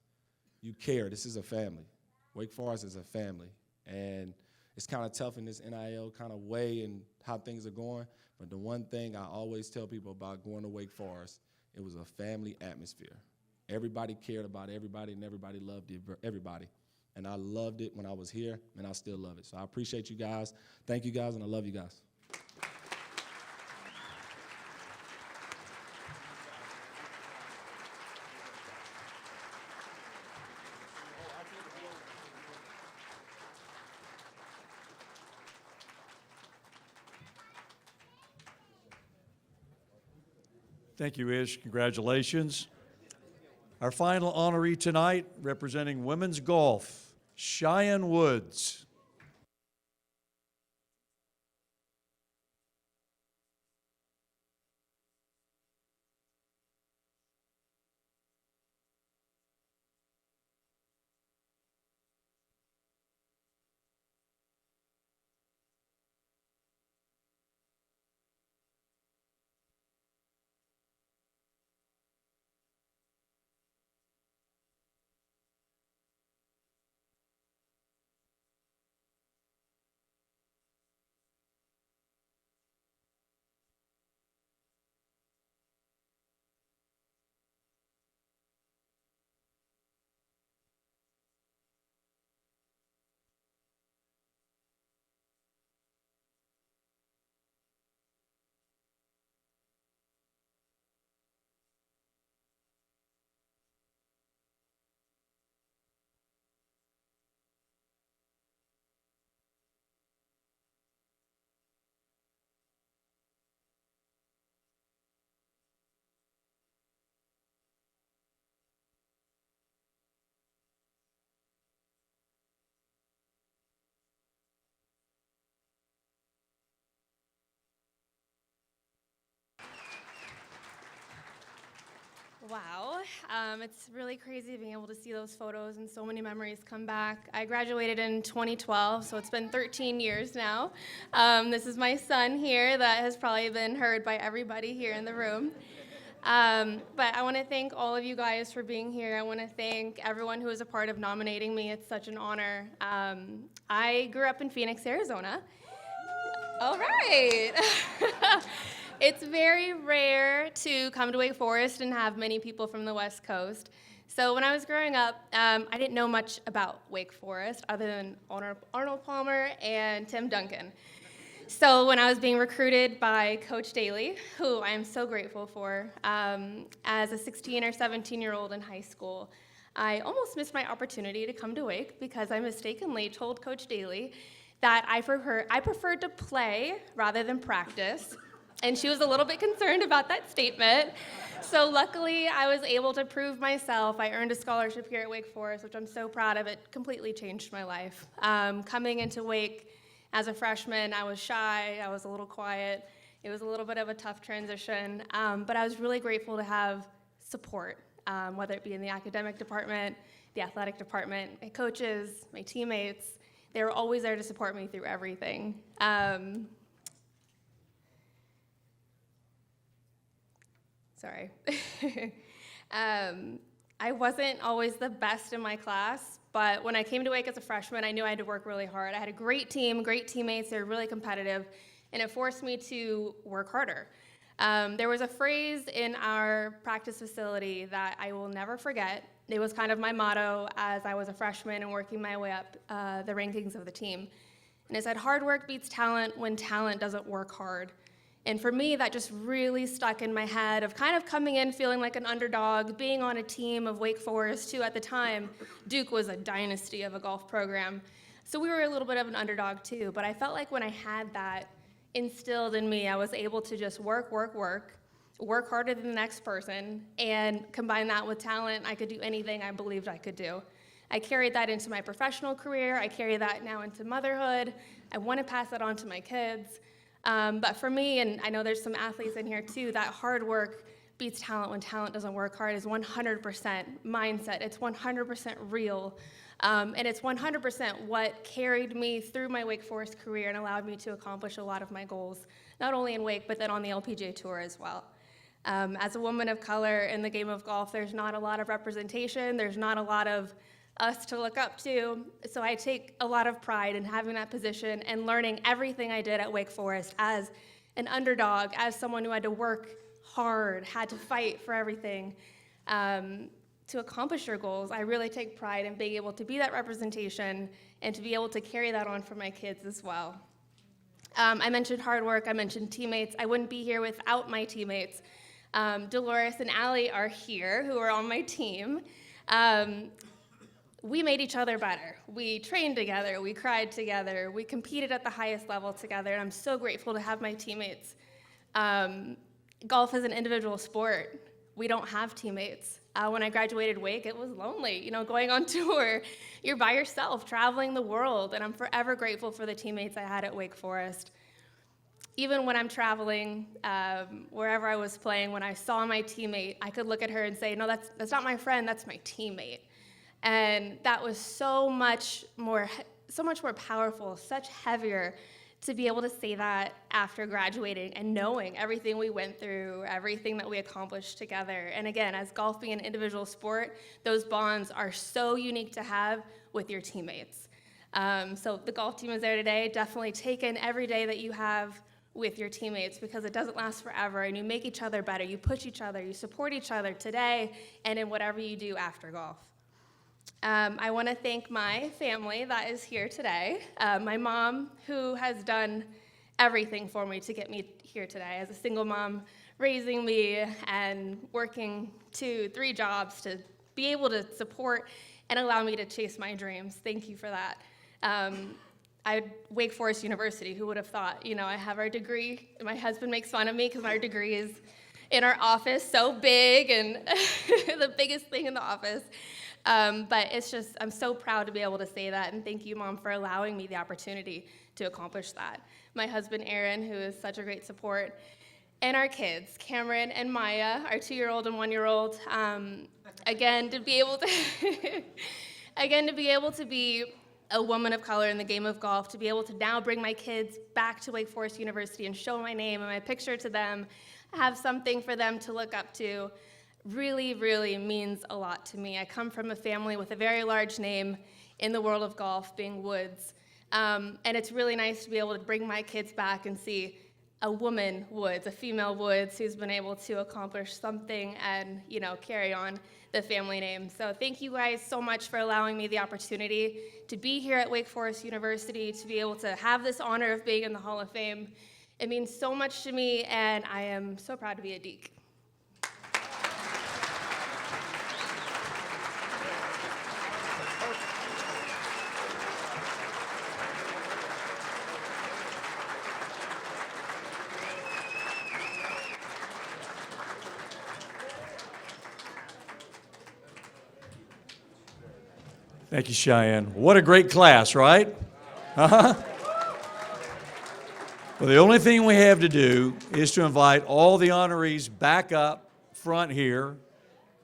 you care. This is a family. Wake Forest is a family. And it's kind of tough in this NIL kind of way and how things are going. But the one thing I always tell people about going to Wake Forest, it was a family atmosphere. Everybody cared about everybody, and everybody loved everybody. And I loved it when I was here, and I still love it. So I appreciate you guys. Thank you guys, and I love you guys. Thank you, Ish. Congratulations. Our final honoree tonight, representing women's golf, Cheyenne Woods. Wow, it's really crazy being able to see those photos and so many memories come back. I graduated in 2012, so it's been 13 years now. This is my son here that has probably been heard by everybody here in the room. But I want to thank all of you guys for being here. I want to thank everyone who was a part of nominating me. It's such an honor. I grew up in Phoenix, Arizona. All right. It's very rare to come to Wake Forest and have many people from the West Coast. So when I was growing up, I didn't know much about Wake Forest other than Arnold Palmer and Tim Duncan. So when I was being recruited by Coach Daly, who I am so grateful for, as a 16 or 17-year-old in high school, I almost missed my opportunity to come to Wake because I mistakenly told Coach Daly that I preferred to play rather than practice. And she was a little bit concerned about that statement. So luckily, I was able to prove myself. I earned a scholarship here at Wake Forest, which I'm so proud of. It completely changed my life. Coming into Wake as a freshman, I was shy. I was a little quiet. It was a little bit of a tough transition. But I was really grateful to have support, whether it be in the academic department, the athletic department, my coaches, my teammates. They were always there to support me through everything. Sorry. I wasn't always the best in my class, but when I came to Wake as a freshman, I knew I had to work really hard. I had a great team, great teammates, they were really competitive, and it forced me to work harder. There was a phrase in our practice facility that I will never forget. It was kind of my motto as I was a freshman and working my way up the rankings of the team. And it said, hard work beats talent when talent doesn't work hard. And for me, that just really stuck in my head of kind of coming in feeling like an underdog, being on a team of Wake Forest, who at the time, Duke was a dynasty of a golf program. So we were a little bit of an underdog too, but I felt like when I had that instilled in me, I was able to just work, work harder than the next person, and combine that with talent, I could do anything I believed I could do. I carried that into my professional career. I carry that now into motherhood. I want to pass that on to my kids. But for me, and I know there's some athletes in here too, that hard work beats talent when talent doesn't work hard is 100% mindset. It's 100% real. And it's 100% what carried me through my Wake Forest career and allowed me to accomplish a lot of my goals, not only in Wake, but then on the LPGA Tour as well. As a woman of color in the game of golf, there's not a lot of representation. There's not a lot of us to look up to. So I take a lot of pride in having that position and learning everything I did at Wake Forest as an underdog, as someone who had to work hard, had to fight for everything. To accomplish your goals, I really take pride in being able to be that representation and to be able to carry that on for my kids as well. I mentioned hard work, I mentioned teammates. I wouldn't be here without my teammates. Dolores and Allie are here, who are on my team. We made each other better. We trained together, we cried together, we competed at the highest level together, and I'm so grateful to have my teammates. Golf is an individual sport. We don't have teammates. When I graduated Wake, it was lonely, you know, going on tour. You're by yourself, traveling the world, and I'm forever grateful for the teammates I had at Wake Forest. Even when I'm traveling, wherever I was playing, when I saw my teammate, I could look at her and say, no, that's not my friend, that's my teammate. And that was so much more powerful, such heavier to be able to say that after graduating and knowing everything we went through, everything that we accomplished together. And again, as golf being an individual sport, those bonds are so unique to have with your teammates. So the golf team is there today. Definitely take in every day that you have with your teammates because it doesn't last forever and you make each other better. You push each other, you support each other today and in whatever you do after golf. I want to thank my family that is here today. My mom, who has done everything for me to get me here today as a single mom, raising me and working 2-3 jobs to be able to support and allow me to chase my dreams. Thank you for that. Wake Forest University, who would have thought? You know, I have our degree. My husband makes fun of me because my degree is in our office, so big and the biggest thing in the office. But it's just, I'm so proud to be able to say that, and thank you, Mom, for allowing me the opportunity to accomplish that. My husband, Aaron, who is such a great support, and our kids, Cameron and Maya, our 2-year-old and 1-year-old. Again, to be able to be a woman of color in the game of golf, to be able to now bring my kids back to Wake Forest University and show my name and my picture to them, have something for them to look up to, really, really means a lot to me. I come from a family with a very large name in the world of golf, being Woods. And it's really nice to be able to bring my kids back and see a woman Woods, a female Woods, who's been able to accomplish something and, you know, carry on the family name. So thank you guys so much for allowing me the opportunity to be here at Wake Forest University, to be able to have this honor of being in the Hall of Fame. It means so much to me, and I am so proud to be a Deke. Thank you, Cheyenne. What a great class, right? Uh-huh. Well, the only thing we have to do is to invite all the honorees back up front here.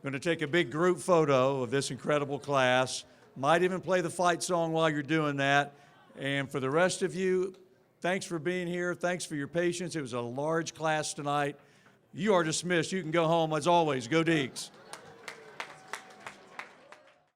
We're going to take a big group photo of this incredible class. Might even play the fight song while you're doing that. And for the rest of you, thanks for being here. Thanks for your patience. It was a large class tonight. You are dismissed. You can go home. As always, go Deeks.